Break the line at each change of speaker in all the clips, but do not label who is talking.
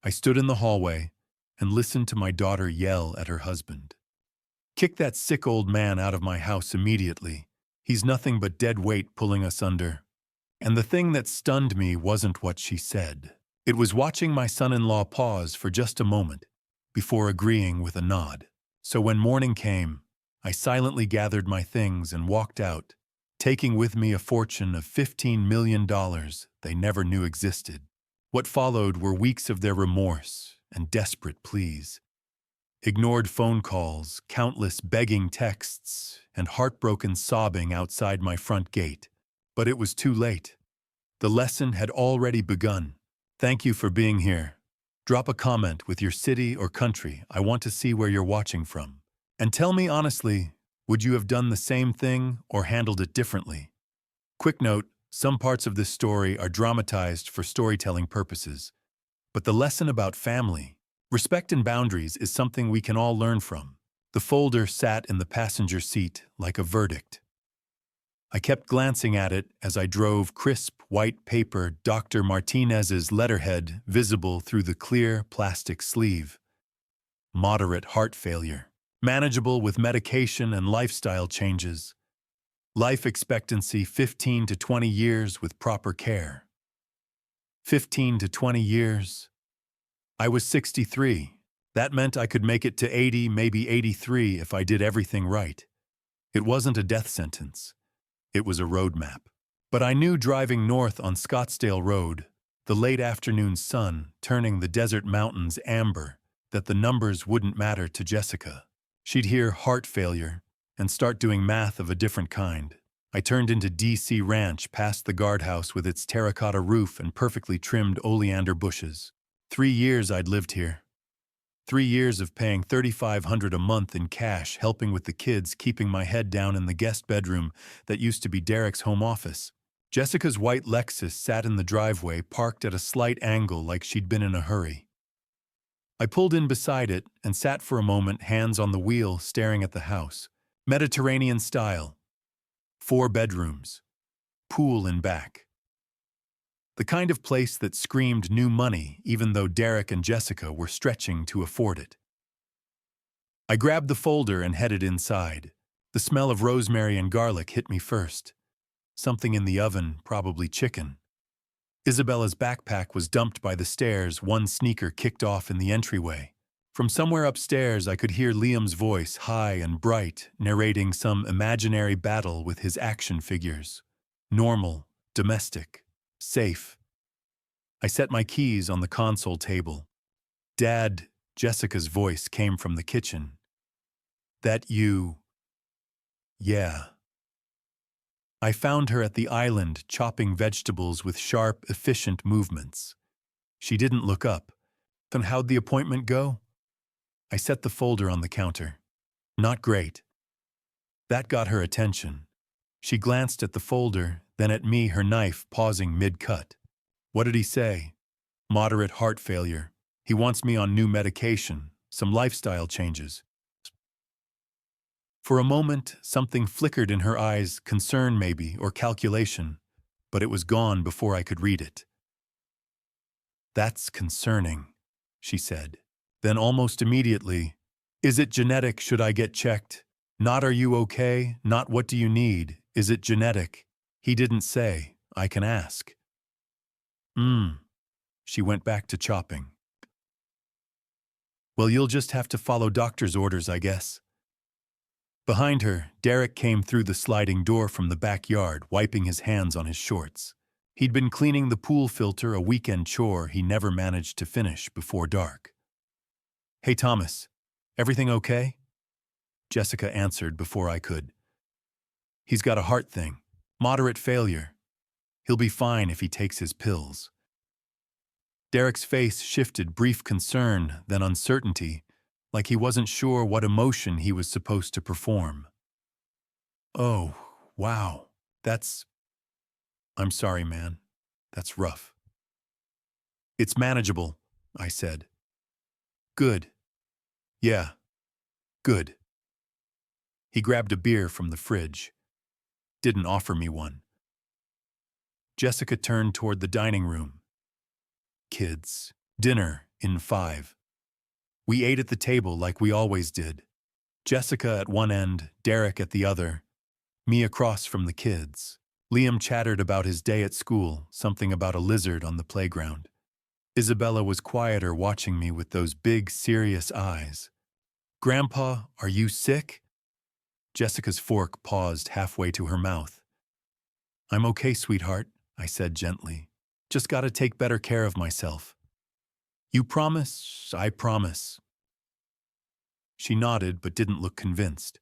I stood in the hallway and listened to my daughter yell at her husband. "Kick that sick old man out of my house immediately. He's nothing but dead weight pulling us under." And the thing that stunned me wasn't what she said. It was watching my son-in-law pause for just a moment before agreeing with a nod. So when morning came, I silently gathered my things and walked out, taking with me a fortune of $15 million they never knew existed. What followed were weeks of their remorse and desperate pleas. Ignored phone calls, countless begging texts, and heartbroken sobbing outside my front gate. But it was too late. The lesson had already begun. Thank you for being here. Drop a comment with your city or country. I want to see where you're watching from. And tell me honestly, would you have done the same thing or handled it differently? Quick note, some parts of this story are dramatized for storytelling purposes. But the lesson about family, respect and boundaries is something we can all learn from. The folder sat in the passenger seat like a verdict. I kept glancing at it as I drove, crisp white paper, Dr. Martinez's letterhead visible through the clear plastic sleeve. Moderate heart failure. Manageable with medication and lifestyle changes. Life expectancy 15 to 20 years with proper care. 15 to 20 years. I was 63. That meant I could make it to 80, maybe 83 if I did everything right. It wasn't a death sentence. It was a roadmap. But I knew driving north on Scottsdale Road, the late afternoon sun turning the desert mountains amber, that the numbers wouldn't matter to Jessica. She'd hear heart failure and start doing math of a different kind. I turned into DC Ranch past the guardhouse with its terracotta roof and perfectly trimmed oleander bushes. 3 years I'd lived here. 3 years of paying $3,500 a month in cash, helping with the kids, keeping my head down in the guest bedroom that used to be Derek's home office. Jessica's white Lexus sat in the driveway, parked at a slight angle like she'd been in a hurry. I pulled in beside it and sat for a moment, hands on the wheel, staring at the house. Mediterranean style. 4 bedrooms. Pool in back. The kind of place that screamed new money, even though Derek and Jessica were stretching to afford it. I grabbed the folder and headed inside. The smell of rosemary and garlic hit me first. Something in the oven, probably chicken. Isabella's backpack was dumped by the stairs, one sneaker kicked off in the entryway. From somewhere upstairs, I could hear Liam's voice, high and bright, narrating some imaginary battle with his action figures. Normal, domestic. Safe. I set my keys on the console table. "Dad," Jessica's voice came from the kitchen. "That you?" "Yeah." I found her at the island chopping vegetables with sharp, efficient movements. She didn't look up. "Then how'd the appointment go?" I set the folder on the counter. "Not great." That got her attention. She glanced at the folder, then at me, her knife pausing mid-cut. "What did he say?" "Moderate heart failure. He wants me on new medication, some lifestyle changes." For a moment, something flickered in her eyes, concern maybe, or calculation, but it was gone before I could read it. "That's concerning," she said. Then almost immediately, "Is it genetic? Should I get checked? Not are you okay? Not what do you need? Is it genetic?" "He didn't say. I can ask." She went back to chopping. "Well, you'll just have to follow doctor's orders, I guess." Behind her, Derek came through the sliding door from the backyard, wiping his hands on his shorts. He'd been cleaning the pool filter, a weekend chore he never managed to finish before dark. "Hey, Thomas, everything okay?" Jessica answered before I could. "He's got a heart thing. Moderate failure. He'll be fine if he takes his pills." Derek's face shifted, brief concern, then uncertainty, like he wasn't sure what emotion he was supposed to perform. "Oh, wow, I'm sorry, man. That's rough." "It's manageable," I said. "Good. Yeah, good." He grabbed a beer from the fridge. Didn't offer me one. Jessica turned toward the dining room. "Kids, Dinner in 5. We ate at the table like we always did. Jessica at one end, Derek at the other, me across from the kids. Liam chattered about his day at school, something about a lizard on the playground. Isabella was quieter, watching me with those big, serious eyes. "Grandpa, are you sick?" Jessica's fork paused halfway to her mouth. "I'm okay, sweetheart," I said gently. "Just gotta take better care of myself." "You promise?" "I promise." She nodded but didn't look convinced.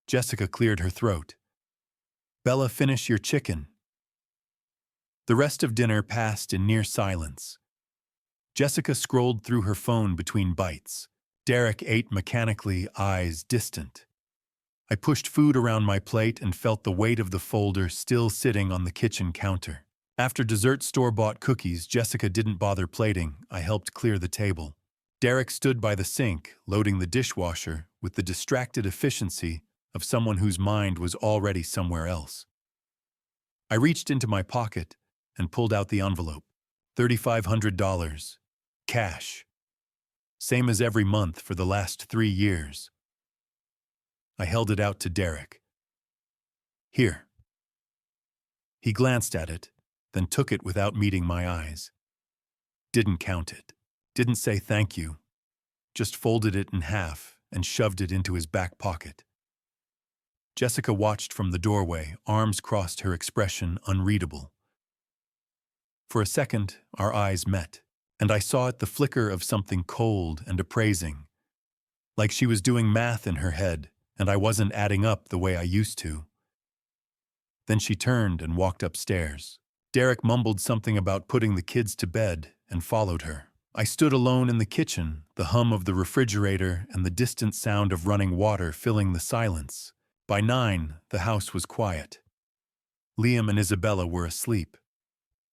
Jessica cleared her throat. "Bella, finish your chicken." The rest of dinner passed in near silence. Jessica scrolled through her phone between bites. Derek ate mechanically, eyes distant. I pushed food around my plate and felt the weight of the folder still sitting on the kitchen counter. After dessert store-bought cookies Jessica didn't bother plating, I helped clear the table. Derek stood by the sink, loading the dishwasher with the distracted efficiency of someone whose mind was already somewhere else. I reached into my pocket and pulled out the envelope. $3,500. Cash. Same as every month for the last 3 years. I held it out to Derek. "Here." He glanced at it, then took it without meeting my eyes. Didn't count it. Didn't say thank you. Just folded it in half and shoved it into his back pocket. Jessica watched from the doorway, arms crossed, her expression unreadable. For a second, our eyes met, and I saw at the flicker of something cold and appraising, like she was doing math in her head, and I wasn't adding up the way I used to. Then she turned and walked upstairs. Derek mumbled something about putting the kids to bed and followed her. I stood alone in the kitchen, the hum of the refrigerator and the distant sound of running water filling the silence. By 9, the house was quiet. Liam and Isabella were asleep.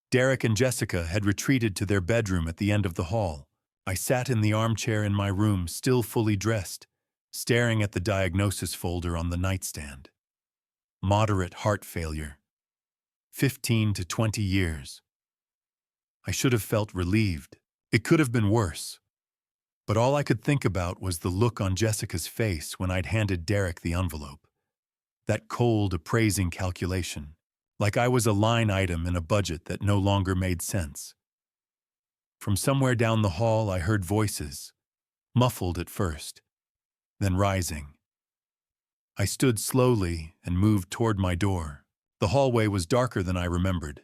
Derek and Jessica had retreated to their bedroom at the end of the hall. I sat in the armchair in my room, still fully dressed, staring at the diagnosis folder on the nightstand. Moderate heart failure. 15 to 20 years. I should have felt relieved. It could have been worse. But all I could think about was the look on Jessica's face when I'd handed Derek the envelope. That cold, appraising calculation, like I was a line item in a budget that no longer made sense. From somewhere down the hall I heard voices, muffled at first, then rising. I stood slowly and moved toward my door. The hallway was darker than I remembered.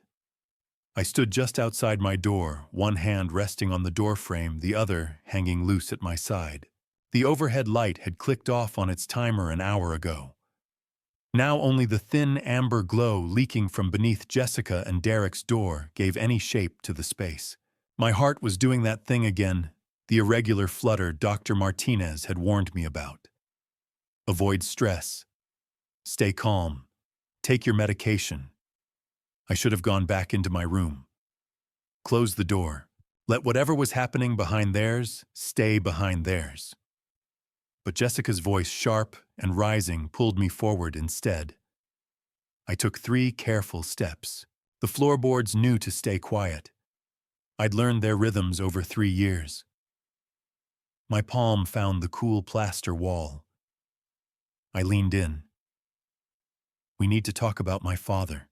I stood just outside my door, one hand resting on the doorframe, the other hanging loose at my side. The overhead light had clicked off on its timer an hour ago. Now only the thin amber glow leaking from beneath Jessica and Derek's door gave any shape to the space. My heart was doing that thing again, the irregular flutter Dr. Martinez had warned me about. Avoid stress. Stay calm. Take your medication. I should have gone back into my room. Close the door. Let whatever was happening behind theirs stay behind theirs. But Jessica's voice, sharp and rising, pulled me forward instead. I took 3 careful steps. The floorboards knew to stay quiet. I'd learned their rhythms over 3 years. My palm found the cool plaster wall. I leaned in. "We need to talk about my father."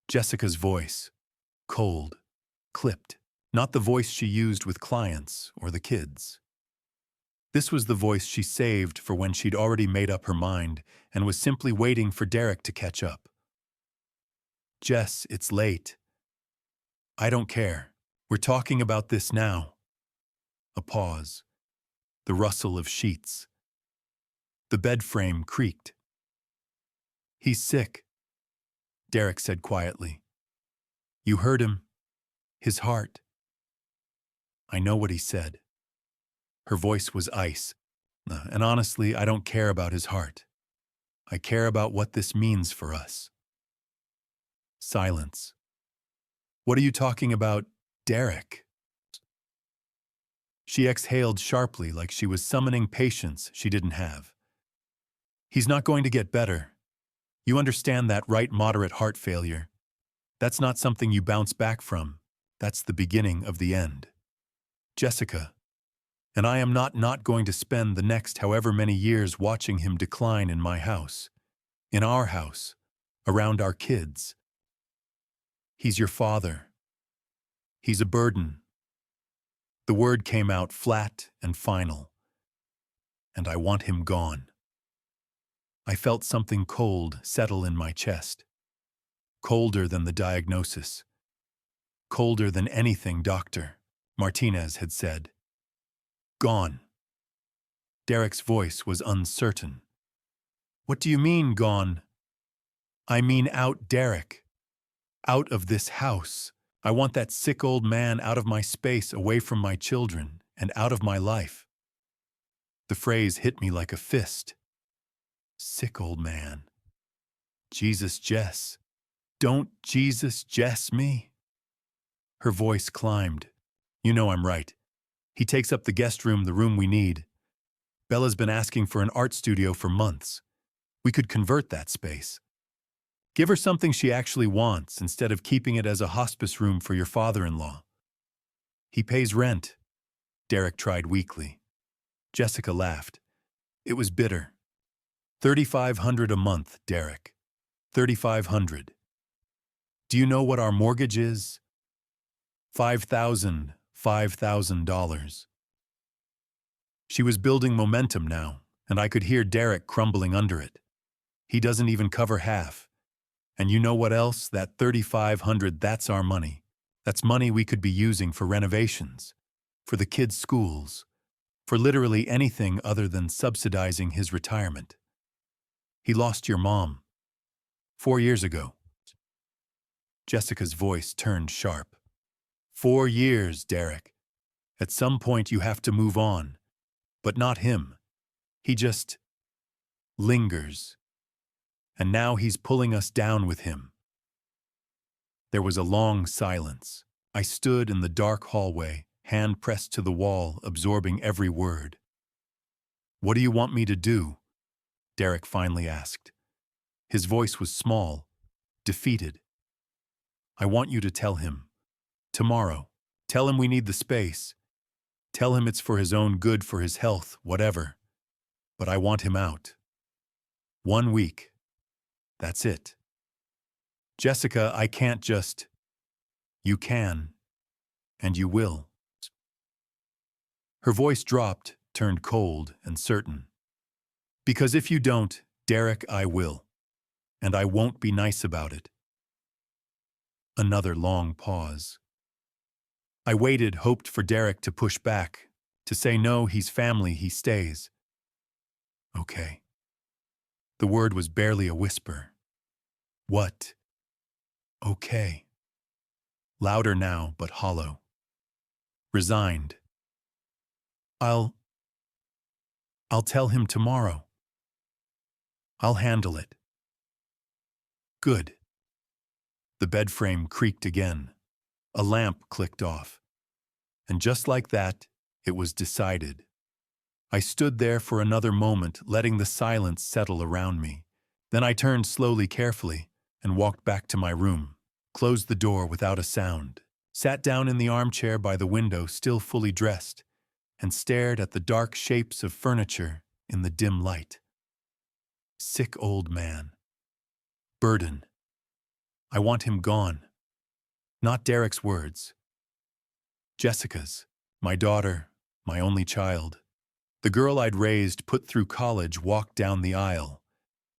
Jessica's voice, cold, clipped, not the voice she used with clients or the kids. This was the voice she saved for when she'd already made up her mind and was simply waiting for Derek to catch up. "Jess, it's late." "I don't care. We're talking about this now." A pause. The rustle of sheets. The bed frame creaked. "He's sick," Derek said quietly. "You heard him. His heart." I know what he said. Her voice was ice. And honestly, I don't care about his heart. I care about what this means for us. Silence. "What are you talking about, Derek?" She exhaled sharply like she was summoning patience she didn't have. "He's not going to get better. You understand that, right? Moderate heart failure. That's not something you bounce back from. That's the beginning of the end. Jessica, and I am not going to spend the next however many years watching him decline in my house, in our house, around our kids. He's your father. He's a burden. The word came out flat and final, and I want him gone. I felt something cold settle in my chest, colder than the diagnosis, colder than anything Dr. Martinez had said. Gone. Derek's voice was uncertain. What do you mean, gone? I mean out, Derek. Out of this house. I want that sick old man out of my space, away from my children, and out of my life. The phrase hit me like a fist. Sick old man. Jesus, Jess. Don't Jesus, Jess me. Her voice climbed. You know I'm right. He takes up the guest room, the room we need. Bella's been asking for an art studio for months. We could convert that space. Give her something she actually wants instead of keeping it as a hospice room for your father-in-law. He pays rent. Derek tried weakly. Jessica laughed. It was bitter. $3,500 a month, Derek. $3,500. Do you know what our mortgage is? $5,000. She was building momentum now, and I could hear Derek crumbling under it. He doesn't even cover half. And you know what else? That $3,500, that's our money. That's money we could be using for renovations, for the kids' schools, for literally anything other than subsidizing his retirement. He lost your mom 4 years ago. Jessica's voice turned sharp. 4 years, Derek. At some point you have to move on. But not him. He just lingers. And now he's pulling us down with him. There was a long silence. I stood in the dark hallway, hand pressed to the wall, absorbing every word. What do you want me to do? Derek finally asked. His voice was small, defeated. I want you to tell him. Tomorrow. Tell him we need the space. Tell him it's for his own good, for his health, whatever. But I want him out. 1 week. That's it. Jessica, I can't just... You can. And you will. Her voice dropped, turned cold and certain. Because if you don't, Derek, I will. And I won't be nice about it. Another long pause. I waited, hoped for Derek to push back, to say no, he's family, he stays. Okay. The word was barely a whisper. What? Okay. Louder now, but hollow. Resigned. I'll tell him tomorrow. I'll handle it. Good. The bed frame creaked again. A lamp clicked off. And just like that, it was decided. I stood there for another moment, letting the silence settle around me. Then I turned slowly, carefully, and walked back to my room, closed the door without a sound, sat down in the armchair by the window, still fully dressed, and stared at the dark shapes of furniture in the dim light. Sick old man. Burden. I want him gone. Not Derek's words. Jessica's, my daughter, my only child. The girl I'd raised, put through college, walked down the aisle.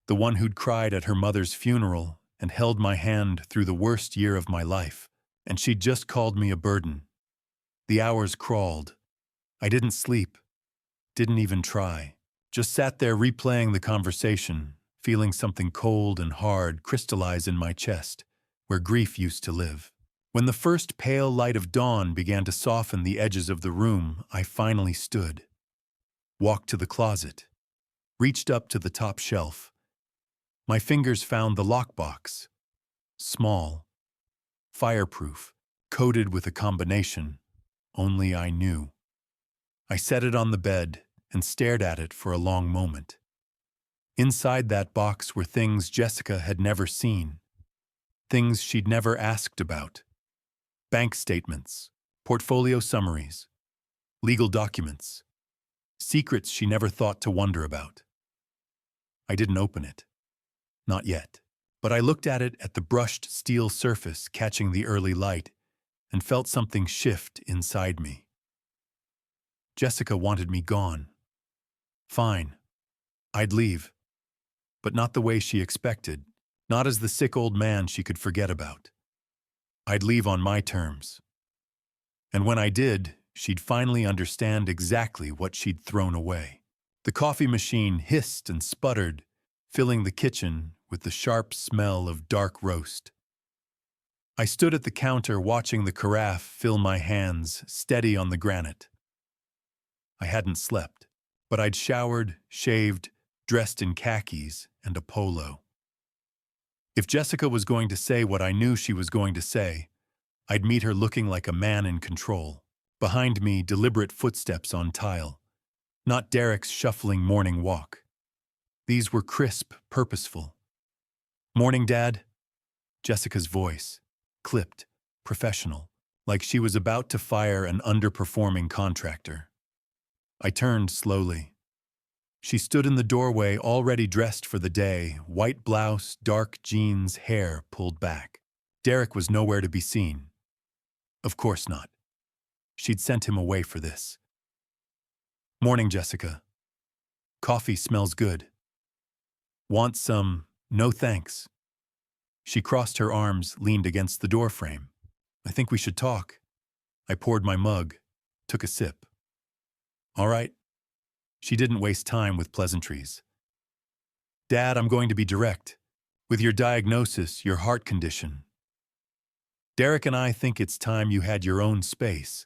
The one who'd cried at her mother's funeral and held my hand through the worst year of my life. And she'd just called me a burden. The hours crawled. I didn't sleep. Didn't even try. Just sat there replaying the conversation, feeling something cold and hard crystallize in my chest, where grief used to live. When the first pale light of dawn began to soften the edges of the room, I finally stood. Walked to the closet. Reached up to the top shelf. My fingers found the lockbox. Small. Fireproof. Coated with a combination. Only I knew. I set it on the bed and stared at it for a long moment. Inside that box were things Jessica had never seen. Things she'd never asked about. Bank statements, portfolio summaries, legal documents, secrets she never thought to wonder about. I didn't open it. Not yet. But I looked at the brushed steel surface catching the early light, and felt something shift inside me. Jessica wanted me gone. Fine. I'd leave. But not the way she expected, not as the sick old man she could forget about. I'd leave on my terms. And when I did, she'd finally understand exactly what she'd thrown away. The coffee machine hissed and sputtered, filling the kitchen with the sharp smell of dark roast. I stood at the counter watching the carafe fill my hands, steady on the granite. I hadn't slept, but I'd showered, shaved, dressed in khakis and a polo. If Jessica was going to say what I knew she was going to say, I'd meet her looking like a man in control. Behind me, deliberate footsteps on tile, not Derek's shuffling morning walk. These were crisp, purposeful. "Morning, Dad?" Jessica's voice, clipped, professional, like she was about to fire an underperforming contractor. I turned slowly. She stood in the doorway, already dressed for the day, white blouse, dark jeans, hair pulled back. Derek was nowhere to be seen. Of course not. She'd sent him away for this. "Morning, Jessica. Coffee smells good. Want some? No thanks." She crossed her arms, leaned against the doorframe. "I think we should talk." I poured my mug, took a sip. "All right." She didn't waste time with pleasantries. "Dad, I'm going to be direct. With your diagnosis, your heart condition. Derek and I think it's time you had your own space.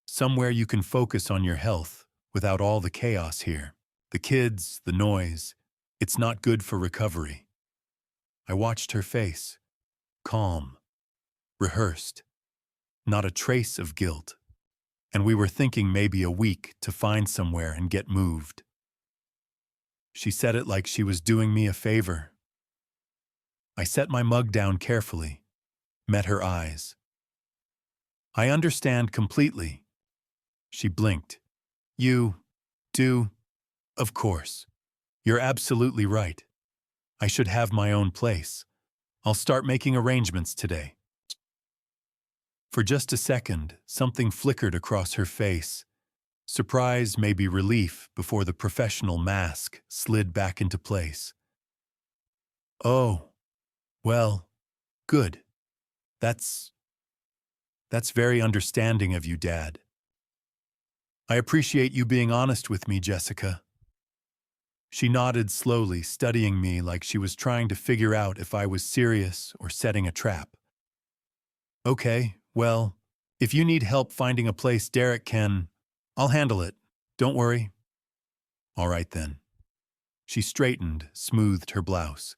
Somewhere you can focus on your health without all the chaos here. The kids, the noise. It's not good for recovery." I watched her face. Calm. Rehearsed. Not a trace of guilt. And we were thinking maybe a week to find somewhere and get moved. She said it like she was doing me a favor. I set my mug down carefully, met her eyes. "I understand completely." She blinked. "You do? Of course. You're absolutely right. I should have my own place. I'll start making arrangements today." For just a second, something flickered across her face. Surprise, maybe relief, before the professional mask slid back into place. "Oh, well, good. That's very understanding of you, Dad. I appreciate you being honest with me, Jessica." She nodded slowly, studying me like she was trying to figure out if I was serious or setting a trap. "Okay, well, if you need help finding a place Derek can, I'll handle it. Don't worry." "All right then." She straightened, smoothed her blouse.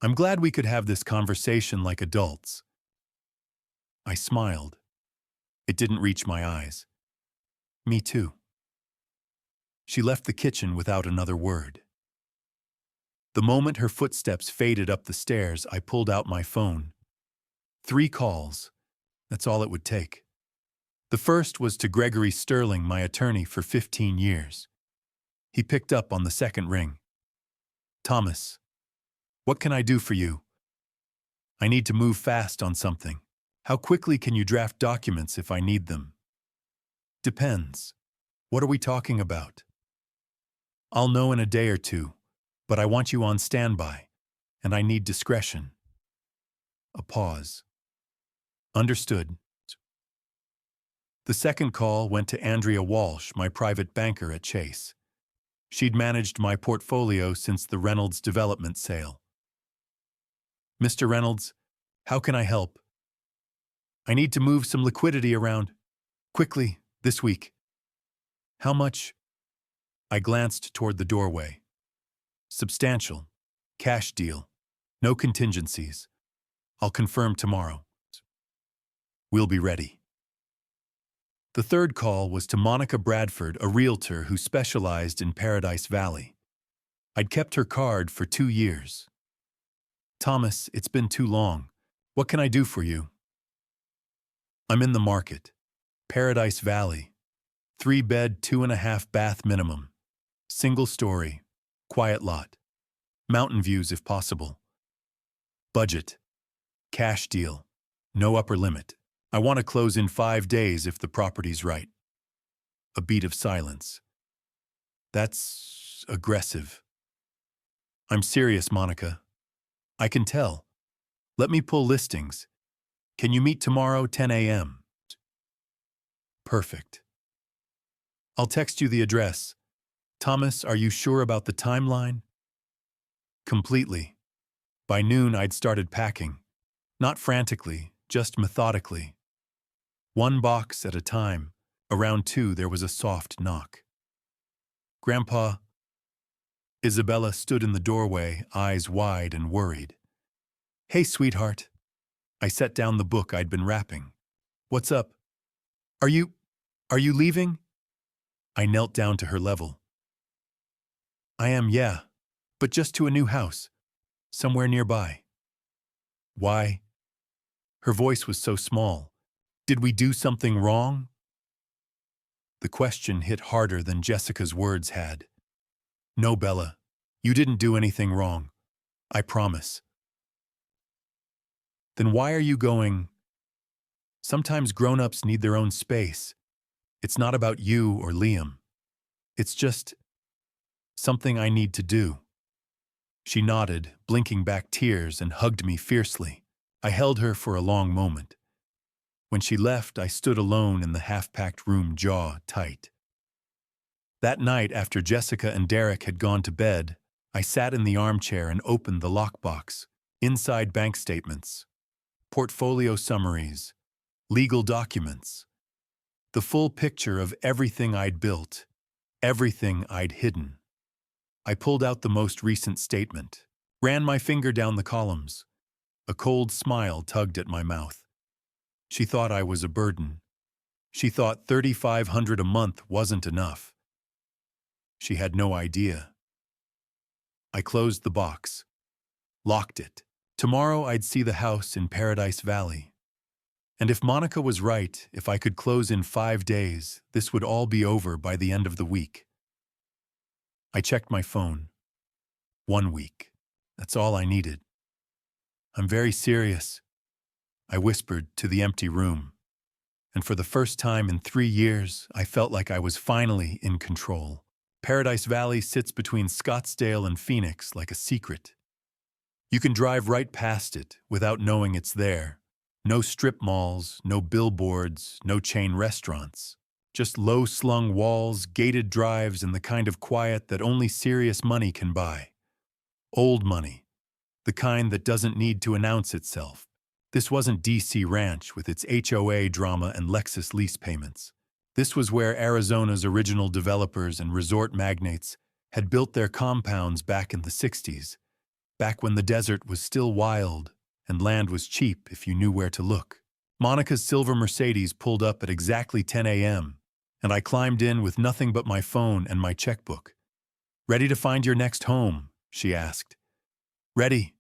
"I'm glad we could have this conversation like adults." I smiled. It didn't reach my eyes. "Me too." She left the kitchen without another word. The moment her footsteps faded up the stairs, I pulled out my phone. 3 calls. That's all it would take. The first was to Gregory Sterling, my attorney for 15 years. He picked up on the second ring. "Thomas, what can I do for you? I need to move fast on something. How quickly can you draft documents if I need them?" "Depends. What are we talking about?" "I'll know in a day or two, but I want you on standby, and I need discretion." A pause. "Understood." The second call went to Andrea Walsh, my private banker at Chase. She'd managed my portfolio since the Reynolds development sale. "Mr. Reynolds, how can I help?" "I need to move some liquidity around. Quickly, this week." "How much?" I glanced toward the doorway. "Substantial. Cash deal. No contingencies. I'll confirm tomorrow." "We'll be ready." The third call was to Monica Bradford, a realtor who specialized in Paradise Valley. I'd kept her card for 2 years. "Thomas, it's been too long. What can I do for you?" I'm in the market. Paradise Valley. 3-bed, 2.5-bath minimum. Single story. Quiet lot. Mountain views if possible. Budget. Cash deal. No upper limit. I want to close in 5 days if the property's right. A beat of silence. That's aggressive. I'm serious, Monica. I can tell. Let me pull listings. Can you meet tomorrow, 10 a.m.? Perfect. I'll text you the address. Thomas, are you sure about the timeline? Completely. By noon, I'd started packing. Not frantically, just methodically. One box at a time. Around 2, there was a soft knock. Grandpa. Isabella stood in the doorway, eyes wide and worried. Hey, sweetheart. I set down the book I'd been wrapping. What's up? Are you leaving? I knelt down to her level. I am, yeah, but just to a new house, somewhere nearby. Why? Her voice was so small. Did we do something wrong? The question hit harder than Jessica's words had. No, Bella, you didn't do anything wrong. I promise. Then why are you going? Sometimes grown-ups need their own space. It's not about you or Liam. It's just something I need to do. She nodded, blinking back tears, and hugged me fiercely. I held her for a long moment. When she left, I stood alone in the half-packed room, jaw tight. That night, after Jessica and Derek had gone to bed, I sat in the armchair and opened the lockbox. Inside, bank statements, portfolio summaries, legal documents. The full picture of everything I'd built, everything I'd hidden. I pulled out the most recent statement, ran my finger down the columns. A cold smile tugged at my mouth. She thought I was a burden. She thought $3,500 a month wasn't enough. She had no idea. I closed the box, locked it. Tomorrow I'd see the house in Paradise Valley. And if Monica was right, if I could close in 5 days, this would all be over by the end of the week. I checked my phone. 1 week. That's all I needed. I'm very serious, I whispered to the empty room. And for the first time in 3 years, I felt like I was finally in control. Paradise Valley sits between Scottsdale and Phoenix like a secret. You can drive right past it without knowing it's there. No strip malls, no billboards, no chain restaurants. Just low-slung walls, gated drives, and the kind of quiet that only serious money can buy. Old money. The kind that doesn't need to announce itself. This wasn't DC Ranch with its HOA drama and Lexus lease payments. This was where Arizona's original developers and resort magnates had built their compounds back in the 60s, back when the desert was still wild and land was cheap if you knew where to look. Monica's silver Mercedes pulled up at exactly 10 a.m., and I climbed in with nothing but my phone and my checkbook. "Ready to find your next home?" she asked. "Ready."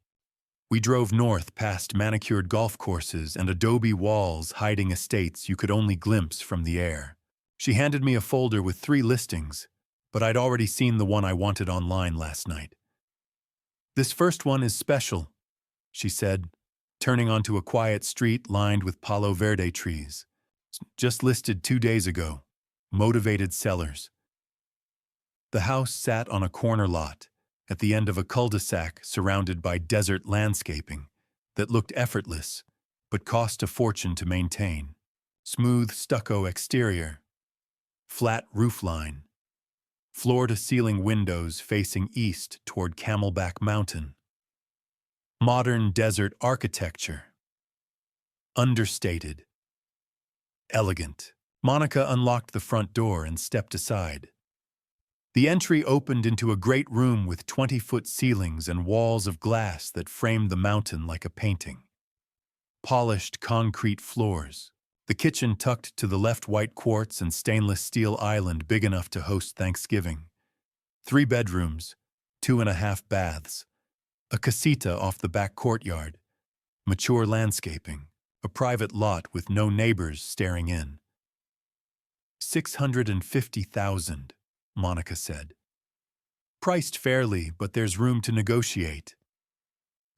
We drove north past manicured golf courses and adobe walls hiding estates you could only glimpse from the air. She handed me a folder with 3 listings, but I'd already seen the one I wanted online last night. "This first one is special," she said, turning onto a quiet street lined with Palo Verde trees. "Just listed 2 days ago. Motivated sellers." The house sat on a corner lot, at the end of a cul-de-sac surrounded by desert landscaping that looked effortless but cost a fortune to maintain. Smooth stucco exterior, flat roofline, floor-to-ceiling windows facing east toward Camelback Mountain. Modern desert architecture. Understated. Elegant. Monica unlocked the front door and stepped aside. The entry opened into a great room with 20-foot ceilings and walls of glass that framed the mountain like a painting. Polished concrete floors. The kitchen tucked to the left, white quartz and stainless steel island big enough to host Thanksgiving. 3 bedrooms, 2.5 baths. A casita off the back courtyard. Mature landscaping. a private lot with no neighbors staring in. 650,000, Monica said. Priced fairly, but there's room to negotiate.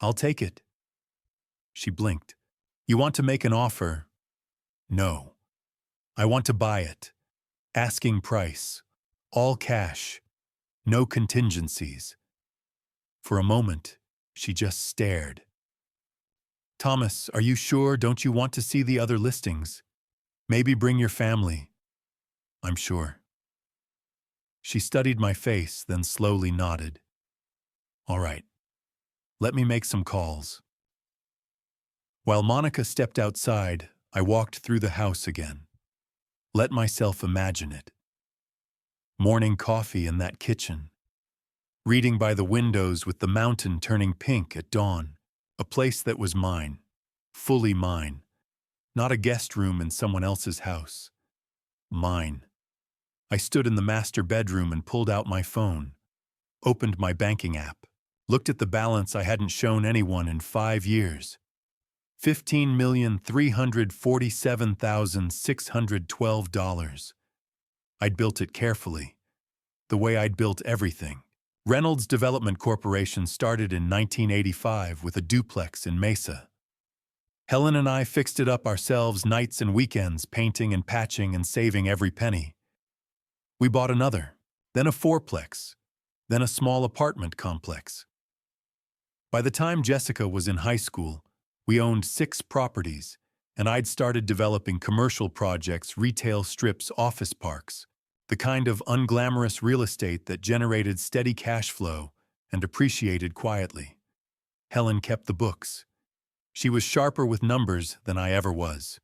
I'll take it. She blinked. You want to make an offer? No. I want to buy it. Asking price. All cash. No contingencies. For a moment, she just stared. Thomas, are you sure? Don't you want to see the other listings? Maybe bring your family. I'm sure. She studied my face, then slowly nodded. All right. Let me make some calls. While Monica stepped outside, I walked through the house again. Let myself imagine it. Morning coffee in that kitchen. Reading by the windows with the mountain turning pink at dawn. A place that was mine. Fully mine. Not a guest room in someone else's house. Mine. I stood in the master bedroom and pulled out my phone. Opened my banking app. Looked at the balance I hadn't shown anyone in 5 years. $15,347,612. I'd built it carefully. The way I'd built everything. Reynolds Development Corporation started in 1985 with a duplex in Mesa. Helen and I fixed it up ourselves nights and weekends, painting and patching and saving every penny. We bought another, then a fourplex, then a small apartment complex. By the time Jessica was in high school, we owned 6 properties, and I'd started developing commercial projects, retail strips, office parks, the kind of unglamorous real estate that generated steady cash flow and appreciated quietly. Helen kept the books. She was sharper with numbers than I ever was.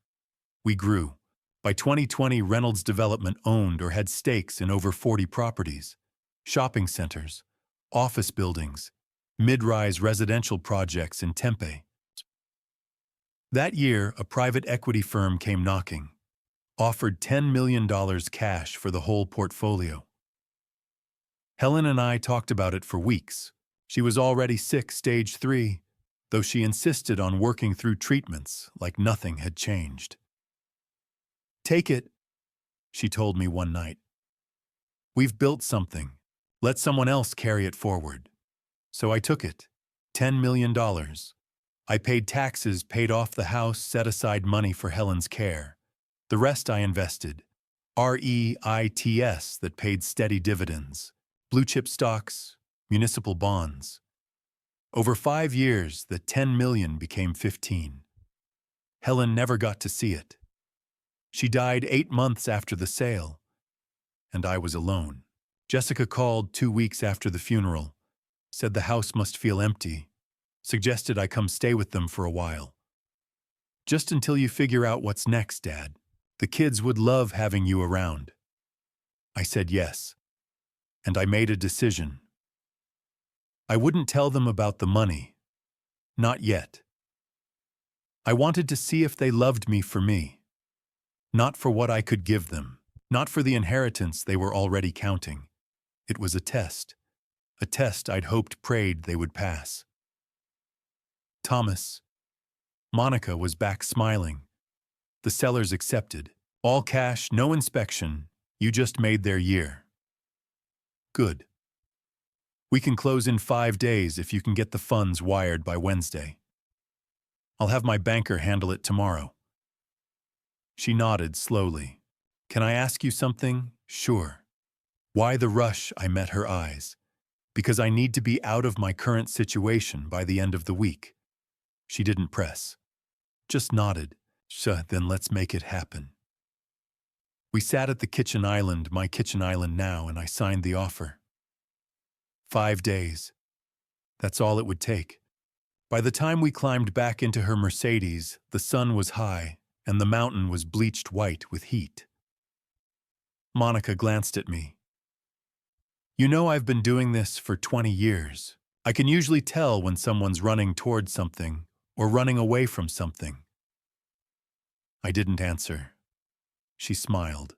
We grew. By 2020, Reynolds Development owned or had stakes in over 40 properties, shopping centers, office buildings, mid-rise residential projects in Tempe. That year, a private equity firm came knocking, offered $10 million cash for the whole portfolio. Helen and I talked about it for weeks. She was already sick, stage 3, though she insisted on working through treatments like nothing had changed. Take it, she told me one night. We've built something. Let someone else carry it forward. So I took it. $10 million. I paid taxes, paid off the house, set aside money for Helen's care. The rest I invested. REITs that paid steady dividends. Blue chip stocks, municipal bonds. Over 5 years, the $10 million became 15. Helen never got to see it. She died 8 months after the sale, and I was alone. Jessica called 2 weeks after the funeral, said the house must feel empty, suggested I come stay with them for a while. Just until you figure out what's next, Dad. The kids would love having you around. I said yes, and I made a decision. I wouldn't tell them about the money. Not yet. I wanted to see if they loved me for me. Not for what I could give them. Not for the inheritance they were already counting. It was a test. A test I'd hoped, prayed they would pass. Thomas. Monica was back smiling. The sellers accepted. All cash, no inspection. You just made their year. Good. We can close in 5 days if you can get the funds wired by Wednesday. I'll have my banker handle it tomorrow. She nodded slowly. Can I ask you something? Sure. Why the rush? I met her eyes. Because I need to be out of my current situation by the end of the week. She didn't press. Just nodded. Then let's make it happen. We sat at the kitchen island, my kitchen island now, and I signed the offer. 5 days. That's all it would take. By the time we climbed back into her Mercedes, the sun was high, and the mountain was bleached white with heat. Monica glanced at me. You know, I've been doing this for 20 years. I can usually tell when someone's running towards something or running away from something. I didn't answer. She smiled.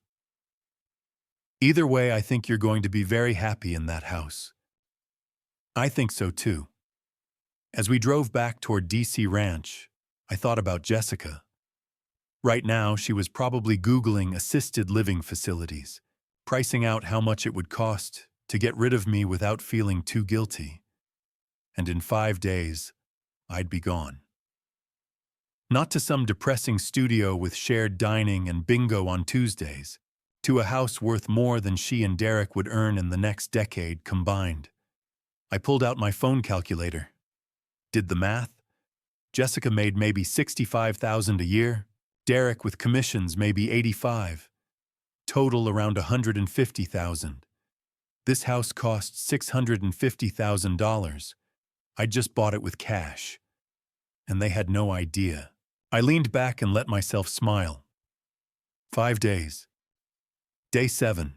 Either way, I think you're going to be very happy in that house. I think so too. As we drove back toward DC Ranch, I thought about Jessica. Right now, she was probably Googling assisted living facilities, pricing out how much it would cost to get rid of me without feeling too guilty. And in 5 days, I'd be gone. Not to some depressing studio with shared dining and bingo on Tuesdays, to a house worth more than she and Derek would earn in the next decade combined. I pulled out my phone calculator. Did the math. Jessica made maybe $65,000 a year. Derek with commissions maybe 85. Total around $150,000. This house cost $650,000. I just bought it with cash. And they had no idea. I leaned back and let myself smile. 5 days. Day 7.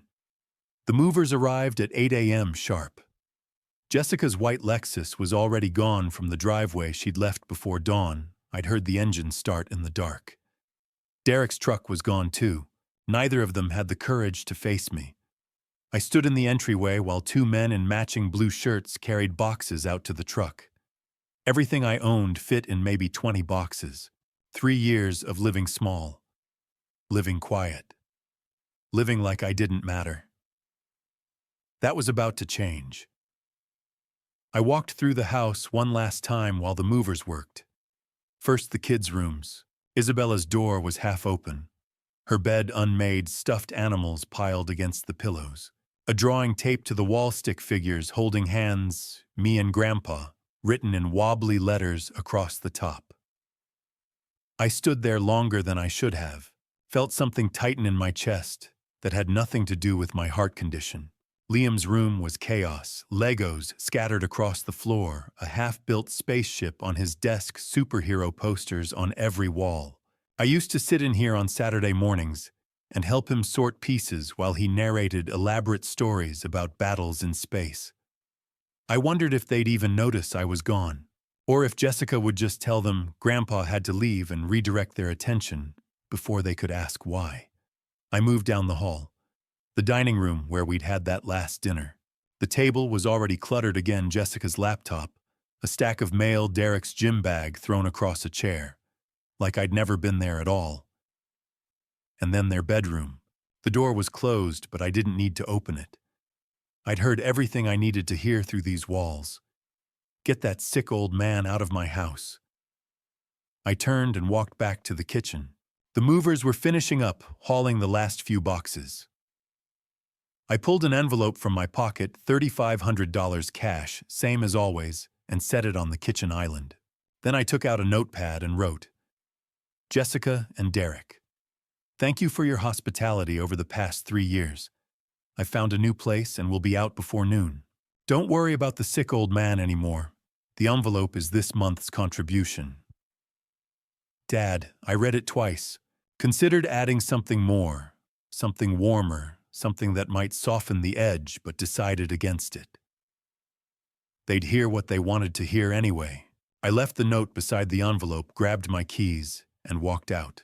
The movers arrived at 8 a.m. sharp. Jessica's white Lexus was already gone from the driveway she'd left before dawn. I'd heard the engine start in the dark. Derek's truck was gone too. Neither of them had the courage to face me. I stood in the entryway while 2 men in matching blue shirts carried boxes out to the truck. Everything I owned fit in maybe 20 boxes. 3 years of living small. Living quiet. Living like I didn't matter. That was about to change. I walked through the house one last time while the movers worked. First the kids' rooms. Isabella's door was half open. Her bed unmade, stuffed animals piled against the pillows. A drawing taped to the wall stick figures holding hands, me and Grandpa, written in wobbly letters across the top. I stood there longer than I should have, felt something tighten in my chest that had nothing to do with my heart condition. Liam's room was chaos, Legos scattered across the floor, a half-built spaceship on his desk, superhero posters on every wall. I used to sit in here on Saturday mornings and help him sort pieces while he narrated elaborate stories about battles in space. I wondered if they'd even notice I was gone, or if Jessica would just tell them Grandpa had to leave and redirect their attention before they could ask why. I moved down the hall. The dining room where we'd had that last dinner. The table was already cluttered again, Jessica's laptop, a stack of mail, Derek's gym bag thrown across a chair, like I'd never been there at all. And then their bedroom. The door was closed, but I didn't need to open it. I'd heard everything I needed to hear through these walls. Get that sick old man out of my house. I turned and walked back to the kitchen. The movers were finishing up, hauling the last few boxes. I pulled an envelope from my pocket, $3,500 cash, same as always, and set it on the kitchen island. Then I took out a notepad and wrote, Jessica and Derek, thank you for your hospitality over the past 3 years. I found a new place and will be out before noon. Don't worry about the sick old man anymore. The envelope is this month's contribution. Dad, I read it twice. Considered adding something more, something warmer, something that might soften the edge, but decided against it. They'd hear what they wanted to hear anyway. I left the note beside the envelope, grabbed my keys, and walked out.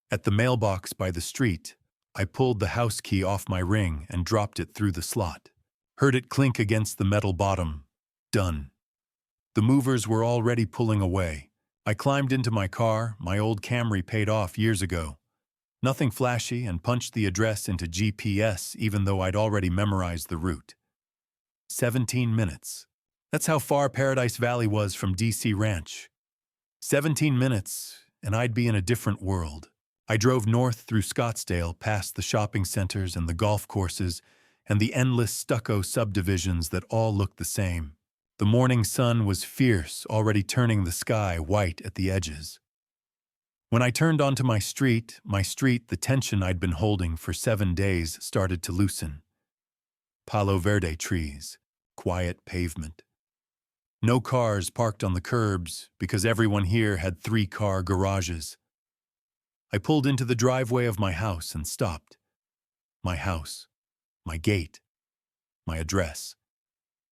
At the mailbox by the street, I pulled the house key off my ring and dropped it through the slot. Heard it clink against the metal bottom. Done. The movers were already pulling away. I climbed into my car, my old Camry paid off years ago. Nothing flashy, and punched the address into GPS even though I'd already memorized the route. 17 minutes. That's how far Paradise Valley was from DC Ranch. 17 minutes, and I'd be in a different world. I drove north through Scottsdale, past the shopping centers and the golf courses and the endless stucco subdivisions that all looked the same. The morning sun was fierce, already turning the sky white at the edges. When I turned onto my street, the tension I'd been holding for 7 days started to loosen. Palo Verde trees, quiet pavement. No cars parked on the curbs because everyone here had 3-car garages. I pulled into the driveway of my house and stopped. My house, my gate, my address.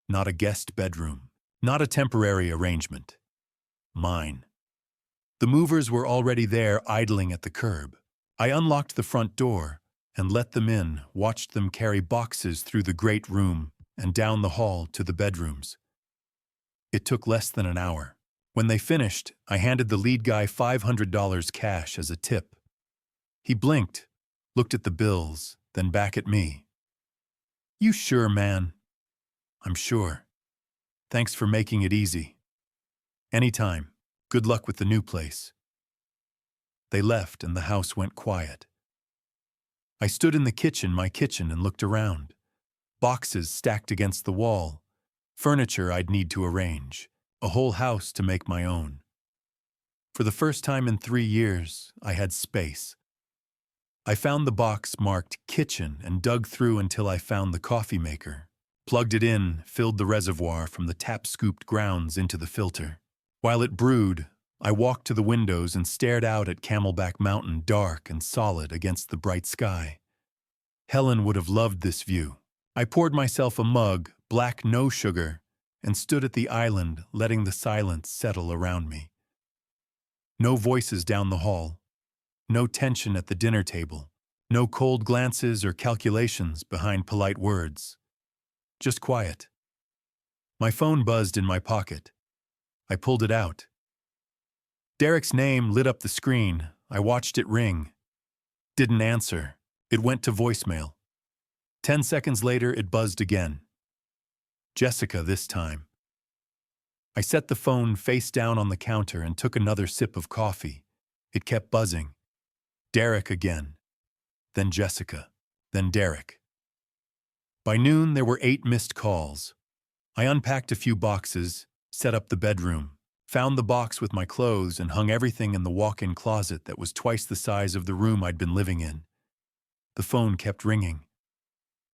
Not a guest bedroom, not a temporary arrangement. Mine. The movers were already there, idling at the curb. I unlocked the front door and let them in, watched them carry boxes through the great room and down the hall to the bedrooms. It took less than an hour. When they finished, I handed the lead guy $500 cash as a tip. He blinked, looked at the bills, then back at me. "You sure, man?" "I'm sure. Thanks for making it easy." "Anytime. Good luck with the new place." They left and the house went quiet. I stood in my kitchen, and looked around. Boxes stacked against the wall. Furniture I'd need to arrange. A whole house to make my own. For the first time in 3 years, I had space. I found the box marked kitchen and dug through until I found the coffee maker. Plugged it in, filled the reservoir from the tap-scooped grounds into the filter. While it brewed, I walked to the windows and stared out at Camelback Mountain, dark and solid against the bright sky. Helen would have loved this view. I poured myself a mug, black no sugar, and stood at the island, letting the silence settle around me. No voices down the hall. No tension at the dinner table. No cold glances or calculations behind polite words. Just quiet. My phone buzzed in my pocket. I pulled it out. Derek's name lit up the screen. I watched it ring. Didn't answer. It went to voicemail. 10 seconds later, it buzzed again. Jessica this time. I set the phone face down on the counter and took another sip of coffee. It kept buzzing. Derek again. Then Jessica. Then Derek. By noon, there were 8 missed calls. I unpacked a few boxes, set up the bedroom, found the box with my clothes, and hung everything in the walk-in closet that was twice the size of the room I'd been living in. The phone kept ringing.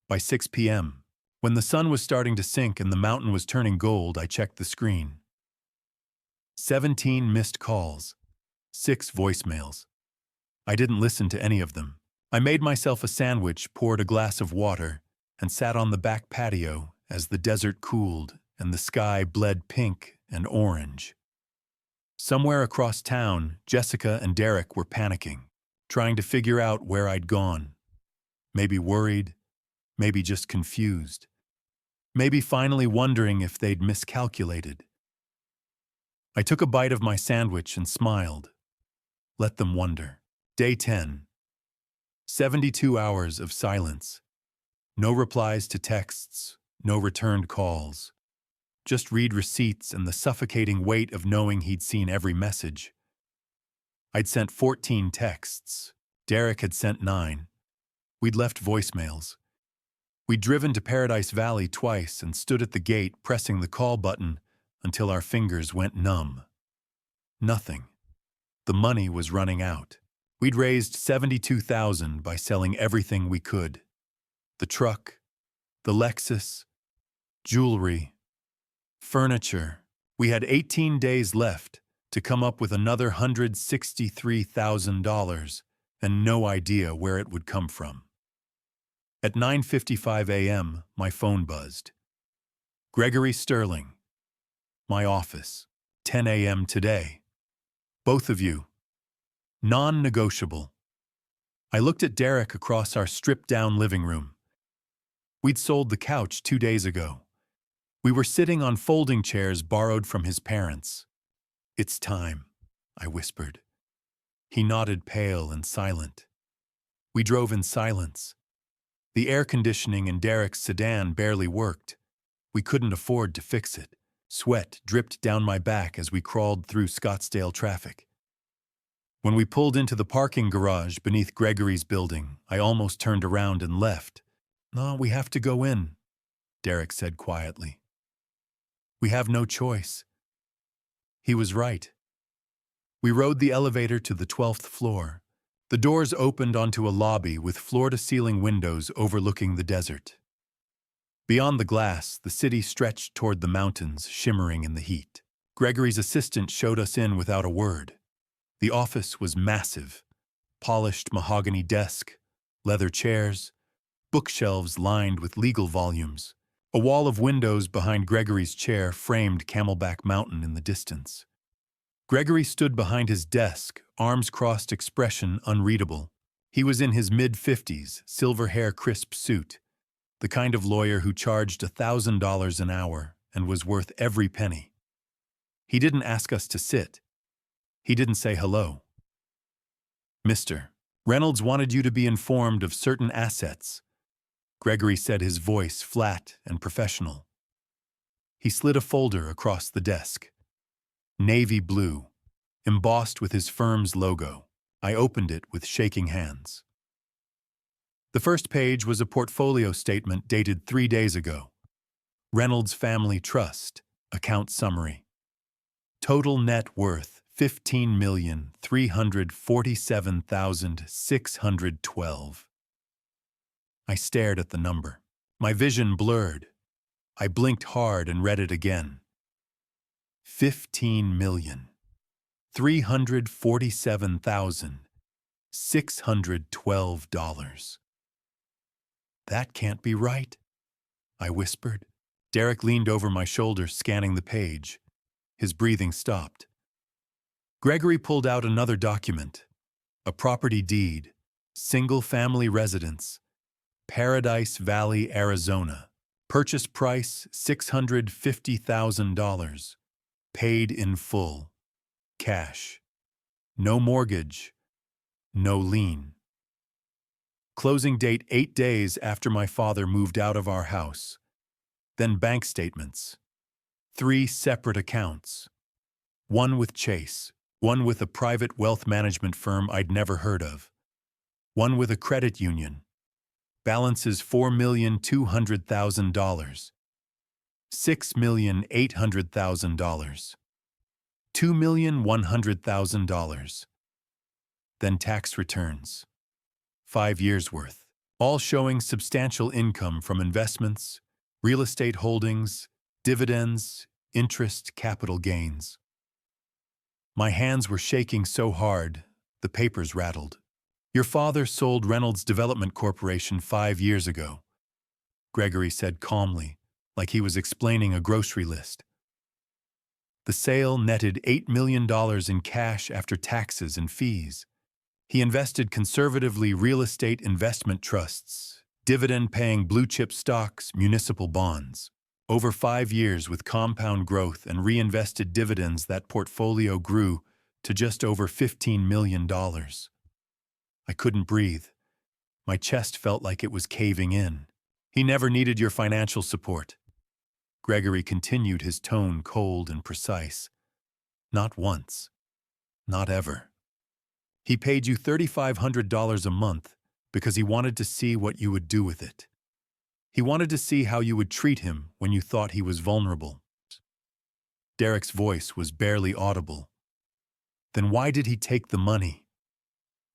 By 6 p.m., when the sun was starting to sink and the mountain was turning gold, I checked the screen. 17 missed calls. 6 voicemails. I didn't listen to any of them. I made myself a sandwich, poured a glass of water, and sat on the back patio as the desert cooled and the sky bled pink and orange. Somewhere across town, Jessica and Derek were panicking, trying to figure out where I'd gone. Maybe worried, maybe just confused. Maybe finally wondering if they'd miscalculated. I took a bite of my sandwich and smiled. Let them wonder. Day 10. 72 hours of silence. No replies to texts, no returned calls. Just read receipts and the suffocating weight of knowing he'd seen every message. I'd sent 14 texts. Derek had sent 9. We'd left voicemails. We'd driven to Paradise Valley twice and stood at the gate pressing the call button until our fingers went numb. Nothing. The money was running out. We'd raised $72,000 by selling everything we could. The truck, the Lexus, jewelry, furniture. We had 18 days left to come up with another $163,000 and no idea where it would come from. At 9:55 a.m., my phone buzzed. Gregory Sterling. My office. 10 a.m. today. Both of you. Non-negotiable. I looked at Derek across our stripped-down living room. We'd sold the couch 2 days ago. We were sitting on folding chairs borrowed from his parents. "It's time," I whispered. He nodded, pale and silent. We drove in silence. The air conditioning in Derek's sedan barely worked. We couldn't afford to fix it. Sweat dripped down my back as we crawled through Scottsdale traffic. When we pulled into the parking garage beneath Gregory's building, I almost turned around and left. "No, we have to go in," Derek said quietly. "We have no choice." He was right. We rode the elevator to the 12th floor. The doors opened onto a lobby with floor-to-ceiling windows overlooking the desert. Beyond the glass, the city stretched toward the mountains, shimmering in the heat. Gregory's assistant showed us in without a word. The office was massive. Polished mahogany desk, leather chairs, bookshelves lined with legal volumes. A wall of windows behind Gregory's chair framed Camelback Mountain in the distance. Gregory stood behind his desk, arms crossed, expression unreadable. He was in his mid-50s, silver hair, crisp suit, the kind of lawyer who charged $1,000 an hour and was worth every penny. He didn't ask us to sit. He didn't say hello. "Mister," Reynolds wanted you to be informed of certain assets. Gregory said, his voice flat and professional. He slid a folder across the desk. Navy blue, embossed with his firm's logo. I opened it with shaking hands. The first page was a portfolio statement dated 3 days ago. Reynolds Family Trust, account summary. Total net worth $15,347,612. I stared at the number. My vision blurred. I blinked hard and read it again. $15,347,612. That can't be right, I whispered. Derek leaned over my shoulder, scanning the page. His breathing stopped. Gregory pulled out another document. A property deed, single-family residence, Paradise Valley, Arizona. Purchase price $650,000. Paid in full. Cash. No mortgage. No lien. Closing date 8 days after my father moved out of our house. Then bank statements. 3 separate accounts. One with Chase, one with a private wealth management firm I'd never heard of, one with a credit union. Balances $4,200,000, $6,800,000, $2,100,000. Then tax returns. 5 years' worth, all showing substantial income from investments, real estate holdings, dividends, interest, capital gains. My hands were shaking so hard, the papers rattled. Your father sold Reynolds Development Corporation 5 years ago, Gregory said calmly, like he was explaining a grocery list. The sale netted $8 million in cash after taxes and fees. He invested conservatively real estate investment trusts, dividend-paying blue-chip stocks, municipal bonds. Over 5 years with compound growth and reinvested dividends, that portfolio grew to just over $15 million. I couldn't breathe. My chest felt like it was caving in. He never needed your financial support. Gregory continued, his tone cold and precise. Not once. Not ever. He paid you $3,500 a month because he wanted to see what you would do with it. He wanted to see how you would treat him when you thought he was vulnerable. Derek's voice was barely audible. Then why did he take the money?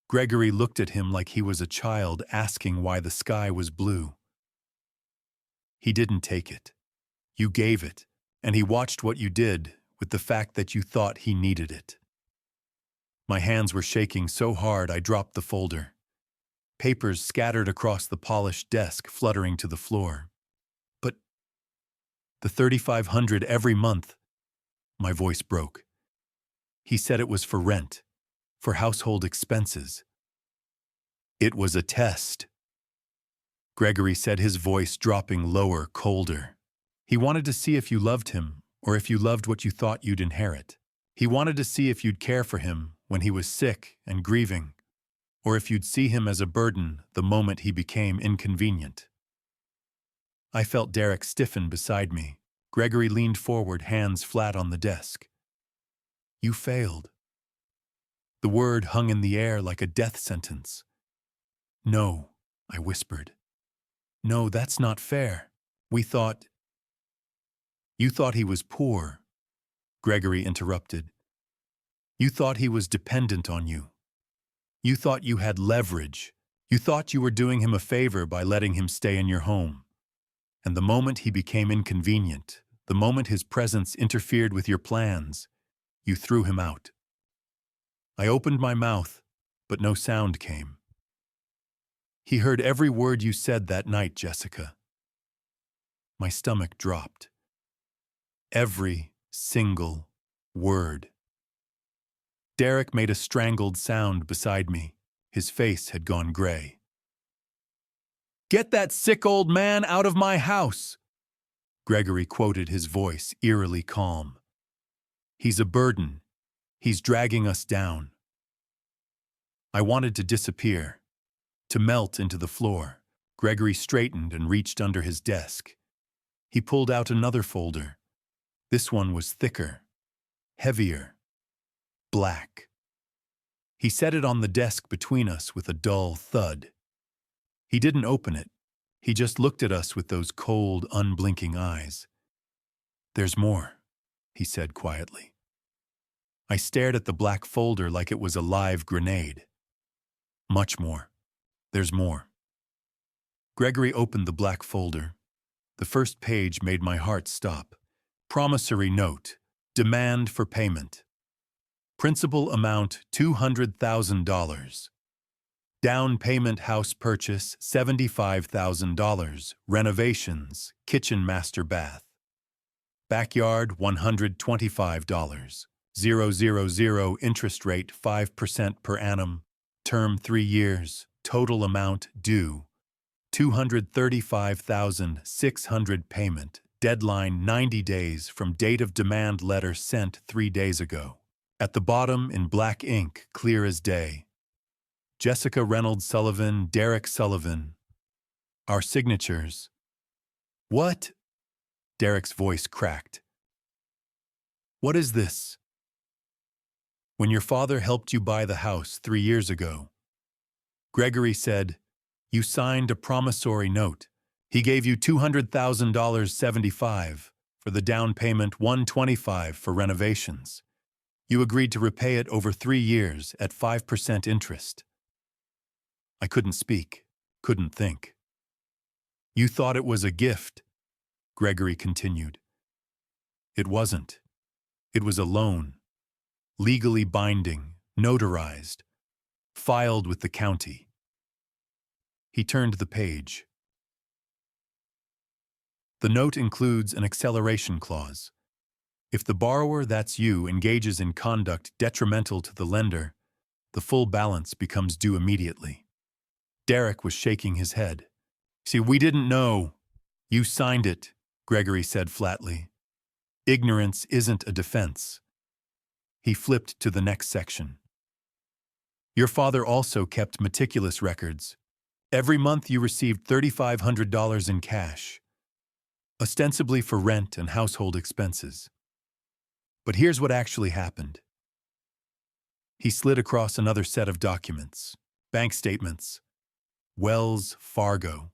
Gregory looked at him like he was a child asking why the sky was blue. He didn't take it. You gave it, and he watched what you did with the fact that you thought he needed it. My hands were shaking so hard I dropped the folder. Papers scattered across the polished desk, fluttering to the floor. But the $3,500 every month, my voice broke. He said it was for rent, for household expenses. It was a test. Gregory said, his voice dropping lower, colder. He wanted to see if you loved him, or if you loved what you thought you'd inherit. He wanted to see if you'd care for him when he was sick and grieving, or if you'd see him as a burden the moment he became inconvenient. I felt Derek stiffen beside me. Gregory leaned forward, hands flat on the desk. You failed. The word hung in the air like a death sentence. No, I whispered. No, that's not fair. We thought... You thought he was poor, Gregory interrupted. You thought he was dependent on you. You thought you had leverage. You thought you were doing him a favor by letting him stay in your home. And the moment he became inconvenient, the moment his presence interfered with your plans, you threw him out. I opened my mouth, but no sound came. He heard every word you said that night, Jessica. My stomach dropped. Every single word. Derek made a strangled sound beside me. His face had gone gray. Get that sick old man out of my house, Gregory quoted, his voice eerily calm. He's a burden. He's dragging us down. I wanted to disappear, to melt into the floor. Gregory straightened and reached under his desk. He pulled out another folder. This one was thicker, heavier, black. He set it on the desk between us with a dull thud. He didn't open it. He just looked at us with those cold, unblinking eyes. "There's more," he said quietly. I stared at the black folder like it was a live grenade. "Much more. There's more." Gregory opened the black folder. The first page made my heart stop. Promissory note. Demand for payment. Principal amount $200,000. Down payment house purchase $75,000. Renovations, kitchen master bath. Backyard $125. 000 interest rate 5% per annum. Term 3 years. Total amount due $235,600 payment. Deadline 90 days from date of demand letter sent 3 days ago. At the bottom, in black ink, clear as day, Jessica Reynolds Sullivan, Derek Sullivan. Our signatures. "What?" Derek's voice cracked. "What is this?" "When your father helped you buy the house 3 years ago," Gregory said, "you signed a promissory note. He gave you $200,000 $75 for the down payment, $125 for renovations. You agreed to repay it over 3 years at 5% interest." I couldn't speak, couldn't think. "You thought it was a gift," Gregory continued. "It wasn't. It was a loan. Legally binding, notarized, filed with the county." He turned the page. The note includes an acceleration clause. If the borrower, that's you, engages in conduct detrimental to the lender, the full balance becomes due immediately. Derek was shaking his head. "See, we didn't know." "You signed it," Gregory said flatly. "Ignorance isn't a defense." He flipped to the next section. "Your father also kept meticulous records. Every month you received $3,500 in cash, ostensibly for rent and household expenses. But here's what actually happened." He slid across another set of documents. Bank statements. Wells Fargo.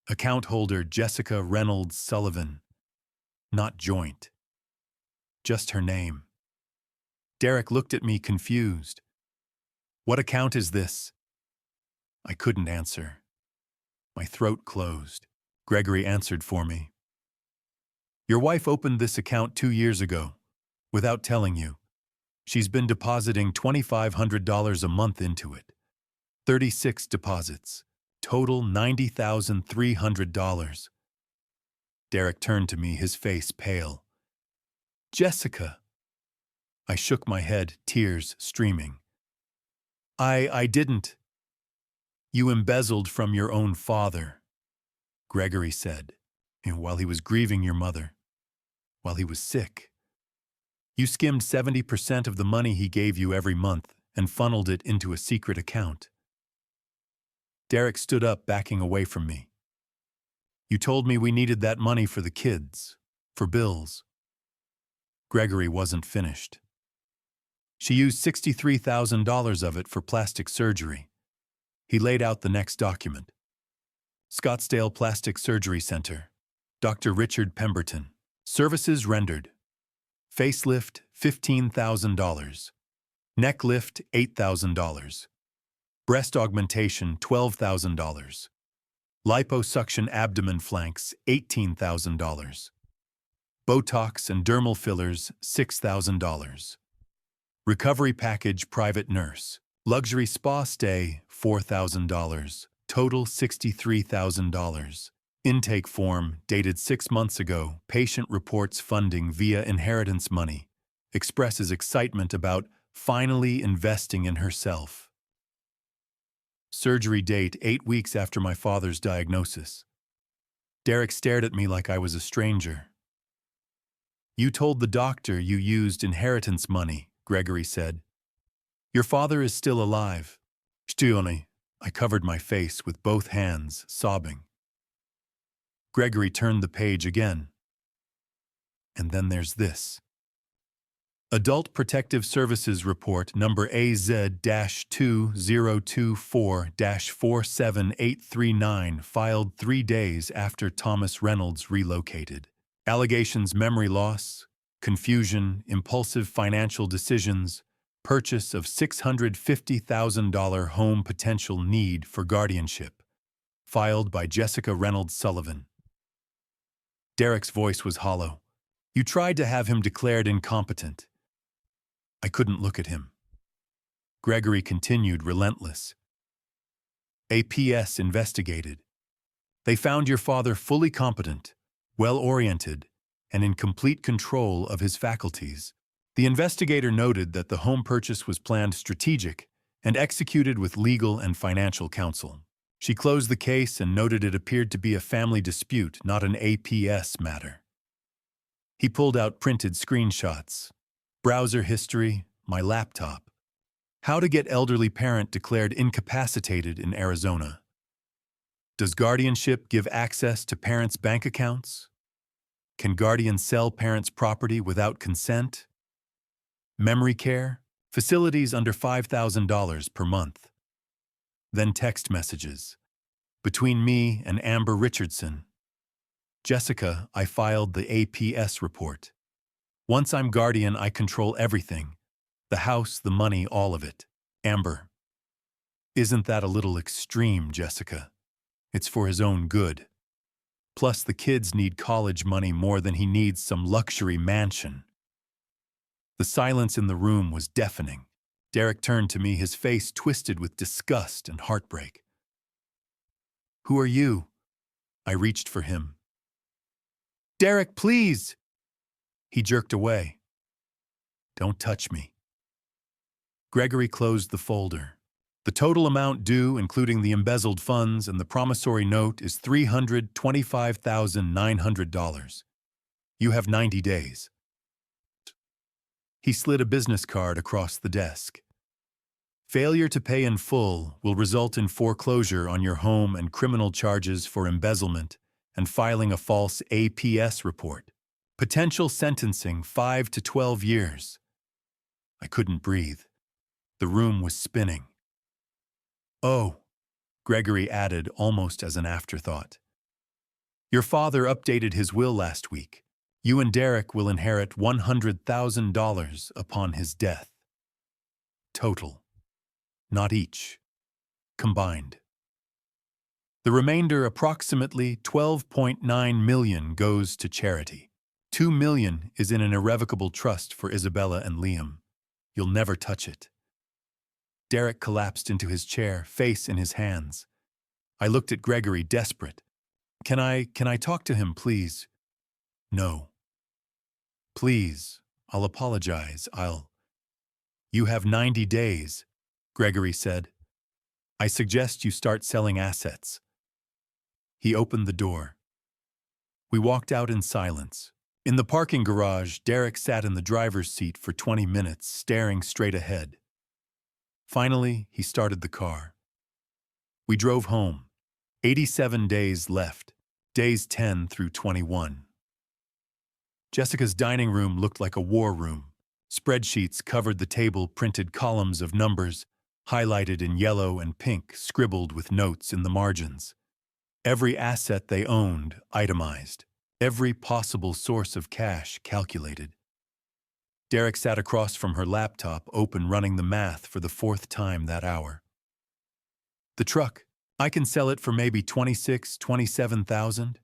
Account holder Jessica Reynolds Sullivan. Not joint. Just her name. Derek looked at me confused. "What account is this?" I couldn't answer. My throat closed. Gregory answered for me. "Your wife opened this account 2 years ago, without telling you. She's been depositing $2,500 a month into it. 36 deposits. Total $90,300. Derek turned to me, his face pale. "Jessica." I shook my head, tears streaming. I didn't." "You embezzled from your own father," Gregory said, "while he was grieving your mother, while he was sick. You skimmed 70% of the money he gave you every month and funneled it into a secret account." Derek stood up, backing away from me. "You told me we needed that money for the kids, for bills." Gregory wasn't finished. "She used $63,000 of it for plastic surgery." He laid out the next document. Scottsdale Plastic Surgery Center. Dr. Richard Pemberton. Services rendered. Facelift, $15,000. Neck lift, $8,000. Breast augmentation, $12,000. Liposuction abdomen flanks, $18,000. Botox and dermal fillers, $6,000. Recovery package private nurse. Luxury spa stay, $4,000. Total $63,000. Intake form, dated 6 months ago. Patient reports funding via inheritance money. Expresses excitement about finally investing in herself. Surgery date, 8 weeks after my father's diagnosis. Derek stared at me like I was a stranger. "You told the doctor you used inheritance money," Gregory said. "Your father is still alive. Stioni, I covered my face with both hands, sobbing. Gregory turned the page again. And then there's this. Adult Protective Services Report number AZ-2024-47839 filed 3 days after Thomas Reynolds relocated. Allegations: memory loss, confusion, impulsive financial decisions, purchase of $650,000 home, potential need for guardianship. Filed by Jessica Reynolds Sullivan. Derek's voice was hollow. You tried to have him declared incompetent. I couldn't look at him. Gregory continued, relentless. APS investigated. They found your father fully competent, well-oriented, and in complete control of his faculties. The investigator noted that the home purchase was planned strategic and executed with legal and financial counsel. She closed the case and noted it appeared to be a family dispute, not an APS matter. He pulled out printed screenshots. Browser history, my laptop. How to get elderly parent declared incapacitated in Arizona. Does guardianship give access to parents' bank accounts? Can guardian sell parents' property without consent? Memory care, facilities under $5,000 per month. Then text messages. Between me and Amber Richardson. Jessica, I filed the APS report. Once I'm guardian, I control everything. The house, the money, all of it. Amber. Isn't that a little extreme, Jessica? It's for his own good. Plus, the kids need college money more than he needs some luxury mansion. The silence in the room was deafening. Derek turned to me, his face twisted with disgust and heartbreak. Who are you? I reached for him. Derek, please! He jerked away. Don't touch me. Gregory closed the folder. The total amount due, including the embezzled funds and the promissory note, is $325,900. You have 90 days. He slid a business card across the desk. Failure to pay in full will result in foreclosure on your home and criminal charges for embezzlement and filing a false APS report. Potential sentencing 5 to 12 years. I couldn't breathe. The room was spinning. Oh, Gregory added almost as an afterthought. Your father updated his will last week. You and Derek will inherit $100,000 upon his death. Total. Not each. Combined. The remainder, approximately $12.9 million, goes to charity. $2 million is in an irrevocable trust for Isabella and Liam. You'll never touch it. Derek collapsed into his chair, face in his hands. I looked at Gregory, desperate. Can I talk to him, please? No. Please, I'll apologize, You have 90 days, Gregory said. I suggest you start selling assets. He opened the door. We walked out in silence. In the parking garage, Derek sat in the driver's seat for 20 minutes, staring straight ahead. Finally, he started the car. We drove home. 87 days left, days 10 through 21. Jessica's dining room looked like a war room. Spreadsheets covered the table, printed columns of numbers, highlighted in yellow and pink, scribbled with notes in the margins. Every asset they owned, itemized. Every possible source of cash, calculated. Derek sat across from her laptop, open, running the math for the 4th time that hour. The truck, I can sell it for maybe $26,000, $27,000.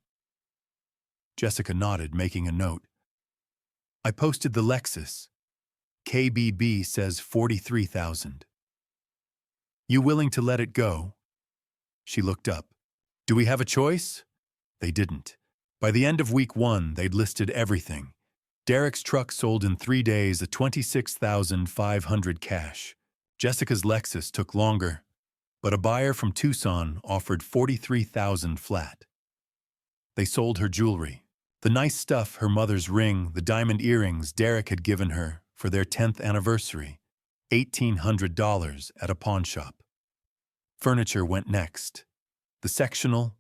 Jessica nodded, making a note. I posted the Lexus. KBB says $43,000. You willing to let it go? She looked up. Do we have a choice? They didn't. By the end of week 1, they'd listed everything. Derek's truck sold in 3 days at $26,500 cash. Jessica's Lexus took longer, but a buyer from Tucson offered $43,000 flat. They sold her jewelry. The nice stuff, her mother's ring, the diamond earrings Derek had given her for their 10th anniversary, $1,800 at a pawn shop. Furniture went next. The sectional,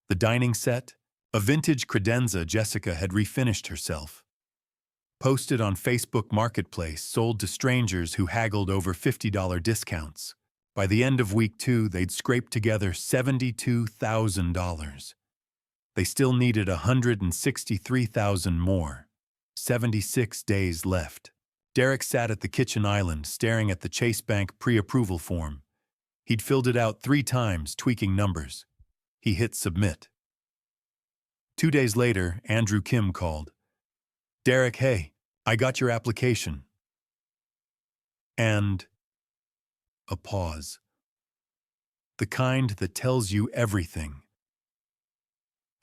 the dining set, a vintage credenza Jessica had refinished herself. Posted on Facebook Marketplace, sold to strangers who haggled over $50 discounts. By the end of week 2, they'd scraped together $72,000. They still needed $163,000 more. 76 days left. Derek sat at the kitchen island, staring at the Chase Bank pre-approval form. He'd filled it out 3 times, tweaking numbers. He hit submit. 2 days later, Andrew Kim called. "Derek, hey, I got your application." And a pause. The kind that tells you everything.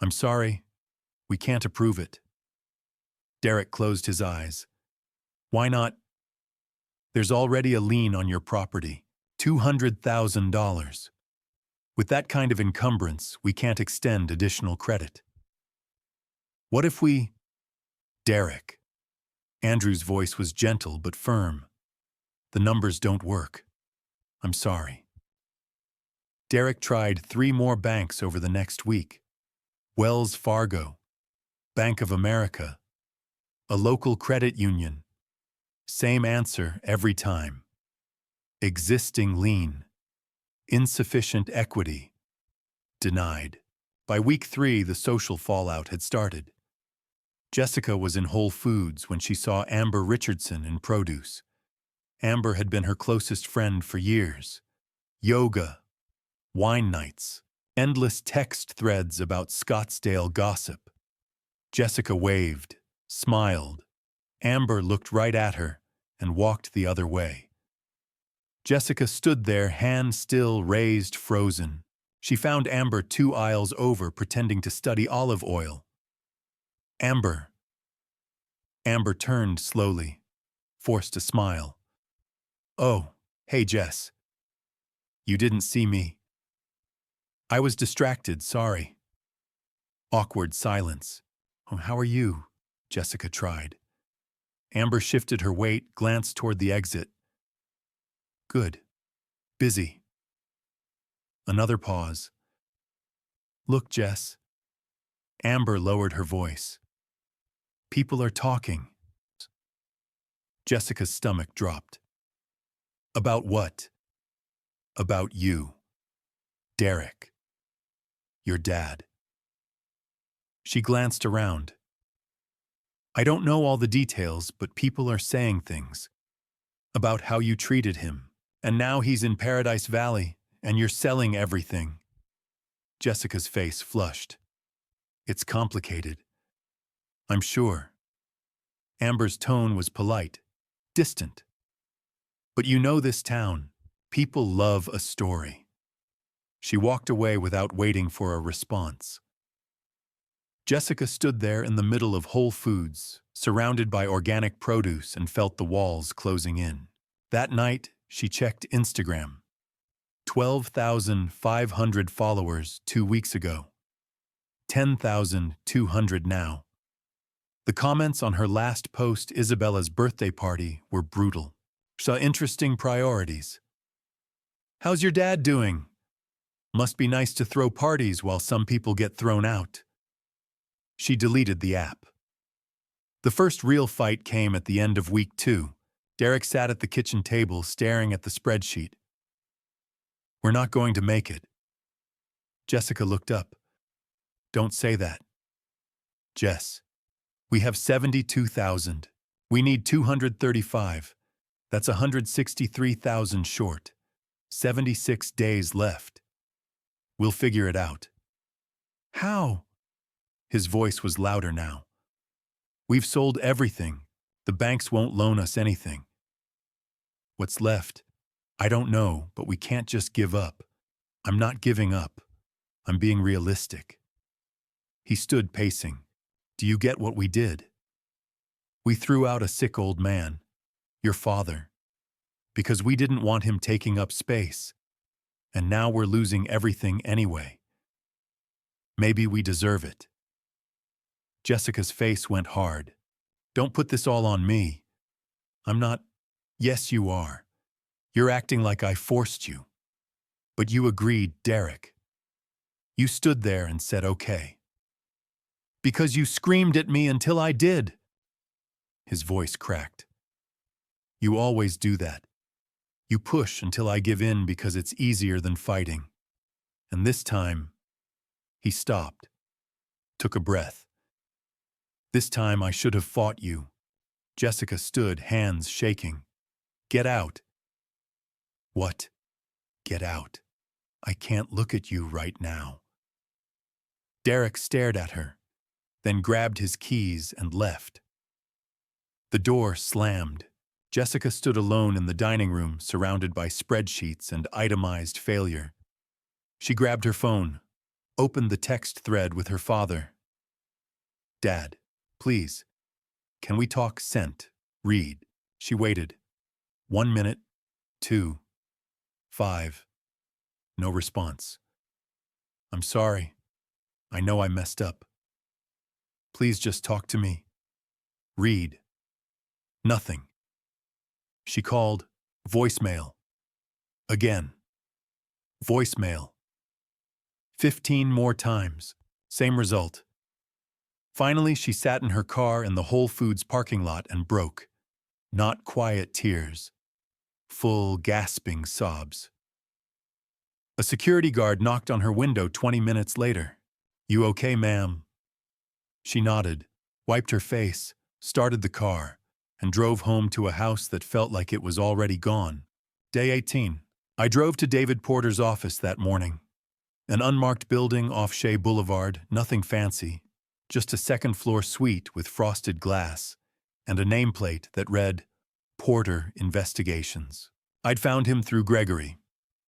"I'm sorry, we can't approve it." Derek closed his eyes. "Why not?" "There's already a lien on your property, $200,000. With that kind of encumbrance, we can't extend additional credit." "What if we—" "Derek." Andrew's voice was gentle but firm. "The numbers don't work. I'm sorry." Derek tried 3 more banks over the next week. Wells Fargo, Bank of America, a local credit union. Same answer every time. Existing lien. Insufficient equity. Denied. By week 3, the social fallout had started. Jessica was in Whole Foods when she saw Amber Richardson in produce. Amber had been her closest friend for years. Yoga, wine nights, endless text threads about Scottsdale gossip. Jessica waved, smiled. Amber looked right at her and walked the other way. Jessica stood there, hand still raised, frozen. She found Amber 2 aisles over, pretending to study olive oil. "Amber." Amber turned slowly, forced a smile. "Oh, hey Jess. You didn't see me." "I was distracted, sorry." Awkward silence. "Oh, how are you?" Jessica tried. Amber shifted her weight, glanced toward the exit. "Good. Busy." Another pause. "Look, Jess." Amber lowered her voice. "People are talking." Jessica's stomach dropped. "About what?" "About you. Derek. Your dad." She glanced around. "I don't know all the details, but people are saying things. About how you treated him. And now he's in Paradise Valley, and you're selling everything." Jessica's face flushed. "It's complicated. I'm sure." Amber's tone was polite, distant. "But you know this town. People love a story." She walked away without waiting for a response. Jessica stood there in the middle of Whole Foods, surrounded by organic produce, and felt the walls closing in. That night, she checked Instagram. 12,500 followers 2 weeks ago. 10,200 now. The comments on her last post, Isabella's birthday party, were brutal. Saw interesting priorities. "How's your dad doing? Must be nice to throw parties while some people get thrown out." She deleted the app. The first real fight came at the end of week 2. Derek sat at the kitchen table, staring at the spreadsheet. "We're not going to make it." Jessica looked up. "Don't say that." "Jess, we have 72,000. We need 235. That's 163,000 short. 76 days left. We'll figure it out." "How?" His voice was louder now. "We've sold everything. The banks won't loan us anything. What's left? I don't know, but we can't just give up." "I'm not giving up. I'm being realistic." He stood pacing. "Do you get what we did? We threw out a sick old man, your father, because we didn't want him taking up space. And now we're losing everything anyway. Maybe we deserve it." Jessica's face went hard. "Don't put this all on me. I'm not—" "Yes, you are. You're acting like I forced you." But you agreed, Derek. You stood there and said okay. Because you screamed at me until I did. His voice cracked. You always do that. You push until I give in because it's easier than fighting. And this time, he stopped, took a breath. This time I should have fought you. Jessica stood, hands shaking. Get out. What? Get out. I can't look at you right now. Derek stared at her, then grabbed his keys and left. The door slammed. Jessica stood alone in the dining room, surrounded by spreadsheets and itemized failure. She grabbed her phone, opened the text thread with her father. Dad, please, can we talk? Sent. Read. She waited. 1 minute, 2, 5. No response. I'm sorry. I know I messed up. Please just talk to me. Read. Nothing. She called. Voicemail. Again. Voicemail. 15 more times. Same result. Finally, she sat in her car in the Whole Foods parking lot and broke. Not quiet tears. Full, gasping sobs. A security guard knocked on her window 20 minutes later. You okay, ma'am? She nodded, wiped her face, started the car, and drove home to a house that felt like it was already gone. Day 18. I drove to David Porter's office that morning. An unmarked building off Shea Boulevard, nothing fancy, just a second-floor suite with frosted glass, and a nameplate that read, Porter Investigations. I'd found him through Gregory,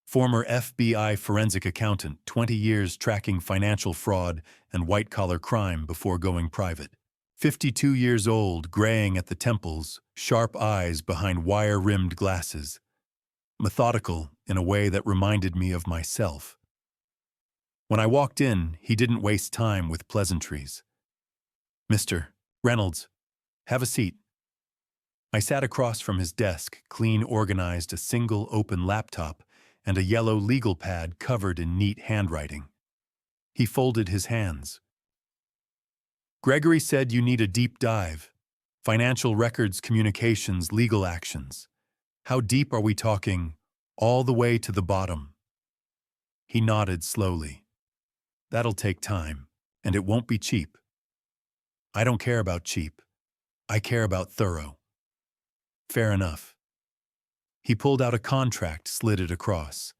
former FBI forensic accountant, 20 years tracking financial fraud and white-collar crime before going private. 52 years old, graying at the temples, sharp eyes behind wire-rimmed glasses. Methodical in a way that reminded me of myself. When I walked in, he didn't waste time with pleasantries. Mr. Reynolds, have a seat. I sat across from his desk, clean organized, a single open laptop and a yellow legal pad covered in neat handwriting. He folded his hands. Gregory said you need a deep dive. Financial records, communications, legal actions. How deep are we talking? All the way to the bottom. He nodded slowly. That'll take time, and it won't be cheap. I don't care about cheap. I care about thorough. Fair enough. He pulled out a contract, slid it across.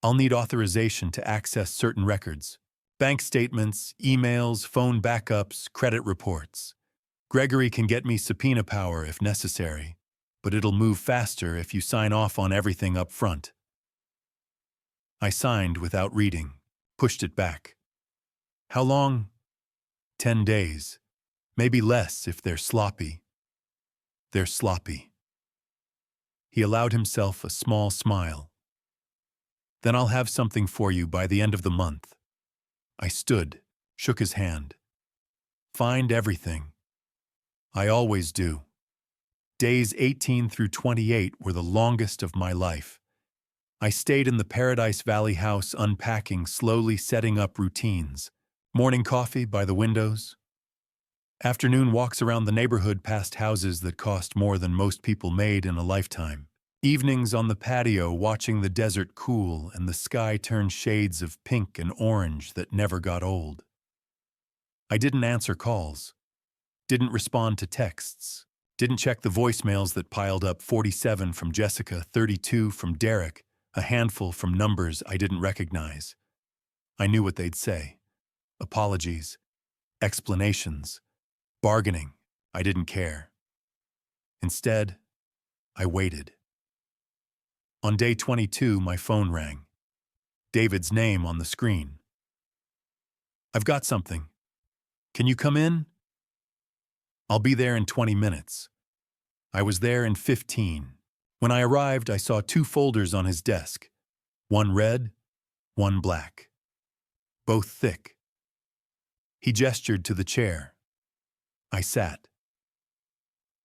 I'll need authorization to access certain records. Bank statements, emails, phone backups, credit reports. Gregory can get me subpoena power if necessary, but it'll move faster if you sign off on everything up front. I signed without reading, pushed it back. How long? 10 days. Maybe less if they're sloppy. They're sloppy. He allowed himself a small smile. Then I'll have something for you by the end of the month. I stood, shook his hand. Find everything. I always do. Days 18 through 28 were the longest of my life. I stayed in the Paradise Valley house unpacking, slowly setting up routines. Morning coffee by the windows. Afternoon walks around the neighborhood past houses that cost more than most people made in a lifetime. Evenings on the patio watching the desert cool and the sky turn shades of pink and orange that never got old. I didn't answer calls. Didn't respond to texts. Didn't check the voicemails that piled up, 47 from Jessica, 32 from Derek, a handful from numbers I didn't recognize. I knew what they'd say. Apologies. Explanations. Bargaining. I didn't care. Instead, I waited. On day 22, my phone rang. David's name on the screen. I've got something. Can you come in? I'll be there in 20 minutes. I was there in 15. When I arrived, I saw 2 folders on his desk. One red, one black. Both thick. He gestured to the chair. I sat.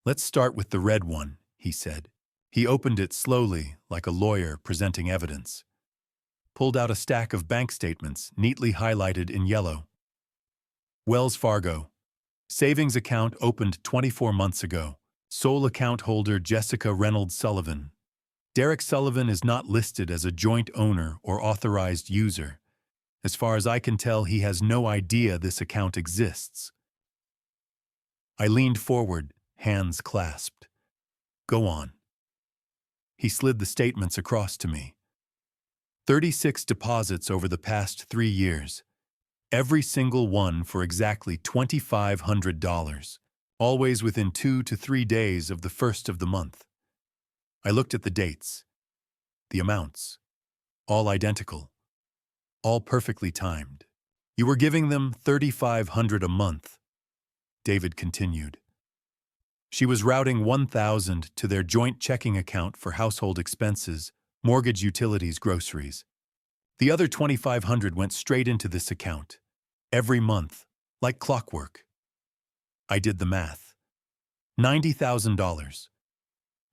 Let's start with the red one, he said. He opened it slowly, like a lawyer presenting evidence. pulled out a stack of bank statements, neatly highlighted in yellow. Wells Fargo. Savings account opened 24 months ago. Sole account holder Jessica Reynolds Sullivan. Derek Sullivan is not listed as a joint owner or authorized user. As far as I can tell, he has no idea this account exists. I leaned forward, hands clasped. Go on. He slid the statements across to me. 36 deposits over the past 3 years. Every single one for exactly $2,500. Always within 2 to 3 days of the first of the month. I looked at the dates. The amounts. All identical. All perfectly timed. You were giving them $3,500 a month, David continued. She was routing $1,000 to their joint checking account for household expenses, mortgage, utilities, groceries. The other $2,500 went straight into this account. Every month, like clockwork. I did the math. $90,000.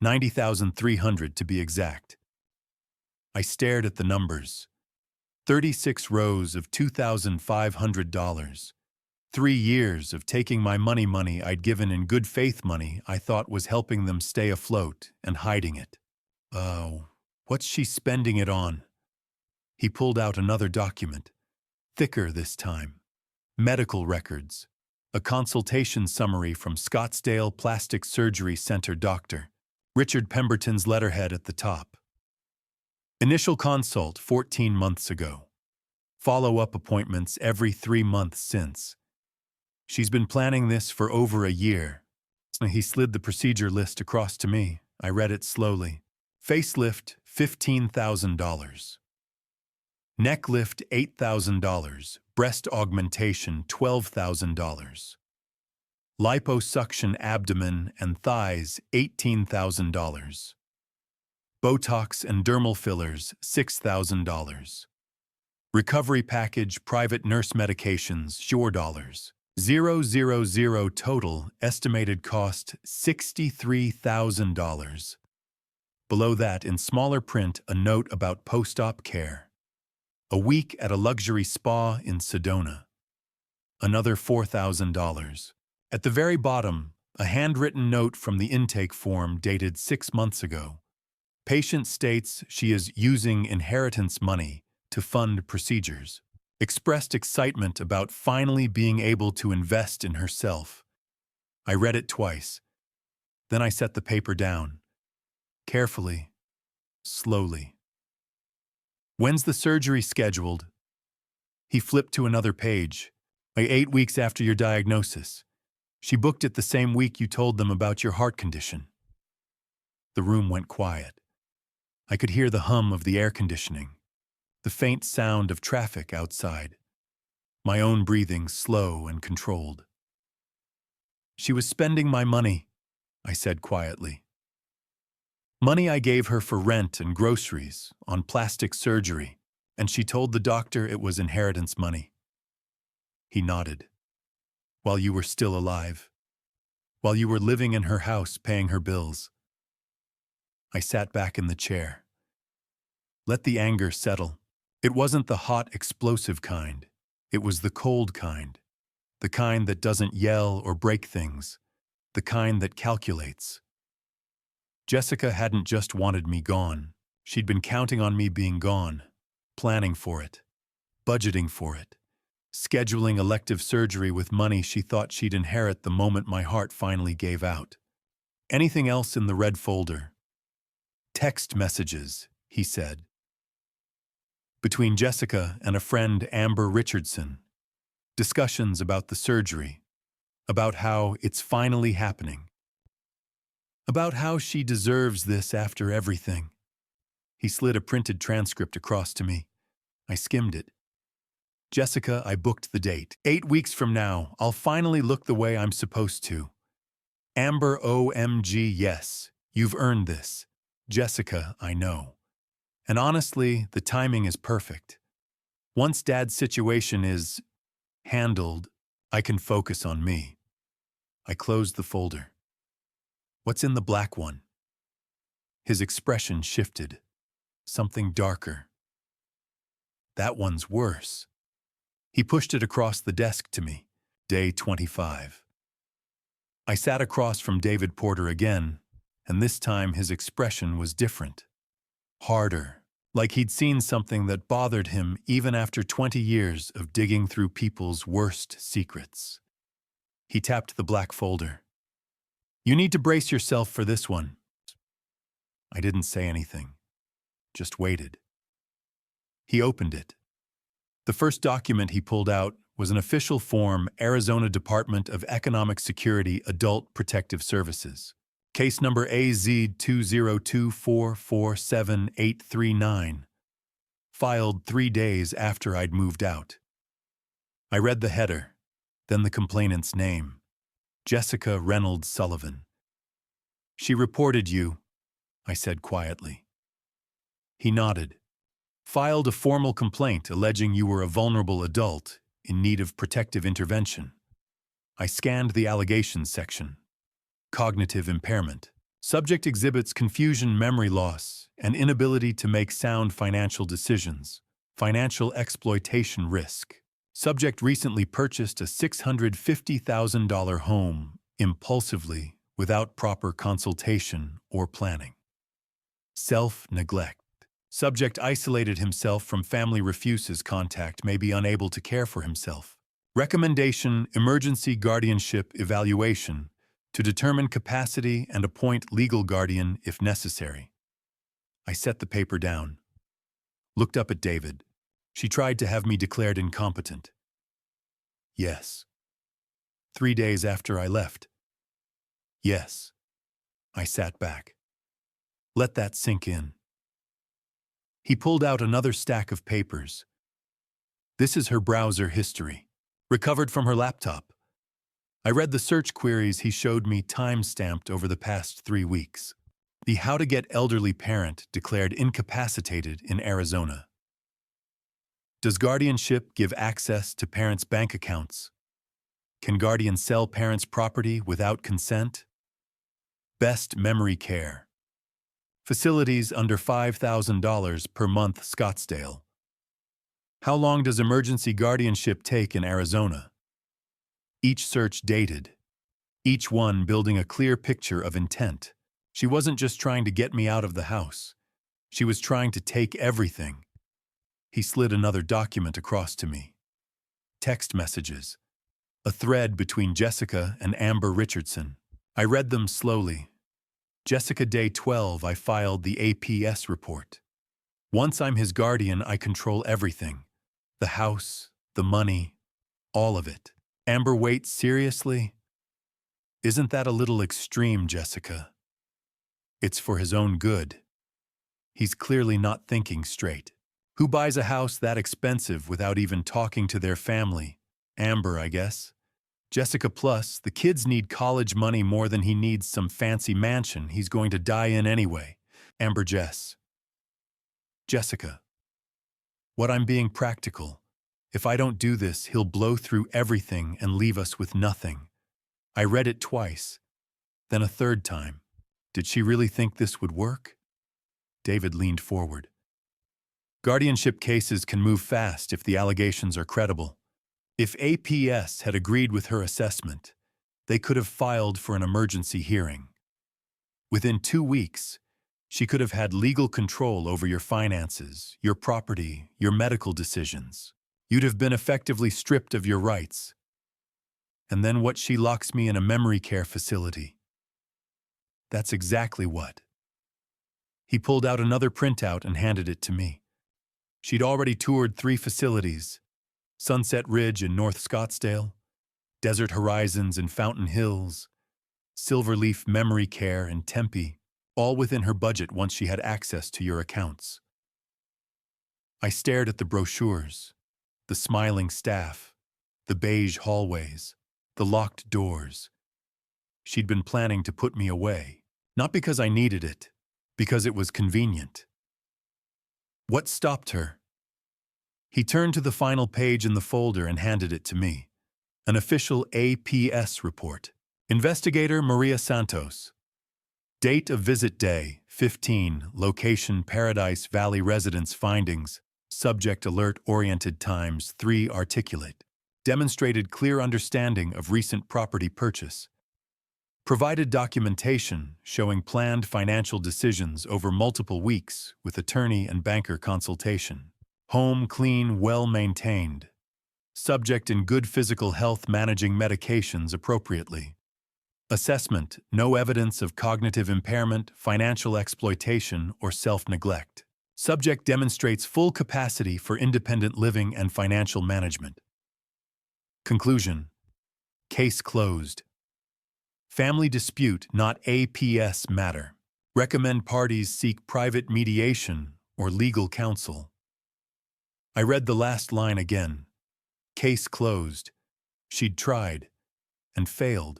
$90,300 to be exact. I stared at the numbers. 36 rows of $2,500. 3 years of taking my money I'd given in good faith money I thought was helping them stay afloat and hiding it. Oh, what's she spending it on? He pulled out another document. Thicker this time. Medical records. A consultation summary from Scottsdale Plastic Surgery Center Dr. Richard Pemberton's letterhead at the top. Initial consult 14 months ago. Follow-up appointments every 3 months since. She's been planning this for over a year. He slid the procedure list across to me. I read it slowly. Facelift, $15,000. Neck lift, $8,000. Breast augmentation, $12,000. Liposuction abdomen and thighs, $18,000. Botox and dermal fillers, $6,000. Recovery package private nurse medications, $4. 000 total, estimated cost $63,000. Below that, in smaller print, a note about post-op care. A week at a luxury spa in Sedona. Another $4,000. At the very bottom, a handwritten note from the intake form dated 6 months ago. Patient states she is using inheritance money to fund procedures. Expressed excitement about finally being able to invest in herself. I read it twice. Then I set the paper down. Carefully, slowly. When's the surgery scheduled? He flipped to another page. 8 weeks after your diagnosis. She booked it the same week you told them about your heart condition. The room went quiet. I could hear the hum of the air conditioning. The faint sound of traffic outside. My own breathing slow and controlled. She was spending my money, I said quietly. Money I gave her for rent and groceries, on plastic surgery, and she told the doctor it was inheritance money. He nodded. While you were still alive. While you were living in her house paying her bills. I sat back in the chair. Let the anger settle. It wasn't the hot, explosive kind. It was the cold kind. The kind that doesn't yell or break things. The kind that calculates. Jessica hadn't just wanted me gone. She'd been counting on me being gone. Planning for it. Budgeting for it. Scheduling elective surgery with money she thought she'd inherit the moment my heart finally gave out. Anything else in the red folder? Text messages, he said. Between Jessica and a friend, Amber Richardson. Discussions about the surgery. About how it's finally happening. About how she deserves this after everything. He slid a printed transcript across to me. I skimmed it. Jessica, I booked the date. 8 weeks from now, I'll finally look the way I'm supposed to. Amber, OMG, yes, you've earned this. Jessica, I know. And honestly, the timing is perfect. Once Dad's situation is handled, I can focus on me. I closed the folder. What's in the black one? His expression shifted. Something darker. That one's worse. He pushed it across the desk to me. Day 25. I sat across from David Porter again, and this time his expression was different. Harder, like he'd seen something that bothered him even after 20 years of digging through people's worst secrets. He tapped the black folder. "You need to brace yourself for this one." I didn't say anything, just waited. He opened it. The first document he pulled out was an official form, Arizona Department of Economic Security Adult Protective Services. Case number AZ202447839, filed 3 days after I'd moved out. I read the header, then the complainant's name, Jessica Reynolds Sullivan. "She reported you," I said quietly. He nodded. "Filed a formal complaint alleging you were a vulnerable adult in need of protective intervention." I scanned the allegations section. Cognitive impairment. Subject exhibits confusion, memory loss, and inability to make sound financial decisions. Financial exploitation risk. Subject recently purchased a $650,000 home impulsively without proper consultation or planning. Self-neglect. Subject isolated himself from family, refuses contact, may be unable to care for himself. Recommendation: emergency guardianship evaluation to determine capacity and appoint legal guardian if necessary. I set the paper down. Looked up at David. "She tried to have me declared incompetent." "Yes." 3 days after I left. "Yes." I sat back. Let that sink in. He pulled out another stack of papers. This is her browser history, recovered from her laptop. I read the search queries he showed me, time-stamped over the past 3 weeks. The "how to get elderly parent declared incapacitated in Arizona." Does guardianship give access to parents' bank accounts? Can guardian sell parents' property without consent? Best memory care. Facilities under $5,000 per month, Scottsdale. How long does emergency guardianship take in Arizona? Each search dated, each one building a clear picture of intent. She wasn't just trying to get me out of the house. She was trying to take everything. He slid another document across to me. Text messages. A thread between Jessica and Amber Richardson. I read them slowly. Jessica, day 12, I filed the APS report. Once I'm his guardian, I control everything. The house, the money, all of it. Amber, wait, seriously? Isn't that a little extreme, Jessica? It's for his own good. He's clearly not thinking straight. Who buys a house that expensive without even talking to their family? Amber, I guess. Jessica, plus, the kids need college money more than he needs some fancy mansion he's going to die in anyway. Amber, Jess. Jessica. What, I'm being practical. If I don't do this, he'll blow through everything and leave us with nothing. I read it twice, then a third time. Did she really think this would work? David leaned forward. Guardianship cases can move fast if the allegations are credible. If APS had agreed with her assessment, they could have filed for an emergency hearing. Within 2 weeks, she could have had legal control over your finances, your property, your medical decisions. You'd have been effectively stripped of your rights. And then what? She locks me in a memory care facility. That's exactly what. He pulled out another printout and handed it to me. She'd already toured 3 facilities: Sunset Ridge in North Scottsdale, Desert Horizons in Fountain Hills, Silverleaf Memory Care in Tempe, all within her budget once she had access to your accounts. I stared at the brochures, the smiling staff, the beige hallways, the locked doors. She'd been planning to put me away, not because I needed it, because it was convenient. What stopped her? He turned to the final page in the folder and handed it to me. An official APS report. Investigator Maria Santos. Date of visit: day 15. Location: Paradise Valley Residence. Findings: subject alert-oriented times 3 articulate, demonstrated clear understanding of recent property purchase, provided documentation showing planned financial decisions over multiple weeks with attorney and banker consultation, home clean, well-maintained, subject in good physical health managing medications appropriately. Assessment, no evidence of cognitive impairment, financial exploitation, or self-neglect. Subject demonstrates full capacity for independent living and financial management. Conclusion. Case closed. Family dispute, not APS matter. Recommend parties seek private mediation or legal counsel. I read the last line again. Case closed. She'd tried and failed,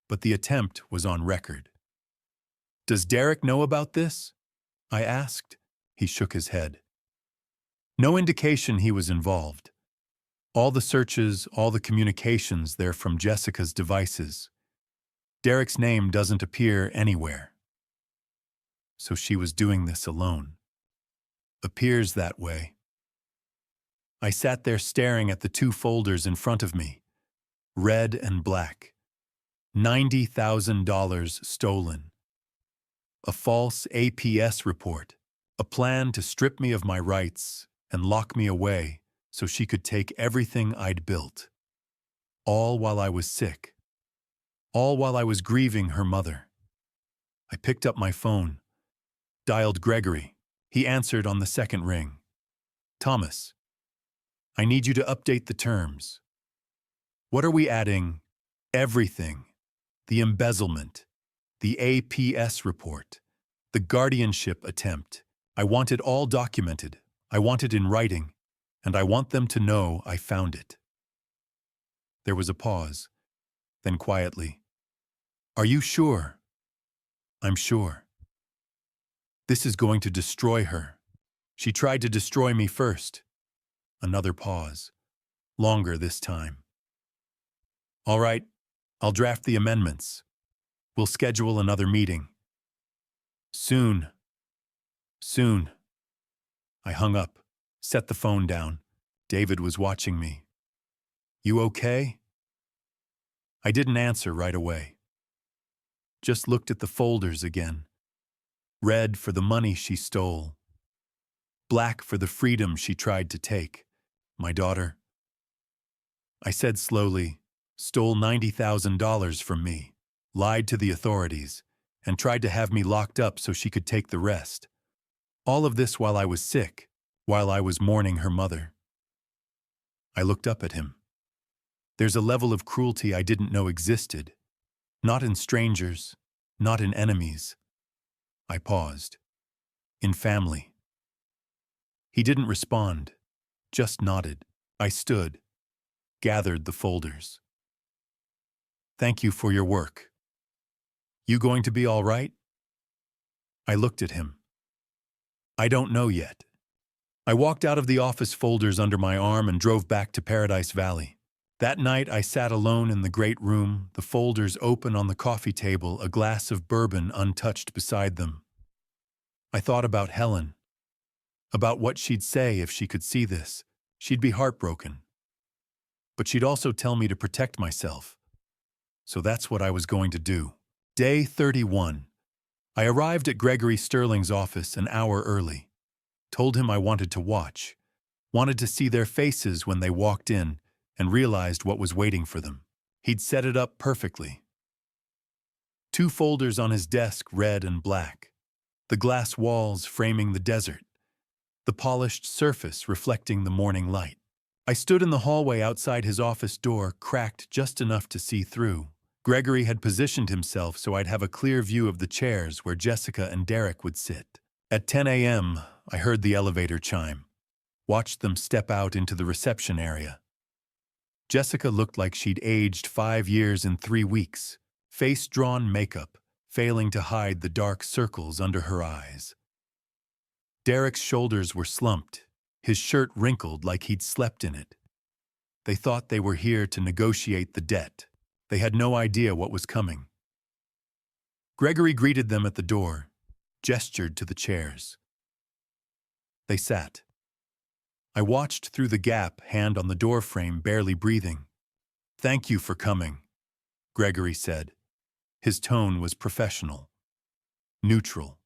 but the attempt was on record. Does Derek know about this? I asked. He shook his head. No indication he was involved. All the searches, all the communications, they're from Jessica's devices. Derek's name doesn't appear anywhere. So she was doing this alone. Appears that way. I sat there staring at the 2 folders in front of me, red and black. $90,000 stolen. A false APS report. A plan to strip me of my rights and lock me away so she could take everything I'd built. All while I was sick. All while I was grieving her mother. I picked up my phone, dialed Gregory. He answered on the second ring. Thomas, I need you to update the terms. What are we adding? Everything. The embezzlement, the APS report, the guardianship attempt. I want it all documented. I want it in writing, and I want them to know I found it. There was a pause, then quietly. Are you sure? I'm sure. This is going to destroy her. She tried to destroy me first. Another pause, longer this time. All right. I'll draft the amendments. We'll schedule another meeting. Soon. Soon. I hung up, set the phone down. David was watching me. You okay? I didn't answer right away. Just looked at the folders again. Red for the money she stole. Black for the freedom she tried to take. My daughter. I said slowly, stole $90,000 from me, lied to the authorities, and tried to have me locked up so she could take the rest. All of this while I was sick, while I was mourning her mother. I looked up at him. There's a level of cruelty I didn't know existed. Not in strangers, not in enemies. I paused. In family. He didn't respond, just nodded. I stood, gathered the folders. Thank you for your work. You going to be all right? I looked at him. I don't know yet. I walked out of the office, folders under my arm, and drove back to Paradise Valley. That night I sat alone in the great room, the folders open on the coffee table, a glass of bourbon untouched beside them. I thought about Helen, about what she'd say if she could see this. She'd be heartbroken. But she'd also tell me to protect myself. So that's what I was going to do. Day 31. I arrived at Gregory Sterling's office an hour early. Told him I wanted to watch, wanted to see their faces when they walked in, and realized what was waiting for them. He'd set it up perfectly. 2 folders on his desk, red and black. The glass walls framing the desert. The polished surface reflecting the morning light. I stood in the hallway outside his office door, cracked just enough to see through. Gregory had positioned himself so I'd have a clear view of the chairs where Jessica and Derek would sit. At 10 a.m., I heard the elevator chime. Watched them step out into the reception area. Jessica looked like she'd aged 5 years in 3 weeks. Face-drawn makeup, failing to hide the dark circles under her eyes. Derek's shoulders were slumped, his shirt wrinkled like he'd slept in it. They thought they were here to negotiate the debt. They had no idea what was coming. Gregory greeted them at the door, gestured to the chairs. They sat. I watched through the gap, hand on the door frame, barely breathing. "Thank you for coming," Gregory said. His tone was professional, neutral.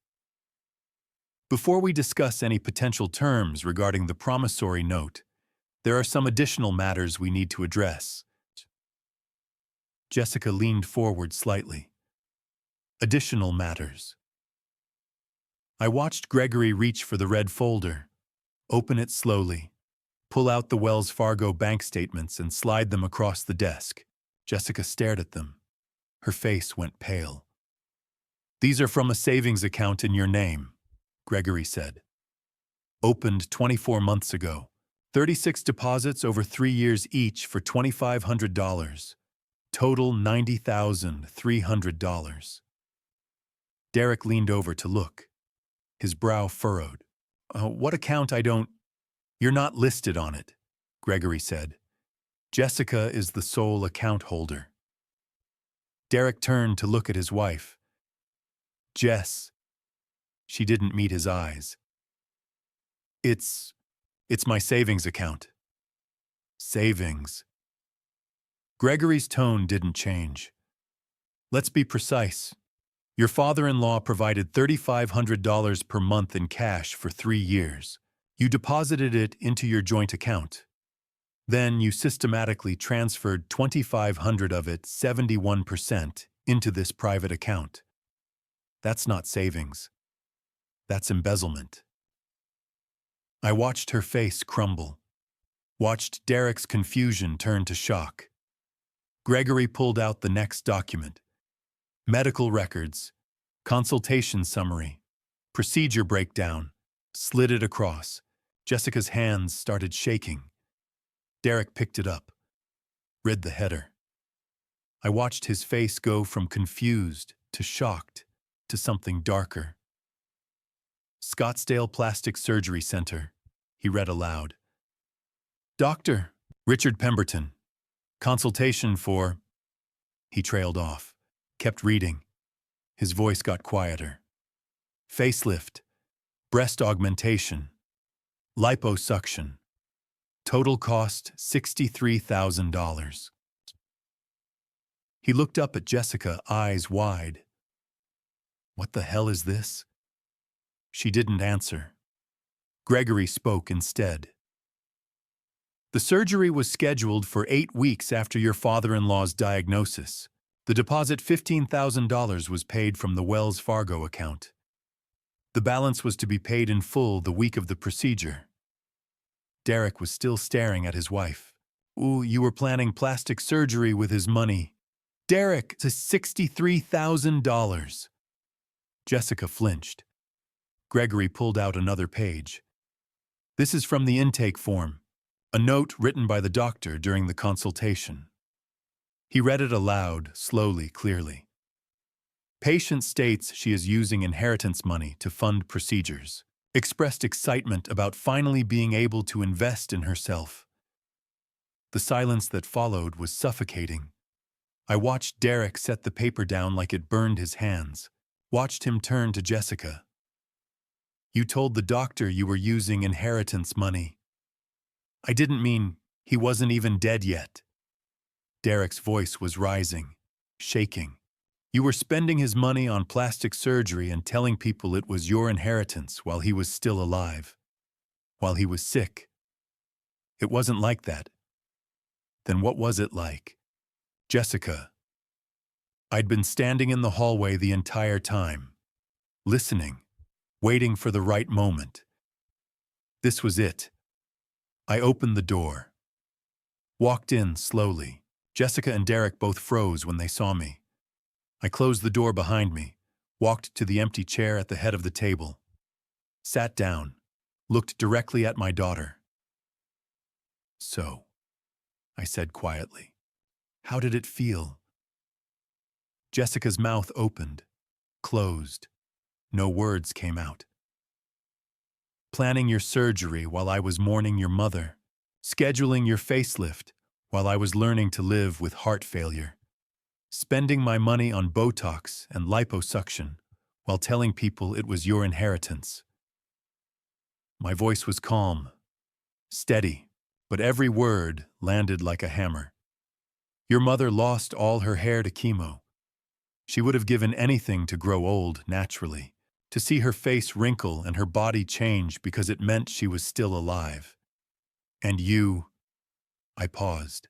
"Before we discuss any potential terms regarding the promissory note, there are some additional matters we need to address." Jessica leaned forward slightly. "Additional matters." I watched Gregory reach for the red folder, open it slowly, pull out the Wells Fargo bank statements and slide them across the desk. Jessica stared at them. Her face went pale. "These are from a savings account in your name," Gregory said. "Opened 24 months ago. 36 deposits over 3 years each for $2,500. Total $90,300. Derek leaned over to look. His brow furrowed. "What account? You're not listed on it," Gregory said. "Jessica is the sole account holder." Derek turned to look at his wife. "Jess." She didn't meet his eyes. It's my savings account." "Savings." Gregory's tone didn't change. "Let's be precise. Your father-in-law provided $3,500 per month in cash for 3 years. You deposited it into your joint account. Then you systematically transferred $2,500 of it, 71%, into this private account. That's not savings. That's embezzlement." I watched her face crumble. Watched Derek's confusion turn to shock. Gregory pulled out the next document. Medical records, consultation summary, procedure breakdown, slid it across. Jessica's hands started shaking. Derek picked it up, read the header. I watched his face go from confused to shocked to something darker. "Scottsdale Plastic Surgery Center," he read aloud. "Dr. Richard Pemberton. Consultation for..." He trailed off, kept reading. His voice got quieter. "Facelift, breast augmentation, liposuction. Total cost $63,000. He looked up at Jessica, eyes wide. "What the hell is this?" She didn't answer. Gregory spoke instead. "The surgery was scheduled for 8 weeks after your father-in-law's diagnosis. The deposit, $15,000, was paid from the Wells Fargo account. The balance was to be paid in full the week of the procedure." Derek was still staring at his wife. "Ooh, you were planning plastic surgery with his money." "Derek, to $63,000. Jessica flinched. Gregory pulled out another page. "This is from the intake form, a note written by the doctor during the consultation." He read it aloud, slowly, clearly. "Patient states she is using inheritance money to fund procedures. Expressed excitement about finally being able to invest in herself." The silence that followed was suffocating. I watched Derek set the paper down like it burned his hands. Watched him turn to Jessica. "You told the doctor you were using inheritance money." "I didn't mean he wasn't even dead yet." Derek's voice was rising, shaking. "You were spending his money on plastic surgery and telling people it was your inheritance while he was still alive. While he was sick. It wasn't like that. Then what was it like?" "Jessica." I'd been standing in the hallway the entire time, listening, waiting for the right moment. This was it. I opened the door. Walked in slowly. Jessica and Derek both froze when they saw me. I closed the door behind me, walked to the empty chair at the head of the table, sat down, looked directly at my daughter. "So," I said quietly, "how did it feel?" Jessica's mouth opened, closed. No words came out. "Planning your surgery while I was mourning your mother. Scheduling your facelift while I was learning to live with heart failure. Spending my money on Botox and liposuction while telling people it was your inheritance." My voice was calm, steady, but every word landed like a hammer. Your mother lost all her hair to chemo. She would have given anything to grow old naturally, to see her face wrinkle and her body change because it meant she was still alive. And you, I paused.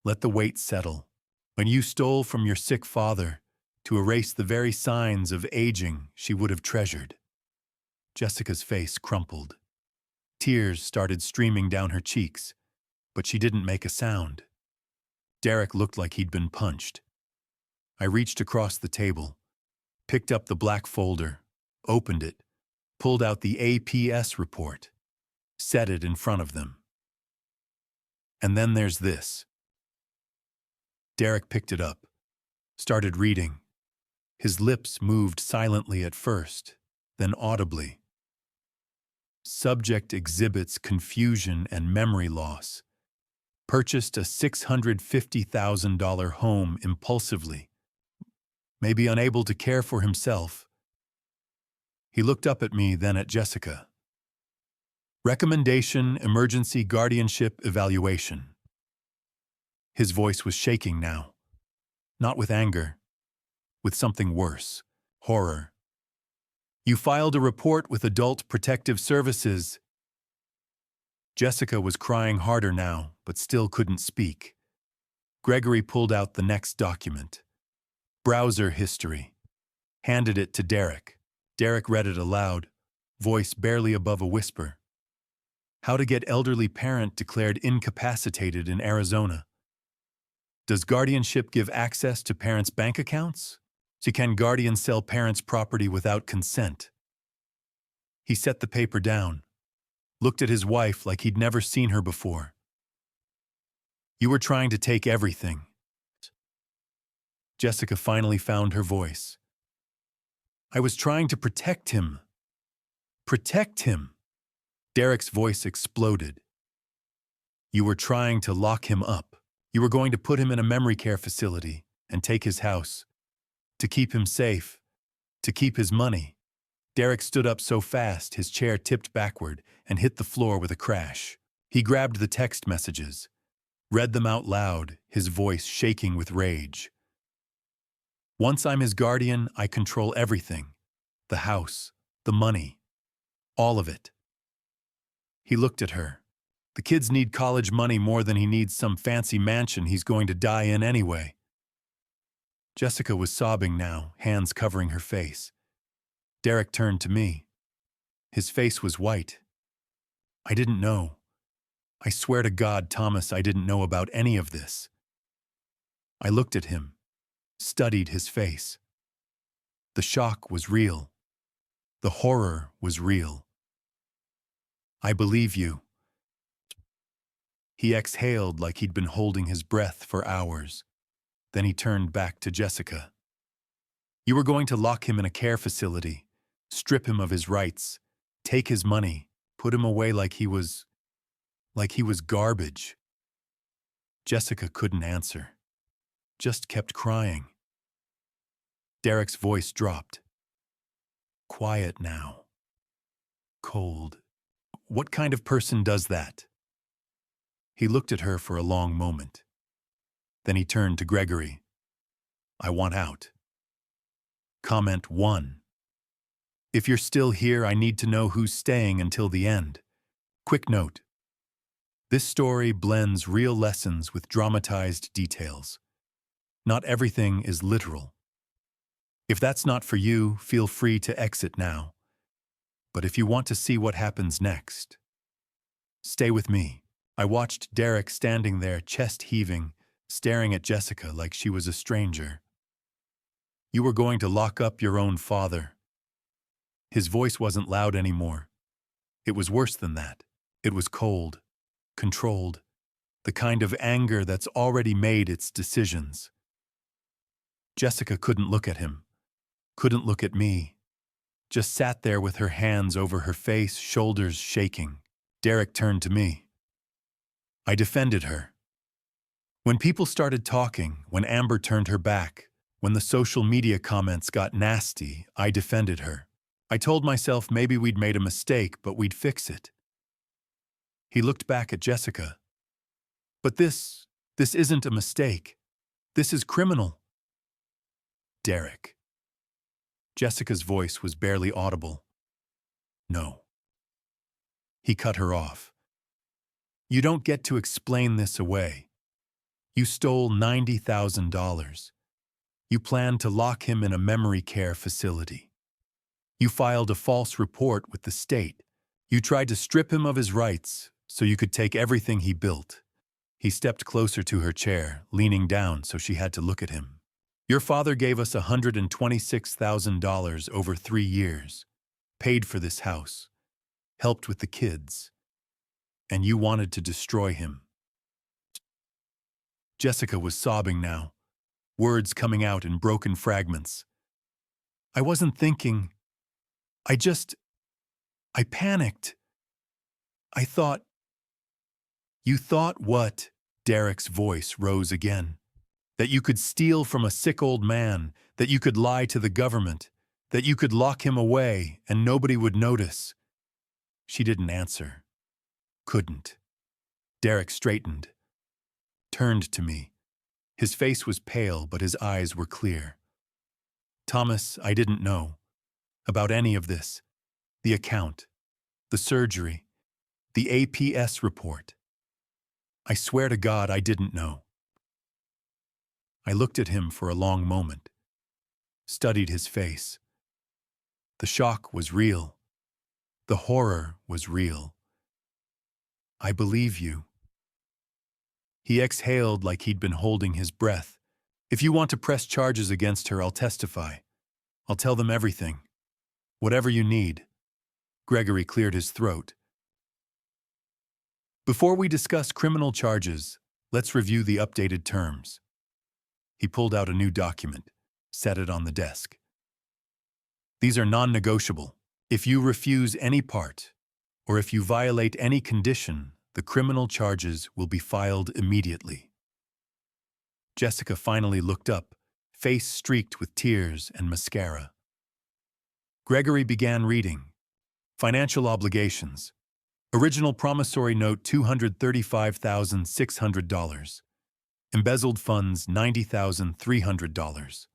Let the weight settle. When you stole from your sick father to erase the very signs of aging she would have treasured. Jessica's face crumpled. Tears started streaming down her cheeks, but she didn't make a sound. Derek looked like he'd been punched. I reached across the table, picked up the black folder, opened it, pulled out the APS report, set it in front of them. And then there's this. Derek picked it up, started reading. His lips moved silently at first, then audibly. Subject exhibits confusion and memory loss. Purchased a $650,000 home impulsively. Maybe unable to care for himself. He looked up at me, then at Jessica. Recommendation, emergency guardianship evaluation. His voice was shaking now. Not with anger, with something worse, horror. You filed a report with Adult Protective Services. Jessica was crying harder now, but still couldn't speak. Gregory pulled out the next document. Browser history. Handed it to Derek. Derek read it aloud, voice barely above a whisper. How to get elderly parent declared incapacitated in Arizona. Does guardianship give access to parents' bank accounts? So can guardian sell parents' property without consent? He set the paper down, looked at his wife like he'd never seen her before. You were trying to take everything. Jessica finally found her voice. I was trying to protect him. Protect him. Derek's voice exploded. You were trying to lock him up. You were going to put him in a memory care facility and take his house. To keep him safe. To keep his money. Derek stood up so fast his chair tipped backward and hit the floor with a crash. He grabbed the text messages, read them out loud, his voice shaking with rage. Once I'm his guardian, I control everything. The house, the money, all of it. He looked at her. The kids need college money more than he needs some fancy mansion he's going to die in anyway. Jessica was sobbing now, hands covering her face. Derek turned to me. His face was white. I didn't know. I swear to God, Thomas, I didn't know about any of this. I looked at him, studied his face. The shock was real. The horror was real. I believe you. He exhaled like he'd been holding his breath for hours. Then he turned back to Jessica. You were going to lock him in a care facility, strip him of his rights, take his money, put him away like he was garbage. Jessica couldn't answer, just kept crying. Derek's voice dropped. Quiet now. Cold. What kind of person does that? He looked at her for a long moment. Then he turned to Gregory. I want out. Comment 1. If you're still here, I need to know who's staying until the end. Quick note. This story blends real lessons with dramatized details. Not everything is literal. If that's not for you, feel free to exit now. But if you want to see what happens next, stay with me. I watched Derek standing there, chest heaving, staring at Jessica like she was a stranger. You were going to lock up your own father. His voice wasn't loud anymore. It was worse than that. It was cold, controlled, the kind of anger that's already made its decisions. Jessica couldn't look at him, couldn't look at me, just sat there with her hands over her face, shoulders shaking. Derek turned to me. I defended her. When people started talking, when Amber turned her back, when the social media comments got nasty, I defended her. I told myself maybe we'd made a mistake, but we'd fix it. He looked back at Jessica. But this isn't a mistake. This is criminal. Derek. Jessica's voice was barely audible. No. He cut her off. You don't get to explain this away. You stole $90,000. You planned to lock him in a memory care facility. You filed a false report with the state. You tried to strip him of his rights so you could take everything he built. He stepped closer to her chair, leaning down so she had to look at him. Your father gave us $126,000 over 3 years, paid for this house, helped with the kids, and you wanted to destroy him. Jessica was sobbing now, words coming out in broken fragments. I wasn't thinking. I panicked. I thought. You thought what? Derek's voice rose again. That you could steal from a sick old man, that you could lie to the government, that you could lock him away and nobody would notice. She didn't answer. Couldn't. Derek straightened, turned to me. His face was pale, but his eyes were clear. Thomas, I didn't know about any of this. The account, the surgery, the APS report. I swear to God I didn't know. I looked at him for a long moment, studied his face. The shock was real. The horror was real. I believe you. He exhaled like he'd been holding his breath. If you want to press charges against her, I'll testify. I'll tell them everything. Whatever you need. Gregory cleared his throat. Before we discuss criminal charges, let's review the updated terms. He pulled out a new document, set it on the desk. These are non-negotiable. If you refuse any part, or if you violate any condition, the criminal charges will be filed immediately. Jessica finally looked up, face streaked with tears and mascara. Gregory began reading. Financial obligations. Original promissory note $235,600. Embezzled funds $90,300.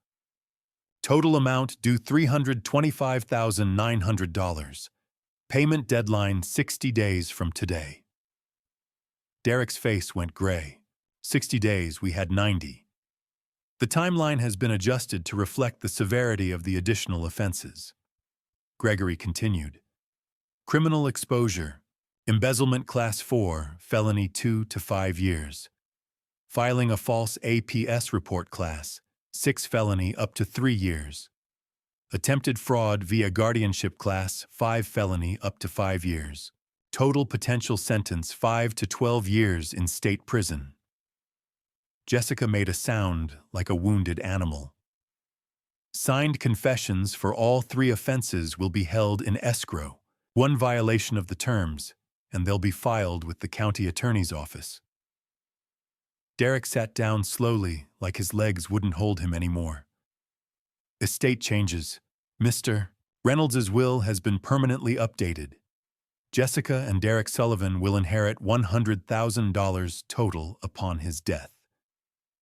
Total amount due $325,900. Payment deadline 60 days from today. Derek's face went gray. 60 days, we had 90. The timeline has been adjusted to reflect the severity of the additional offenses. Gregory continued. Criminal exposure. Embezzlement Class 4, felony 2 to 5 years. Filing a false APS report Class 6 felony up to 3 years. Attempted fraud via guardianship Class 5 felony up to 5 years. Total potential sentence 5 to 12 years in state prison. Jessica made a sound like a wounded animal. Signed confessions for all 3 offenses will be held in escrow. 1 violation of the terms, and they'll be filed with the county attorney's office. Derek sat down slowly, like his legs wouldn't hold him anymore. Estate changes. Mr. Reynolds's will has been permanently updated. Jessica and Derek Sullivan will inherit $100,000 total upon his death.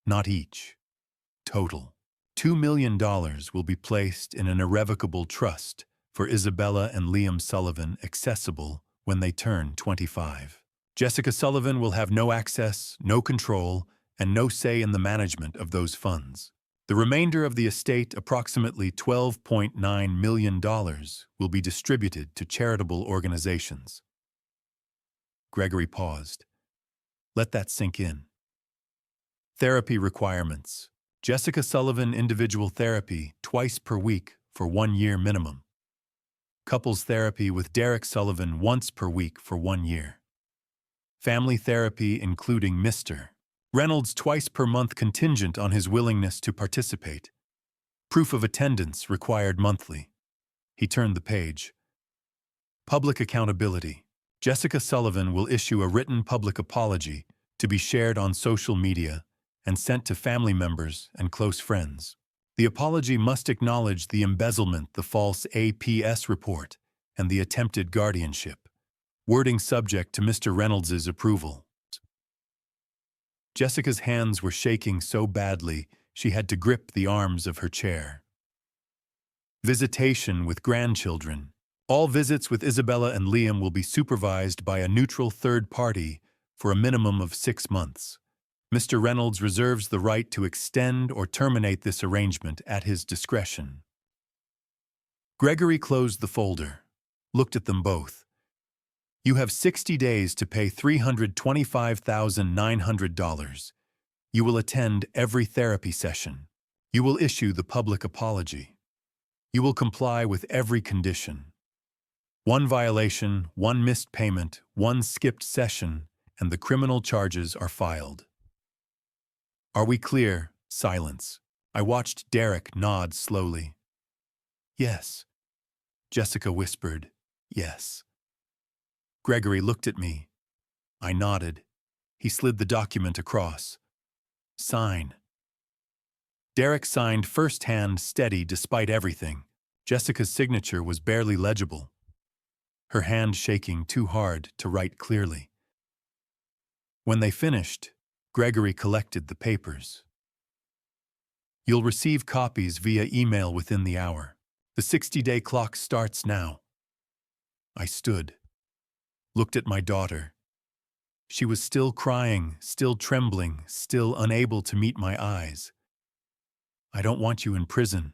Not each. Total. $2 million will be placed in an irrevocable trust for Isabella and Liam Sullivan, accessible when they turn 25. Jessica Sullivan will have no access, no control, and no say in the management of those funds. The remainder of the estate, approximately $12.9 million, will be distributed to charitable organizations. Gregory paused. Let that sink in. Therapy requirements. Jessica Sullivan individual therapy twice per week for 1 year minimum. Couples therapy with Derek Sullivan once per week for 1 year. Family therapy including Mr. Reynolds twice per month contingent on his willingness to participate. Proof of attendance required monthly. He turned the page. Public accountability. Jessica Sullivan will issue a written public apology to be shared on social media and sent to family members and close friends. The apology must acknowledge the embezzlement, the false APS report, and the attempted guardianship. wording subject to Mr. Reynolds's approval. Jessica's hands were shaking so badly she had to grip the arms of her chair. Visitation with grandchildren. All visits with Isabella and Liam will be supervised by a neutral third party for a minimum of 6 months. Mr. Reynolds reserves the right to extend or terminate this arrangement at his discretion. Gregory closed the folder, looked at them both. You have 60 days to pay $325,900. You will attend every therapy session. You will issue the public apology. You will comply with every condition. 1 violation, 1 missed payment, 1 skipped session, and the criminal charges are filed. Are we clear? Silence. I watched Derek nod slowly. Yes. Jessica whispered, yes. Gregory looked at me. I nodded. He slid the document across. Sign. Derek signed first-hand, steady despite everything. Jessica's signature was barely legible, her hand shaking too hard to write clearly. When they finished, Gregory collected the papers. You'll receive copies via email within the hour. The 60-day clock starts now. I stood, looked at my daughter. She was still crying, still trembling, still unable to meet my eyes. I don't want you in prison,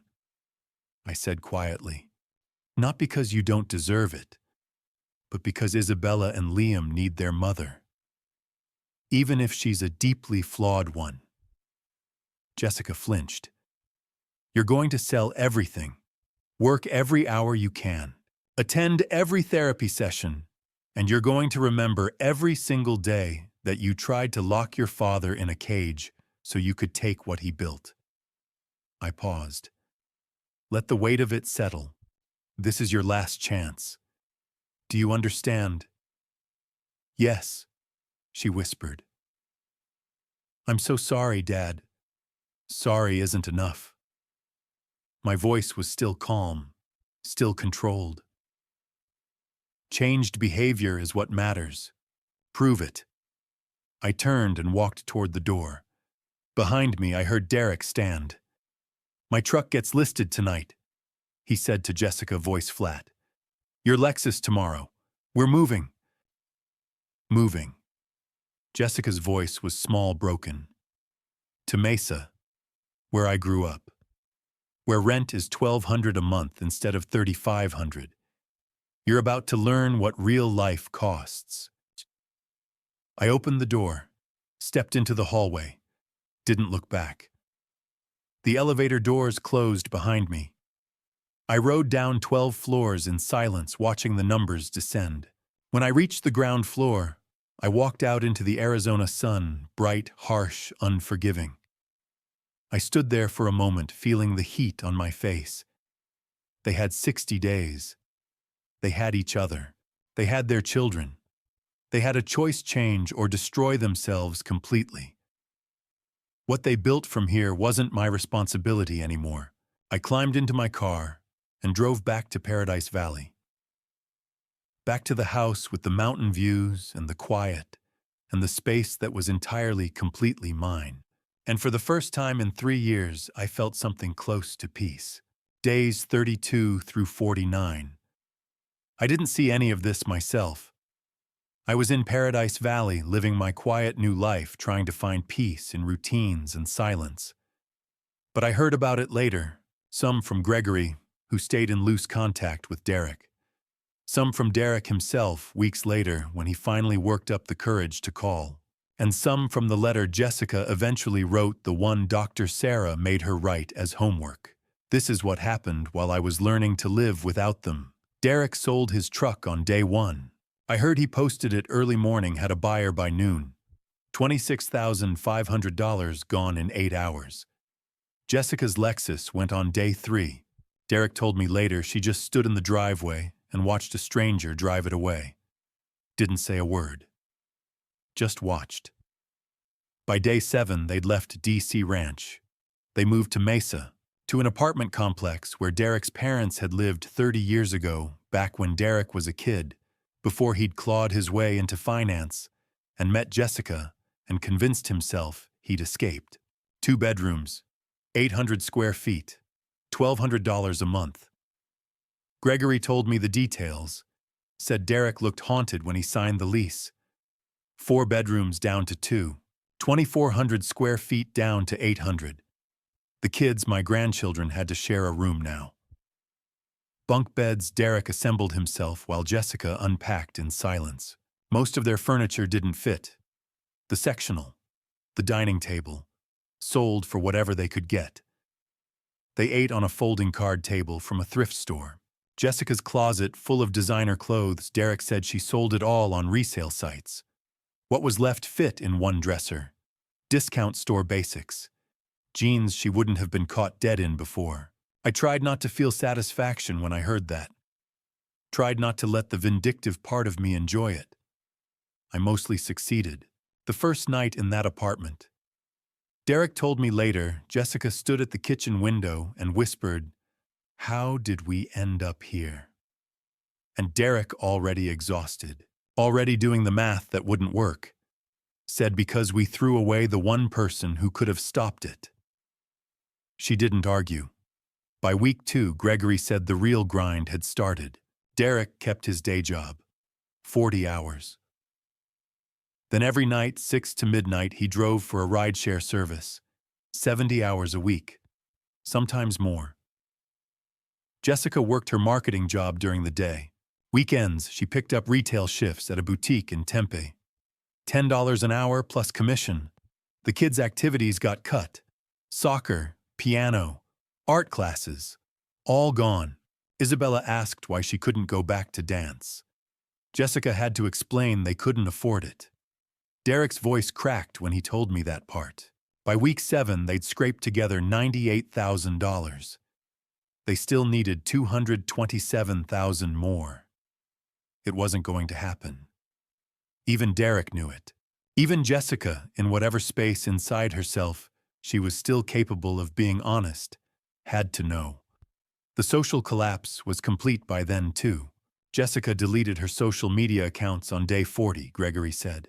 I said quietly. Not because you don't deserve it, but because Isabella and Liam need their mother. Even if she's a deeply flawed one. Jessica flinched. You're going to sell everything. Work every hour you can. Attend every therapy session. And you're going to remember every single day that you tried to lock your father in a cage so you could take what he built. I paused. Let the weight of it settle. This is your last chance. Do you understand? Yes, she whispered. I'm so sorry, Dad. Sorry isn't enough. My voice was still calm, still controlled. Changed behavior is what matters. Prove it. I turned and walked toward the door. Behind me, I heard Derek stand. My truck gets listed tonight, he said to Jessica, voice flat. Your Lexus tomorrow. We're moving. Moving. Jessica's voice was small, broken. To Mesa, where I grew up. Where rent is $1,200 a month instead of $3,500. You're about to learn what real life costs. I opened the door, stepped into the hallway, didn't look back. The elevator doors closed behind me. I rode down 12 floors in silence, watching the numbers descend. When I reached the ground floor, I walked out into the Arizona sun, bright, harsh, unforgiving. I stood there for a moment, feeling the heat on my face. They had 60 days. They had each other. They had their children. They had a choice: change or destroy themselves completely. What they built from here wasn't my responsibility anymore. I climbed into my car and drove back to Paradise Valley. Back to the house with the mountain views and the quiet and the space that was entirely, completely mine. And for the first time in 3 years, I felt something close to peace. Days 32 through 49. I didn't see any of this myself. I was in Paradise Valley, living my quiet new life, trying to find peace in routines and silence. But I heard about it later, some from Gregory, who stayed in loose contact with Derek. Some from Derek himself weeks later when he finally worked up the courage to call. And some from the letter Jessica eventually wrote, the one Dr. Sarah made her write as homework. This is what happened while I was learning to live without them. Derek sold his truck on day 1. I heard he posted it early morning, had a buyer by noon. $26,500 gone in 8 hours. Jessica's Lexus went on day 3. Derek told me later she just stood in the driveway and watched a stranger drive it away. Didn't say a word. Just watched. By day 7, they'd left DC Ranch. They moved to Mesa, to an apartment complex where Derek's parents had lived 30 years ago, back when Derek was a kid, before he'd clawed his way into finance and met Jessica and convinced himself he'd escaped. 2 bedrooms, 800 square feet, $1,200 a month. Gregory told me the details, said Derek looked haunted when he signed the lease. 4 bedrooms down to 2, 2,400 square feet down to 800. The kids, my grandchildren, had to share a room now. Bunk beds. Derek assembled himself while Jessica unpacked in silence. Most of their furniture didn't fit. The sectional, the dining table, sold for whatever they could get. They ate on a folding card table from a thrift store. Jessica's closet full of designer clothes. Derek said she sold it all on resale sites. What was left fit in one dresser. Discount store basics. Jeans she wouldn't have been caught dead in before. I tried not to feel satisfaction when I heard that. Tried not to let the vindictive part of me enjoy it. I mostly succeeded. The first night in that apartment. Derek told me later, Jessica stood at the kitchen window and whispered, "How did we end up here?" And Derek, already exhausted, already doing the math that wouldn't work, said because we threw away the one person who could have stopped it. She didn't argue. By week 2, Gregory said the real grind had started. Derek kept his day job, 40 hours. Then every night, 6 to midnight, he drove for a rideshare service, 70 hours a week, sometimes more. Jessica worked her marketing job during the day. Weekends, she picked up retail shifts at a boutique in Tempe. $10 an hour plus commission. The kids' activities got cut. Soccer, piano, art classes, all gone. Isabella asked why she couldn't go back to dance. Jessica had to explain they couldn't afford it. Derek's voice cracked when he told me that part. By week 7, they'd scraped together $98,000. They still needed $227,000 more. It wasn't going to happen. Even Derek knew it. Even Jessica, in whatever space inside herself she was still capable of being honest, had to know. The social collapse was complete by then, too. Jessica deleted her social media accounts on day 40, Gregory said.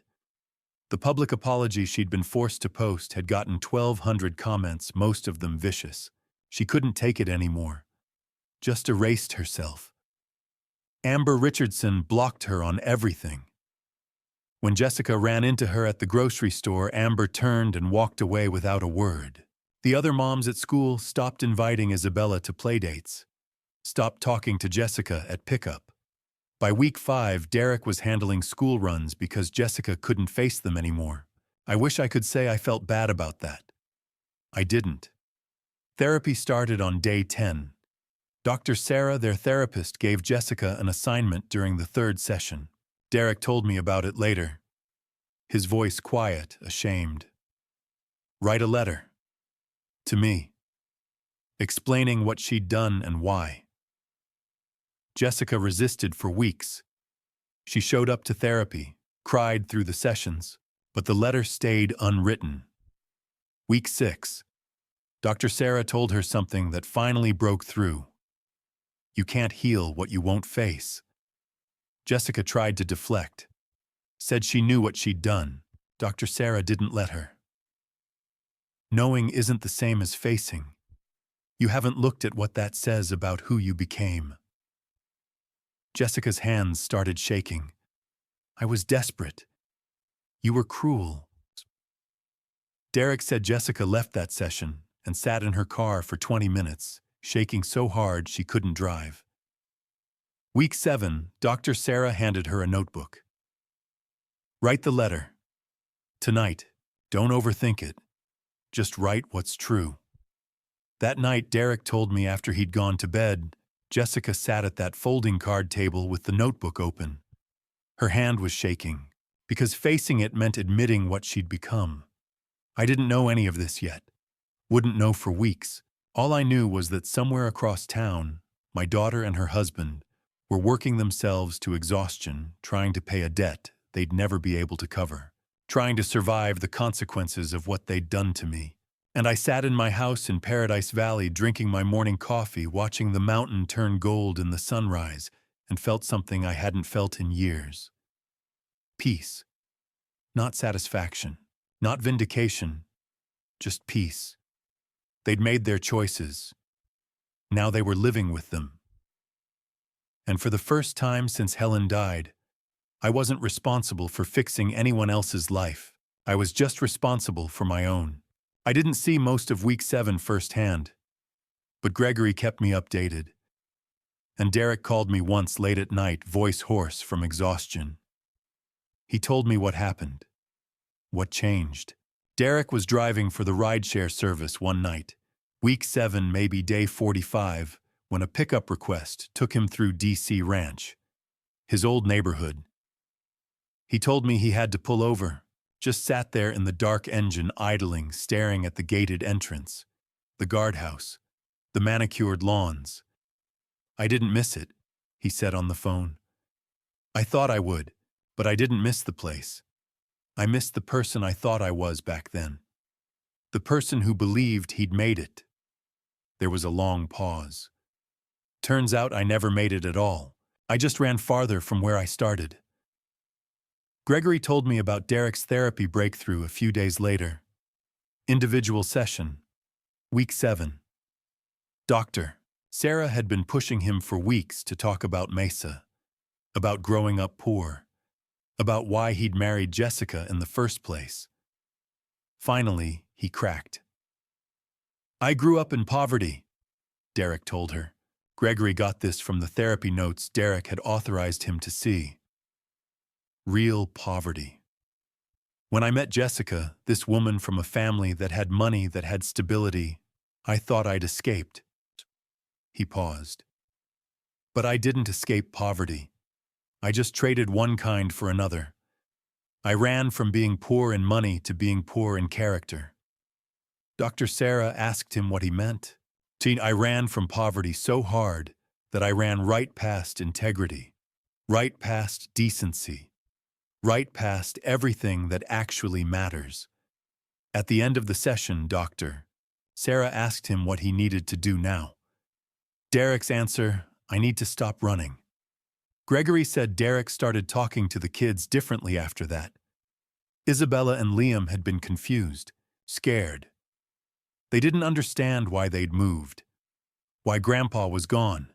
The public apology she'd been forced to post had gotten 1,200 comments, most of them vicious. She couldn't take it anymore. Just erased herself. Amber Richardson blocked her on everything. When Jessica ran into her at the grocery store, Amber turned and walked away without a word. The other moms at school stopped inviting Isabella to playdates, stopped talking to Jessica at pickup. By week 5, Derek was handling school runs because Jessica couldn't face them anymore. I wish I could say I felt bad about that. I didn't. Therapy started on day 10. Dr. Sarah, their therapist, gave Jessica an assignment during the 3rd session. Derek told me about it later. His voice quiet, ashamed. Write a letter. To me. Explaining what she'd done and why. Jessica resisted for weeks. She showed up to therapy, cried through the sessions, but the letter stayed unwritten. Week 6. Dr. Sarah told her something that finally broke through. You can't heal what you won't face. Jessica tried to deflect. Said she knew what she'd done. Dr. Sarah didn't let her. Knowing isn't the same as facing. You haven't looked at what that says about who you became. Jessica's hands started shaking. I was desperate. You were cruel. Derek said Jessica left that session and sat in her car for 20 minutes, shaking so hard she couldn't drive. Week 7, Dr. Sarah handed her a notebook. Write the letter. Tonight. Don't overthink it. Just write what's true. That night, Derek told me after he'd gone to bed, Jessica sat at that folding card table with the notebook open. Her hand was shaking, because facing it meant admitting what she'd become. I didn't know any of this yet. Wouldn't know for weeks. All I knew was that somewhere across town, my daughter and her husband were working themselves to exhaustion, trying to pay a debt they'd never be able to cover, trying to survive the consequences of what they'd done to me. And I sat in my house in Paradise Valley drinking my morning coffee, watching the mountain turn gold in the sunrise, and felt something I hadn't felt in years. Peace. Not satisfaction. Not vindication. Just peace. They'd made their choices. Now they were living with them. And for the first time since Helen died, I wasn't responsible for fixing anyone else's life. I was just responsible for my own. I didn't see most of week 7 firsthand, but Gregory kept me updated. And Derek called me once late at night, voice hoarse from exhaustion. He told me what happened, what changed. Derek was driving for the rideshare service one night, week 7, maybe day 45, when a pickup request took him through DC Ranch, his old neighborhood. He told me he had to pull over, just sat there in the dark engine idling, staring at the gated entrance, the guardhouse, the manicured lawns. I didn't miss it, he said on the phone. I thought I would, but I didn't miss the place. I missed the person I thought I was back then. The person who believed he'd made it. There was a long pause. Turns out I never made it at all. I just ran farther from where I started. Gregory told me about Derek's therapy breakthrough a few days later. Individual session. Week 7. Doctor. Sarah had been pushing him for weeks to talk about Mesa, about growing up poor, about why he'd married Jessica in the first place. Finally, he cracked. I grew up in poverty, Derek told her. Gregory got this from the therapy notes Derek had authorized him to see. Real poverty. When I met Jessica, this woman from a family that had money, that had stability, I thought I'd escaped. He paused. But I didn't escape poverty. I just traded one kind for another. I ran from being poor in money to being poor in character. Dr. Sarah asked him what he meant. I ran from poverty so hard that I ran right past integrity, right past decency, right past everything that actually matters. At the end of the session, Dr. Sarah asked him what he needed to do now. Derek's answer, I need to stop running. Gregory said Derek started talking to the kids differently after that. Isabella and Liam had been confused, scared. They didn't understand why they'd moved, why Grandpa was gone,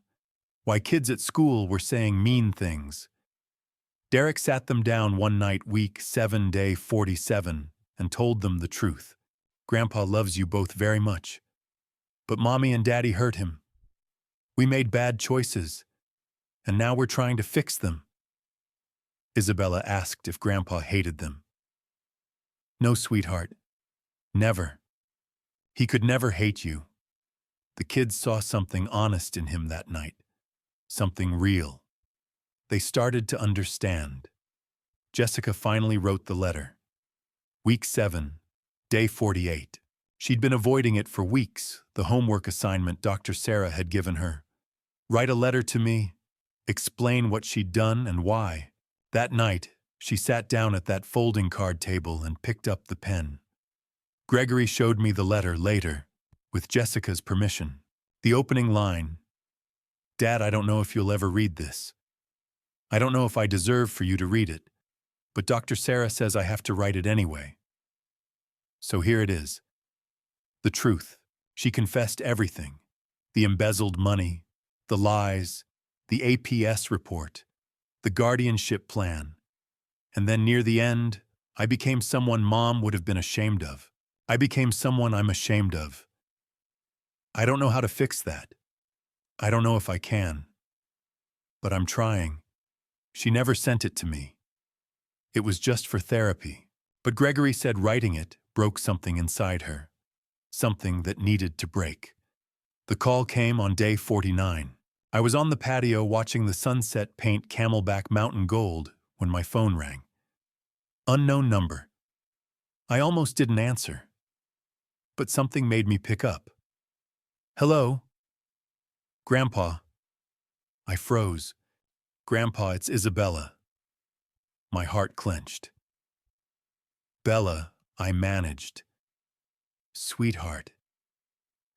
why kids at school were saying mean things. Derek sat them down one night, week 7, day 47, and told them the truth. Grandpa loves you both very much, but Mommy and Daddy hurt him. We made bad choices, and now we're trying to fix them. Isabella asked if Grandpa hated them. No, sweetheart. Never. He could never hate you. The kids saw something honest in him that night. Something real. They started to understand. Jessica finally wrote the letter. Week 7, day 48. She'd been avoiding it for weeks, the homework assignment Dr. Sarah had given her. Write a letter to me, explain what she'd done and why. That night, she sat down at that folding card table and picked up the pen. Gregory showed me the letter later, with Jessica's permission. The opening line, Dad, I don't know if you'll ever read this. I don't know if I deserve for you to read it, but Dr. Sarah says I have to write it anyway. So here it is. The truth. She confessed everything. The embezzled money, the lies, the APS report, the guardianship plan. And then near the end, I became someone Mom would have been ashamed of. I became someone I'm ashamed of. I don't know how to fix that. I don't know if I can. But I'm trying. She never sent it to me. It was just for therapy. But Gregory said writing it broke something inside her. Something that needed to break. The call came on day 49. I was on the patio watching the sunset paint Camelback Mountain gold when my phone rang. Unknown number. I almost didn't answer. But something made me pick up. Hello? Grandpa. I froze. Grandpa, it's Isabella. My heart clenched. Bella, I managed. Sweetheart.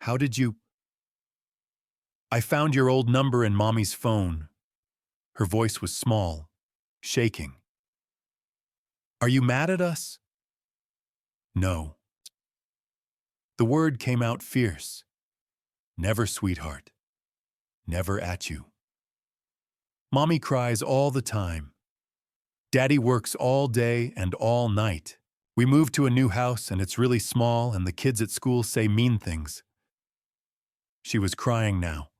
How did you... I found your old number in Mommy's phone. Her voice was small, shaking. Are you mad at us? No. The word came out fierce. Never, sweetheart. Never at you. Mommy cries all the time. Daddy works all day and all night. We moved to a new house and it's really small and the kids at school say mean things. She was crying now.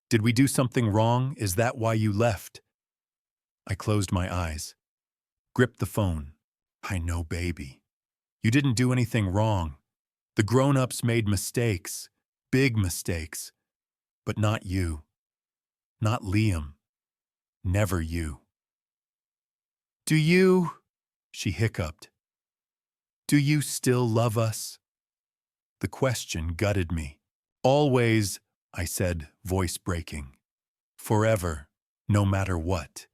Did we do something wrong? Is that why you left? I closed my eyes, gripped the phone. I know, baby. You didn't do anything wrong. The grown-ups made mistakes, big mistakes. But not you. Not Liam. Never you. Do you? She hiccuped. Do you still love us? The question gutted me. Always, I said, voice breaking. Forever, no matter what.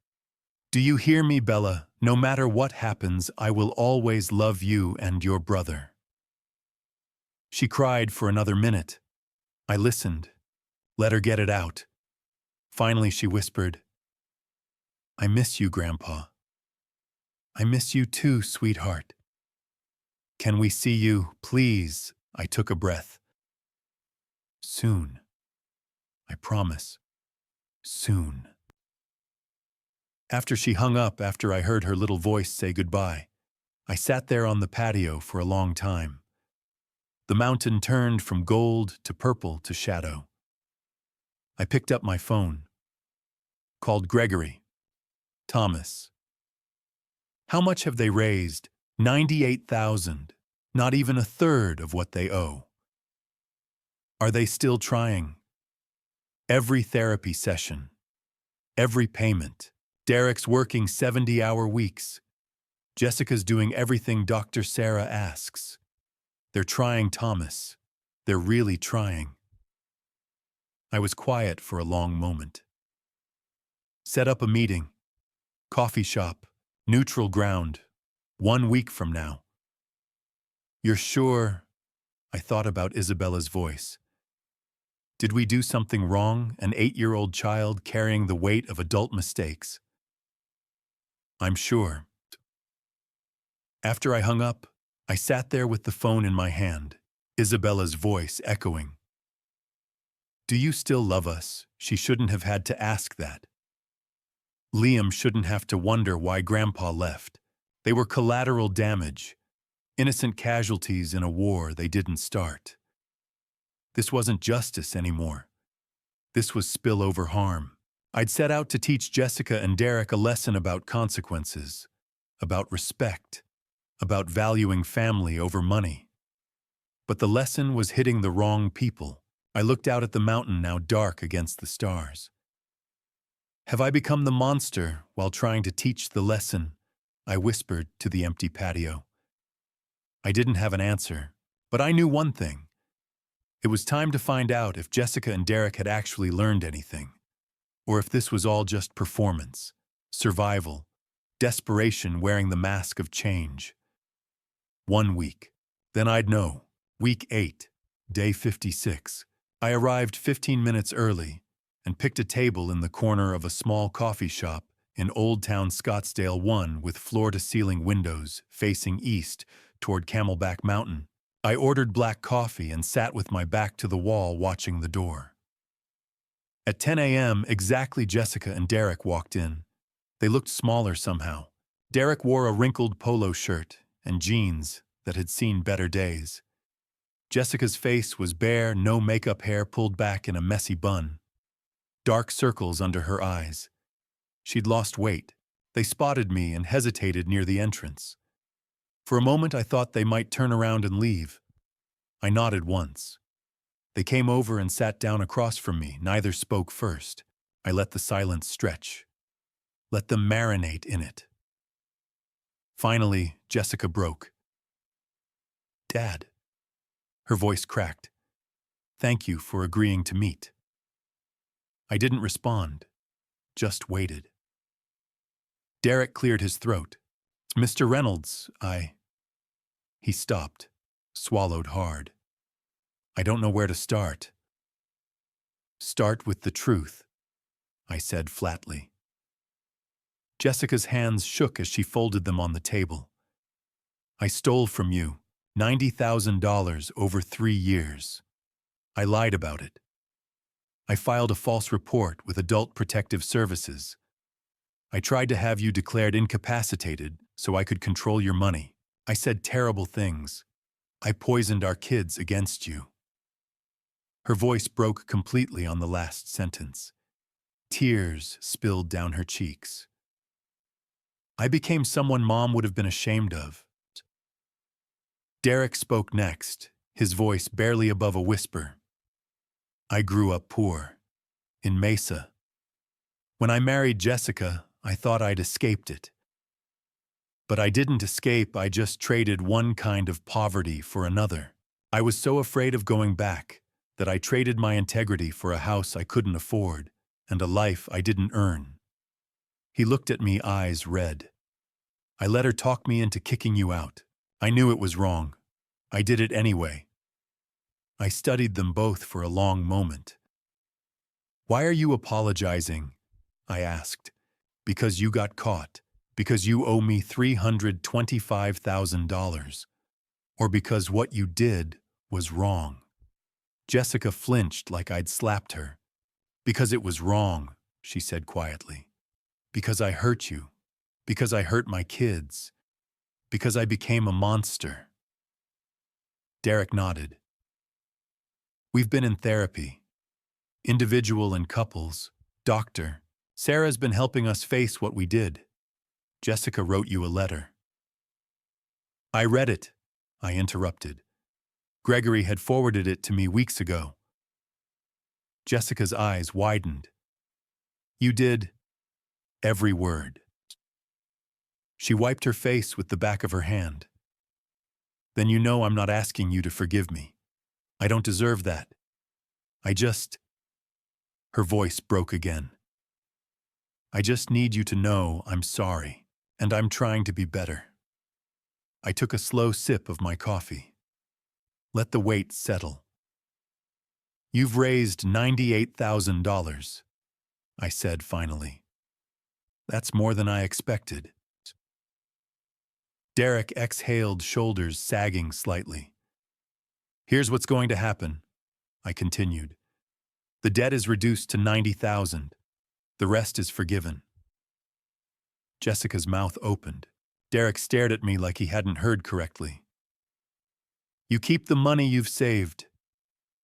Do you hear me, Bella? No matter what happens, I will always love you and your brother. She cried for another minute. I listened, let her get it out. Finally, she whispered, I miss you, Grandpa. I miss you too, sweetheart. Can we see you, please? I took a breath. Soon. I promise. Soon. After she hung up, after I heard her little voice say goodbye, I sat there on the patio for a long time. The mountain turned from gold to purple to shadow. I picked up my phone. Called Gregory. Thomas. How much have they raised? 98,000. Not even a third of what they owe. Are they still trying? Every therapy session. Every payment. Derek's working 70-hour weeks. Jessica's doing everything Dr. Sarah asks. They're trying, Thomas. They're really trying. I was quiet for a long moment. Set up a meeting. Coffee shop. Neutral ground. 1 week from now. You're sure? I thought about Isabella's voice. Did we do something wrong, an 8-year-old child carrying the weight of adult mistakes? I'm sure. After I hung up, I sat there with the phone in my hand, Isabella's voice echoing. Do you still love us? She shouldn't have had to ask that. Liam shouldn't have to wonder why Grandpa left. They were collateral damage, innocent casualties in a war they didn't start. This wasn't justice anymore. This was spillover harm. I'd set out to teach Jessica and Derek a lesson about consequences, about respect, about valuing family over money. But the lesson was hitting the wrong people. I looked out at the mountain now dark against the stars. Have I become the monster while trying to teach the lesson? I whispered to the empty patio. I didn't have an answer, but I knew one thing. It was time to find out if Jessica and Derek had actually learned anything, or if this was all just performance, survival, desperation wearing the mask of change. 1 week. Then I'd know. Week 8, day 56. I arrived 15 minutes early and picked a table in the corner of a small coffee shop in Old Town Scottsdale 1 with floor-to-ceiling windows facing east toward Camelback Mountain. I ordered black coffee and sat with my back to the wall watching the door. At 10 a.m., exactly, Jessica and Derek walked in. They looked smaller somehow. Derek wore a wrinkled polo shirt and jeans that had seen better days. Jessica's face was bare, no makeup, hair pulled back in a messy bun. Dark circles under her eyes. She'd lost weight. They spotted me and hesitated near the entrance. For a moment I thought they might turn around and leave. I nodded once. They came over and sat down across from me. Neither spoke first. I let the silence stretch. Let them marinate in it. Finally, Jessica broke. Dad. Her voice cracked. Thank you for agreeing to meet. I didn't respond, just waited. Derek cleared his throat. Mr. Reynolds, He stopped, swallowed hard. I don't know where to start. Start with the truth. I said flatly. Jessica's hands shook as she folded them on the table. I stole from you $90,000 over 3 years. I lied about it. I filed a false report with Adult Protective Services. I tried to have you declared incapacitated so I could control your money. I said terrible things. I poisoned our kids against you. Her voice broke completely on the last sentence. Tears spilled down her cheeks. I became someone Mom would have been ashamed of. Derek spoke next, his voice barely above a whisper. I grew up poor, in Mesa. When I married Jessica, I thought I'd escaped it. But I didn't escape, I just traded one kind of poverty for another. I was so afraid of going back that I traded my integrity for a house I couldn't afford and a life I didn't earn. He looked at me, eyes red. I let her talk me into kicking you out. I knew it was wrong. I did it anyway. I studied them both for a long moment. Why are you apologizing? I asked. Because you got caught. Because you owe me $325,000. Or because what you did was wrong. Jessica flinched like I'd slapped her. Because it was wrong, she said quietly. Because I hurt you. Because I hurt my kids. Because I became a monster. Derek nodded. We've been in therapy. Individual and couples. Doctor. Sarah's been helping us face what we did. Jessica wrote you a letter. I read it, I interrupted. Gregory had forwarded it to me weeks ago. Jessica's eyes widened. You did every word. She wiped her face with the back of her hand. Then you know I'm not asking you to forgive me. I don't deserve that. I just... Her voice broke again. I just need you to know I'm sorry, and I'm trying to be better. I took a slow sip of my coffee. Let the weight settle. You've raised $98,000, I said finally. That's more than I expected. Derek exhaled, shoulders sagging slightly. Here's what's going to happen, I continued. The debt is reduced to $90,000. The rest is forgiven. Jessica's mouth opened. Derek stared at me like he hadn't heard correctly. You keep the money you've saved.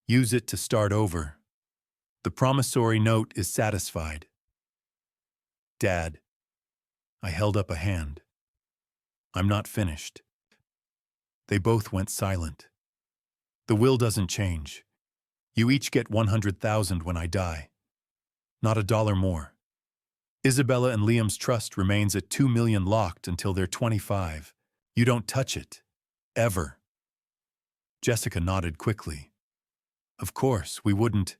Use it to start over. The promissory note is satisfied. Dad. I held up a hand. I'm not finished. They both went silent. The will doesn't change. You each get $100,000 when I die. Not a dollar more. Isabella and Liam's trust remains at $2 million locked until they're 25. You don't touch it. Ever. Jessica nodded quickly. Of course, we wouldn't.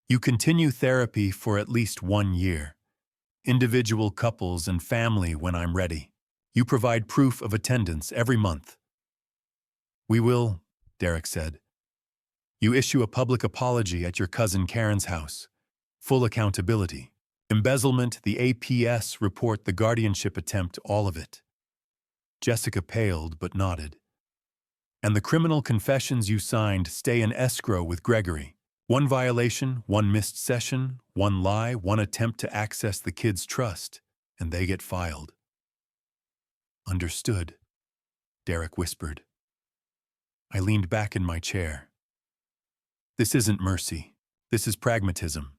You continue therapy for at least 1 year. Individual couples and family when I'm ready. You provide proof of attendance every month. We will, Derek said. You issue a public apology at your cousin Karen's house. Full accountability. Embezzlement, the APS report, the guardianship attempt, all of it. Jessica paled but nodded. And the criminal confessions you signed stay in escrow with Gregory. 1 violation, 1 missed session, 1 lie, 1 attempt to access the kid's trust, and they get filed. Understood, Derek whispered. I leaned back in my chair. This isn't mercy. This is pragmatism.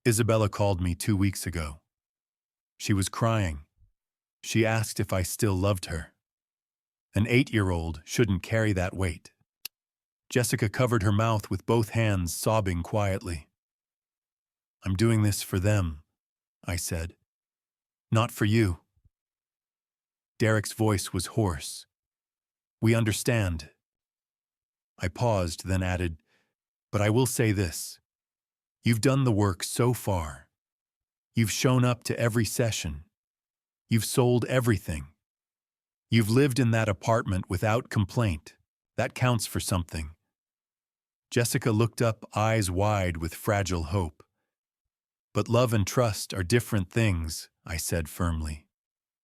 Isabella called me 2 weeks ago. She was crying. She asked if I still loved her. An 8-year-old shouldn't carry that weight. Jessica covered her mouth with both hands, sobbing quietly. I'm doing this for them, I said. Not for you. Derek's voice was hoarse. We understand. I paused, then added, but I will say this. You've done the work so far. You've shown up to every session. You've sold everything. You've lived in that apartment without complaint. That counts for something. Jessica looked up, eyes wide with fragile hope. But love and trust are different things, I said firmly.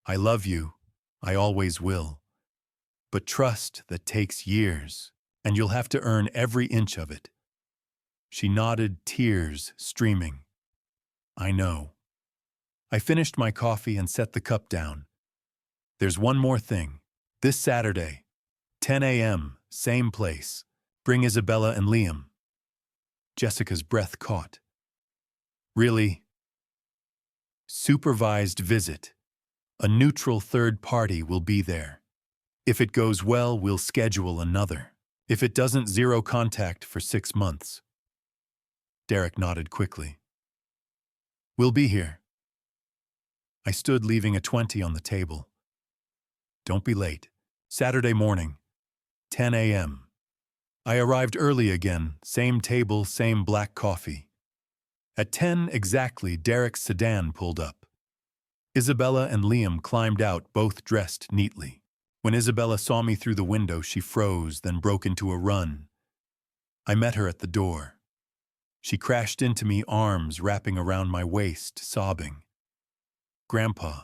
I love you. I always will. But trust that takes years, and you'll have to earn every inch of it. She nodded, tears streaming. I know. I finished my coffee and set the cup down. There's one more thing. This Saturday, 10 a.m., same place. Bring Isabella and Liam. Jessica's breath caught. Really? Supervised visit. A neutral third party will be there. If it goes well, we'll schedule another. If it doesn't, zero contact for 6 months. Derek nodded quickly. We'll be here. I stood, leaving a 20 on the table. Don't be late. Saturday morning, 10 a.m. I arrived early again, same table, same black coffee. At 10 exactly, Derek's sedan pulled up. Isabella and Liam climbed out, both dressed neatly. When Isabella saw me through the window, she froze, then broke into a run. I met her at the door. She crashed into me, arms wrapping around my waist, sobbing. Grandpa.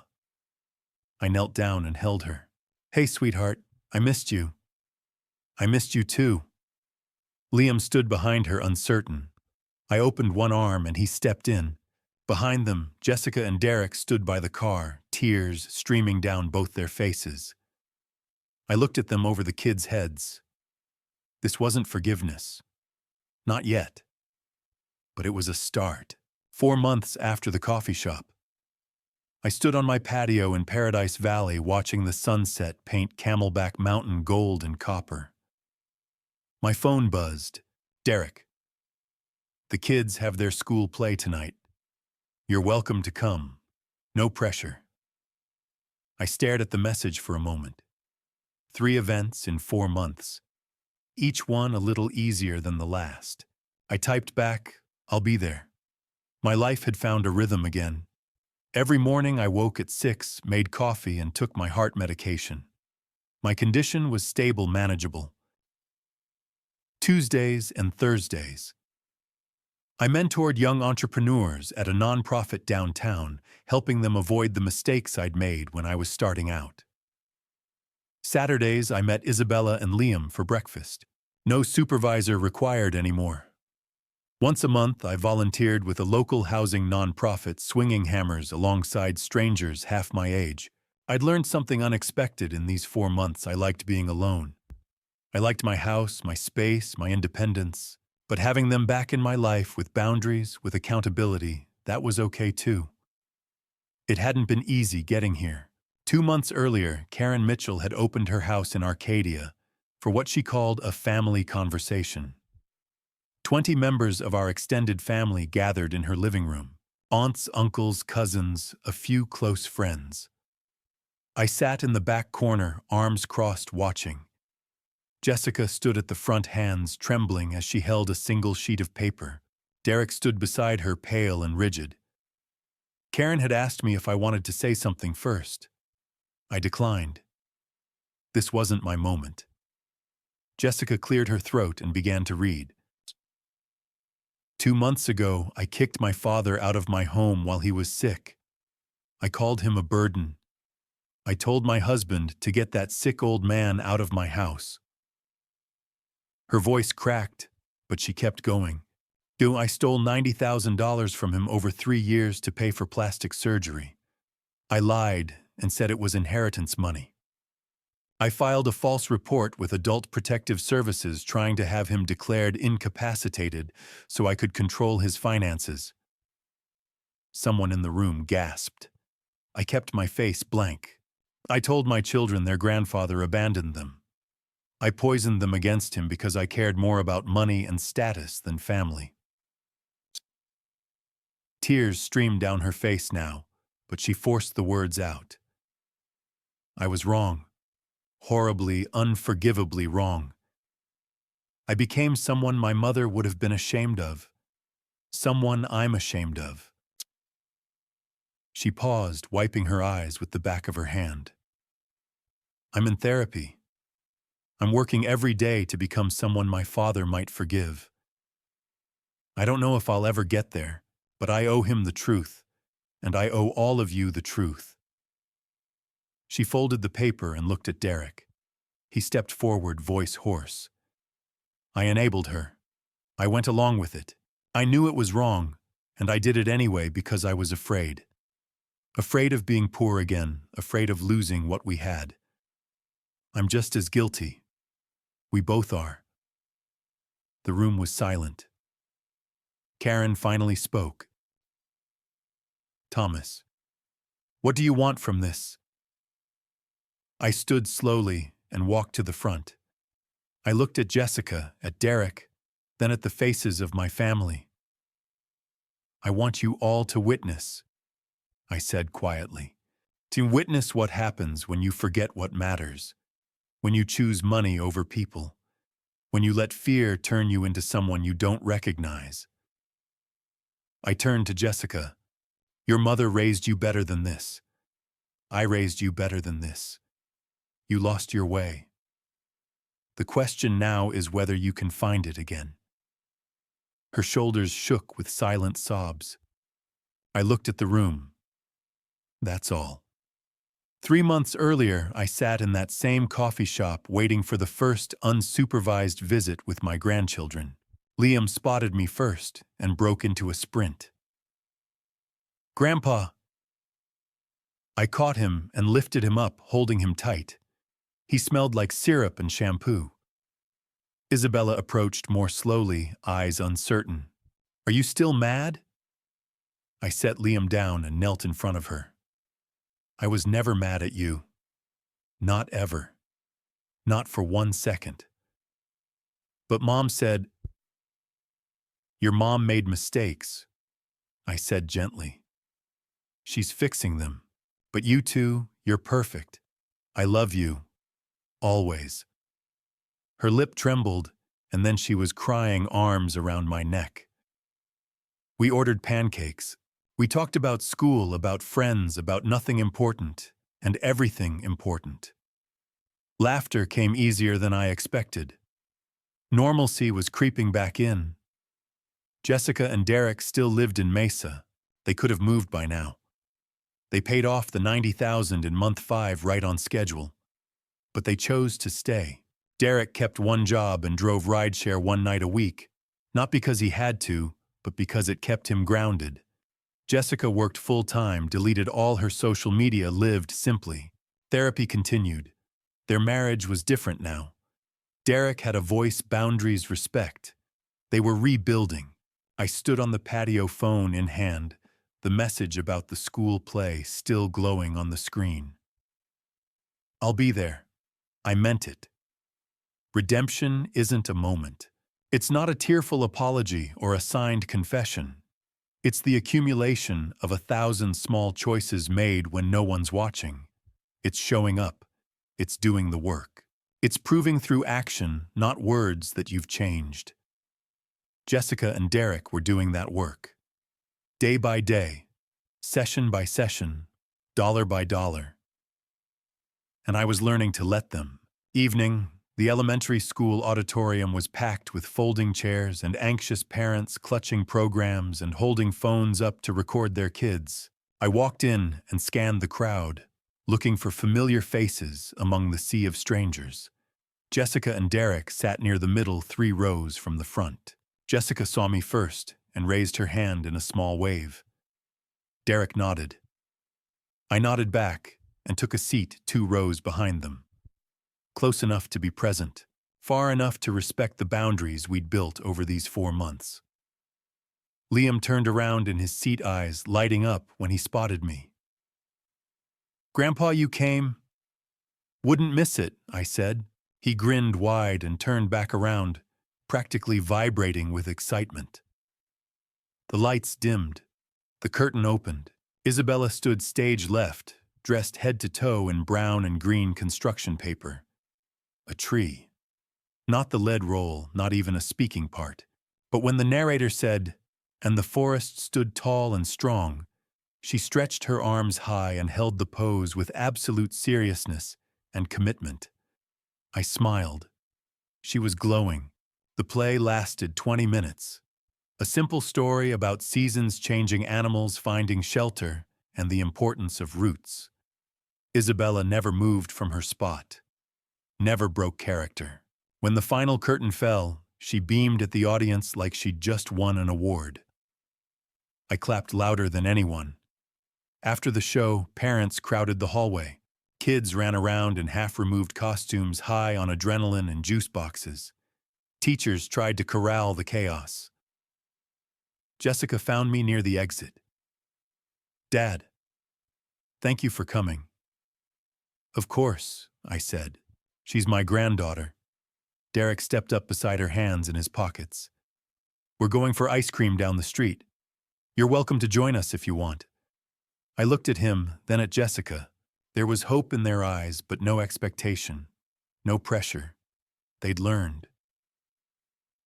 I knelt down and held her. Hey, sweetheart, I missed you. I missed you too. Liam stood behind her, uncertain. I opened one arm and he stepped in. Behind them, Jessica and Derek stood by the car, tears streaming down both their faces. I looked at them over the kids' heads. This wasn't forgiveness. Not yet. But it was a start. 4 months after the coffee shop. I stood on my patio in Paradise Valley watching the sunset paint Camelback Mountain gold and copper. My phone buzzed. Derek. The kids have their school play tonight. You're welcome to come. No pressure. I stared at the message for a moment. 3 events in 4 months. Each one a little easier than the last. I typed back, I'll be there. My life had found a rhythm again. Every morning I woke at 6, made coffee, and took my heart medication. My condition was stable, manageable. Tuesdays and Thursdays. I mentored young entrepreneurs at a nonprofit downtown, helping them avoid the mistakes I'd made when I was starting out. Saturdays, I met Isabella and Liam for breakfast. No supervisor required anymore. Once a month, I volunteered with a local housing nonprofit, swinging hammers alongside strangers half my age. I'd learned something unexpected in these 4 months. I liked being alone. I liked my house, my space, my independence. But having them back in my life with boundaries, with accountability, that was okay too. It hadn't been easy getting here. 2 months earlier, Karen Mitchell had opened her house in Arcadia for what she called a family conversation. 20 members of our extended family gathered in her living room. Aunts, uncles, cousins, a few close friends. I sat in the back corner, arms crossed, watching. Jessica stood at the front, hands trembling as she held a single sheet of paper. Derek stood beside her, pale and rigid. Karen had asked me if I wanted to say something first. I declined. This wasn't my moment. Jessica cleared her throat and began to read. 2 months ago, I kicked my father out of my home while he was sick. I called him a burden. I told my husband to get that sick old man out of my house. Her voice cracked, but she kept going. I stole $90,000 from him over 3 years to pay for plastic surgery. I lied and said it was inheritance money. I filed a false report with Adult Protective Services trying to have him declared incapacitated so I could control his finances. Someone in the room gasped. I kept my face blank. I told my children their grandfather abandoned them. I poisoned them against him because I cared more about money and status than family. Tears streamed down her face now, but she forced the words out. I was wrong. Horribly, unforgivably wrong. I became someone my mother would have been ashamed of. Someone I'm ashamed of. She paused, wiping her eyes with the back of her hand. I'm in therapy. I'm working every day to become someone my father might forgive. I don't know if I'll ever get there, But I owe him the truth, and I owe all of you the truth." She folded the paper and looked at Derek. He stepped forward, voice hoarse. "I enabled her. I went along with it. I knew it was wrong, and I did it anyway because I was afraid. Afraid of being poor again, afraid of losing what we had. I'm just as guilty. We both are." The room was silent. Karen finally spoke. "Thomas, what do you want from this?" I stood slowly and walked to the front. I looked at Jessica, at Derek, then at the faces of my family. "I want you all to witness," I said quietly. "To witness what happens when you forget what matters, when you choose money over people, when you let fear turn you into someone you don't recognize." I turned to Jessica. "Your mother raised you better than this. I raised you better than this. You lost your way. The question now is whether you can find it again." Her shoulders shook with silent sobs. I looked at the room. That's all. 3 months earlier, I sat in that same coffee shop waiting for the first unsupervised visit with my grandchildren. Liam spotted me first and broke into a sprint. "Grandpa!" I caught him and lifted him up, holding him tight. He smelled like syrup and shampoo. Isabella approached more slowly, eyes uncertain. "Are you still mad?" I set Liam down and knelt in front of her. "I was never mad at you. Not ever. Not for 1 second. But Mom said—" "Your mom made mistakes," I said gently. "She's fixing them. But you two, you're perfect. I love you. Always." Her lip trembled, and then she was crying, arms around my neck. We ordered pancakes. We talked about school, about friends, about nothing important, and everything important. Laughter came easier than I expected. Normalcy was creeping back in. Jessica and Derek still lived in Mesa. They could have moved by now. They paid off the $90,000 in month 5 right on schedule. But they chose to stay. Derek kept one job and drove rideshare one night a week, not because he had to, but because it kept him grounded. Jessica worked full-time, deleted all her social media, lived simply. Therapy continued. Their marriage was different now. Derek had a voice, boundaries, respect. They were rebuilding. I stood on the patio, phone in hand, the message about the school play still glowing on the screen. "I'll be there." I meant it. Redemption isn't a moment. It's not a tearful apology or a signed confession. It's the accumulation of 1,000 small choices made when no one's watching. It's showing up. It's doing the work. It's proving through action, not words, that you've changed. Jessica and Derek were doing that work. Day by day, session by session, dollar by dollar. And I was learning to let them. Evening, the elementary school auditorium was packed with folding chairs and anxious parents clutching programs and holding phones up to record their kids. I walked in and scanned the crowd, looking for familiar faces among the sea of strangers. Jessica and Derek sat near the middle, 3 rows from the front. Jessica saw me first and raised her hand in a small wave. Derek nodded. I nodded back and took a seat 2 rows behind them. Close enough to be present, far enough to respect the boundaries we'd built over these 4 months. Liam turned around in his seat, eyes lighting up when he spotted me. "Grandpa, you came?" "Wouldn't miss it," I said. He grinned wide and turned back around, practically vibrating with excitement. The lights dimmed. The curtain opened. Isabella stood stage left, dressed head to toe in brown and green construction paper. A tree. Not the lead roll, not even a speaking part. But when the narrator said, "And the forest stood tall and strong," she stretched her arms high and held the pose with absolute seriousness and commitment. I smiled. She was glowing. The play lasted 20 minutes. A simple story about seasons-changing animals finding shelter and the importance of roots. Isabella never moved from her spot, never broke character. When the final curtain fell, she beamed at the audience like she'd just won an award. I clapped louder than anyone. After the show, parents crowded the hallway. Kids ran around in half-removed costumes high on adrenaline and juice boxes. Teachers tried to corral the chaos. Jessica found me near the exit. "Dad, thank you for coming." "Of course," I said. "She's my granddaughter." Derek stepped up beside her, hands in his pockets. "We're going for ice cream down the street. You're welcome to join us if you want." I looked at him, then at Jessica. There was hope in their eyes, but no expectation, no pressure. They'd learned.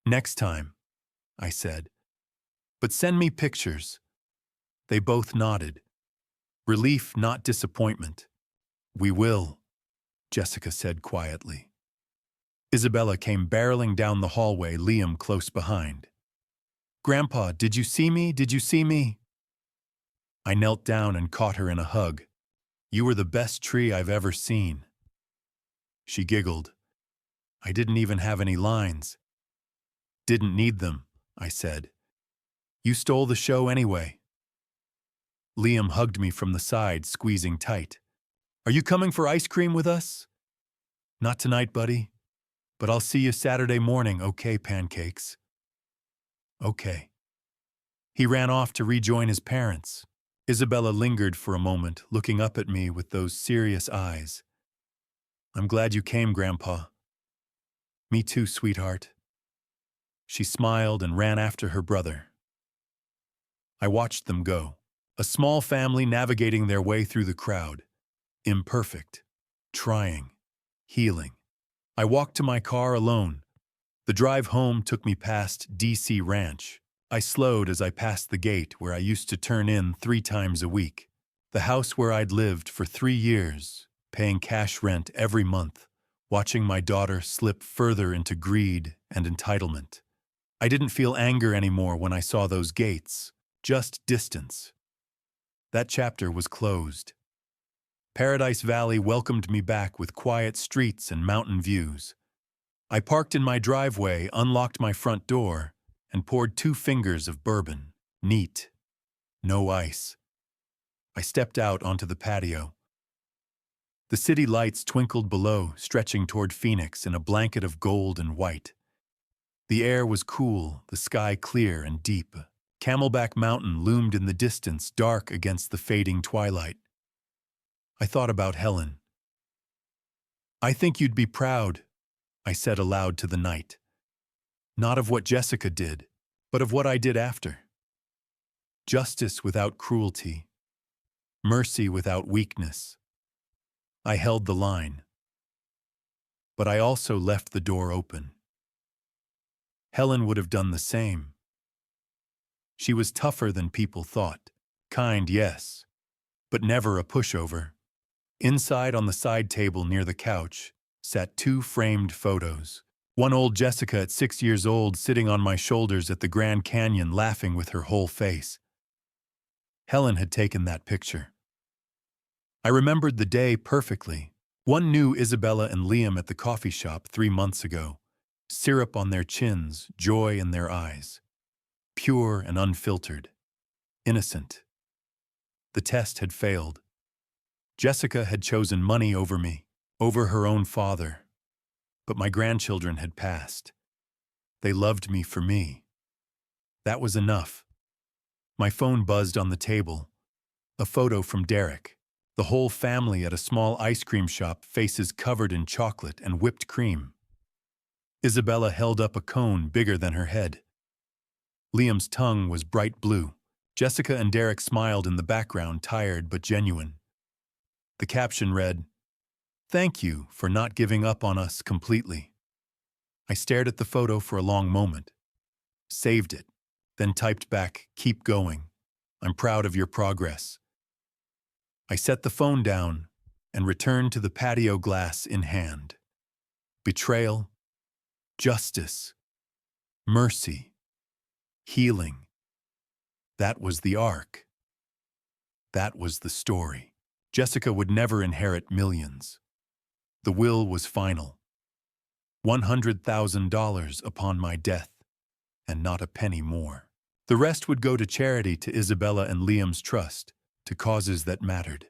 "Next time," I said. "But send me pictures." They both nodded. Relief, not disappointment. "We will," Jessica said quietly. Isabella came barreling down the hallway, Liam close behind. "Grandpa, did you see me? Did you see me?" I knelt down and caught her in a hug. "You were the best tree I've ever seen." She giggled. "I didn't even have any lines." "Didn't need them," I said. "You stole the show anyway." Liam hugged me from the side, squeezing tight. "Are you coming for ice cream with us?" "Not tonight, buddy. But I'll see you Saturday morning, okay, pancakes?" "Okay." He ran off to rejoin his parents. Isabella lingered for a moment, looking up at me with those serious eyes. "I'm glad you came, Grandpa." "Me too, sweetheart." She smiled and ran after her brother. I watched them go, a small family navigating their way through the crowd. Imperfect, trying, healing. I walked to my car alone. The drive home took me past DC Ranch. I slowed as I passed the gate where I used to turn in 3 times a week. The house where I'd lived for 3 years, paying cash rent every month, watching my daughter slip further into greed and entitlement. I didn't feel anger anymore when I saw those gates, just distance. That chapter was closed. Paradise Valley welcomed me back with quiet streets and mountain views. I parked in my driveway, unlocked my front door, and poured 2 fingers of bourbon. Neat. No ice. I stepped out onto the patio. The city lights twinkled below, stretching toward Phoenix in a blanket of gold and white. The air was cool, the sky clear and deep. Camelback Mountain loomed in the distance, dark against the fading twilight. I thought about Helen. "I think you'd be proud," I said aloud to the night. "Not of what Jessica did, but of what I did after. Justice without cruelty. Mercy without weakness. I held the line. But I also left the door open. Helen would have done the same. She was tougher than people thought. Kind, yes, but never a pushover." Inside on the side table near the couch sat 2 framed photos. One old Jessica at 6 years old sitting on my shoulders at the Grand Canyon laughing with her whole face. Helen had taken that picture. I remembered the day perfectly. One knew Isabella and Liam at the coffee shop 3 months ago. Syrup on their chins, joy in their eyes. Pure and unfiltered. Innocent. The test had failed. Jessica had chosen money over me, over her own father. But my grandchildren had passed. They loved me for me. That was enough. My phone buzzed on the table. A photo from Derek. The whole family at a small ice cream shop, faces covered in chocolate and whipped cream. Isabella held up a cone bigger than her head. Liam's tongue was bright blue. Jessica and Derek smiled in the background, tired but genuine. The caption read, "Thank you for not giving up on us completely." I stared at the photo for a long moment, saved it, then typed back, "Keep going. I'm proud of your progress." I set the phone down and returned to the patio, glass in hand. Betrayal, justice, mercy. healing. That was the arc. That was the story. Jessica would never inherit millions. The will was final. $100,000 upon my death, and not a penny more. The rest would go to charity, to Isabella and Liam's trust, to causes that mattered.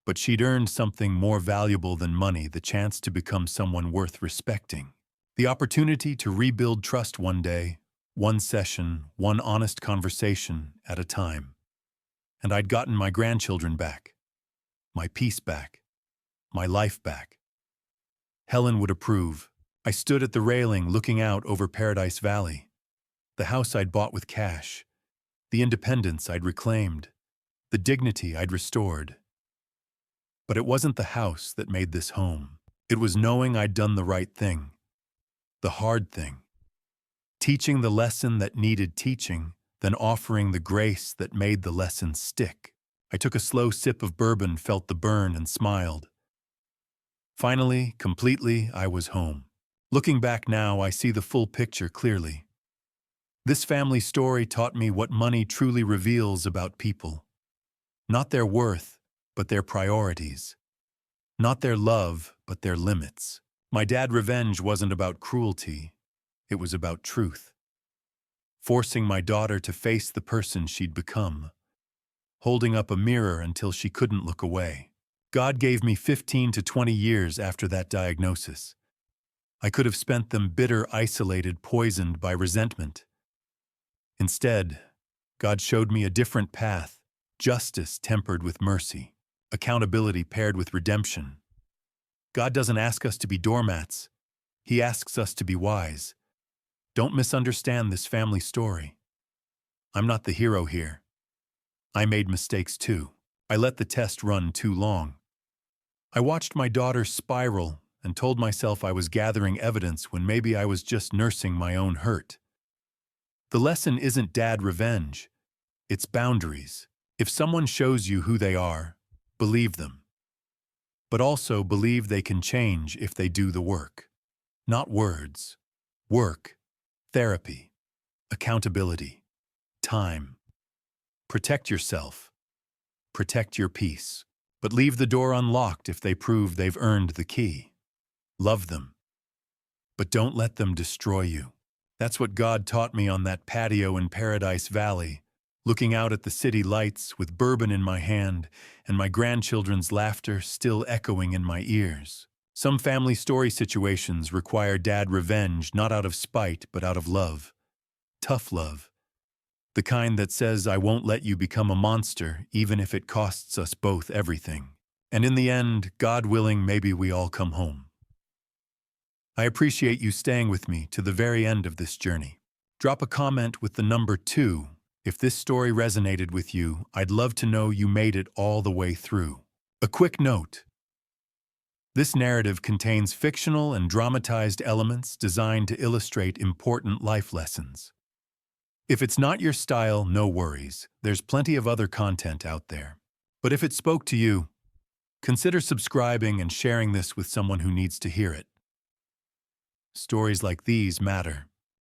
But she'd earned something more valuable than money, the chance to become someone worth respecting. The opportunity to rebuild trust one day, one session, one honest conversation at a time. And I'd gotten my grandchildren back, my peace back, my life back. Helen would approve. I stood at the railing looking out over Paradise Valley. The house I'd bought with cash, the independence I'd reclaimed, the dignity I'd restored. But it wasn't the house that made this home. It was knowing I'd done the right thing, the hard thing. Teaching the lesson that needed teaching, then offering the grace that made the lesson stick. I took a slow sip of bourbon, felt the burn, and smiled. Finally, completely, I was home. Looking back now, I see the full picture clearly. This family story taught me what money truly reveals about people. Not their worth, but their priorities. Not their love, but their limits. My dad's revenge wasn't about cruelty. It was about truth. Forcing my daughter to face the person she'd become. Holding up a mirror until she couldn't look away. God gave me 15 to 20 years after that diagnosis. I could have spent them bitter, isolated, poisoned by resentment. Instead, God showed me a different path, justice tempered with mercy, accountability paired with redemption. God doesn't ask us to be doormats. He asks us to be wise. Don't misunderstand this family story. I'm not the hero here. I made mistakes too. I let the test run too long. I watched my daughter spiral and told myself I was gathering evidence when maybe I was just nursing my own hurt. The lesson isn't dad revenge. It's boundaries. If someone shows you who they are, believe them. But also believe they can change if they do the work. Not words. Work. Therapy. Accountability. Time. Protect yourself. Protect your peace. But leave the door unlocked if they prove they've earned the key. Love them. But don't let them destroy you. That's what God taught me on that patio in Paradise Valley, looking out at the city lights with bourbon in my hand and my grandchildren's laughter still echoing in my ears. Some family story situations require dad revenge, not out of spite, but out of love. Tough love. The kind that says, I won't let you become a monster, even if it costs us both everything. And in the end, God willing, maybe we all come home. I appreciate you staying with me to the very end of this journey. Drop a comment with the number 2. If this story resonated with you, I'd love to know you made it all the way through. A quick note. This narrative contains fictional and dramatized elements designed to illustrate important life lessons. If it's not your style, no worries. There's plenty of other content out there. But if it spoke to you, consider subscribing and sharing this with someone who needs to hear it. Stories like these matter.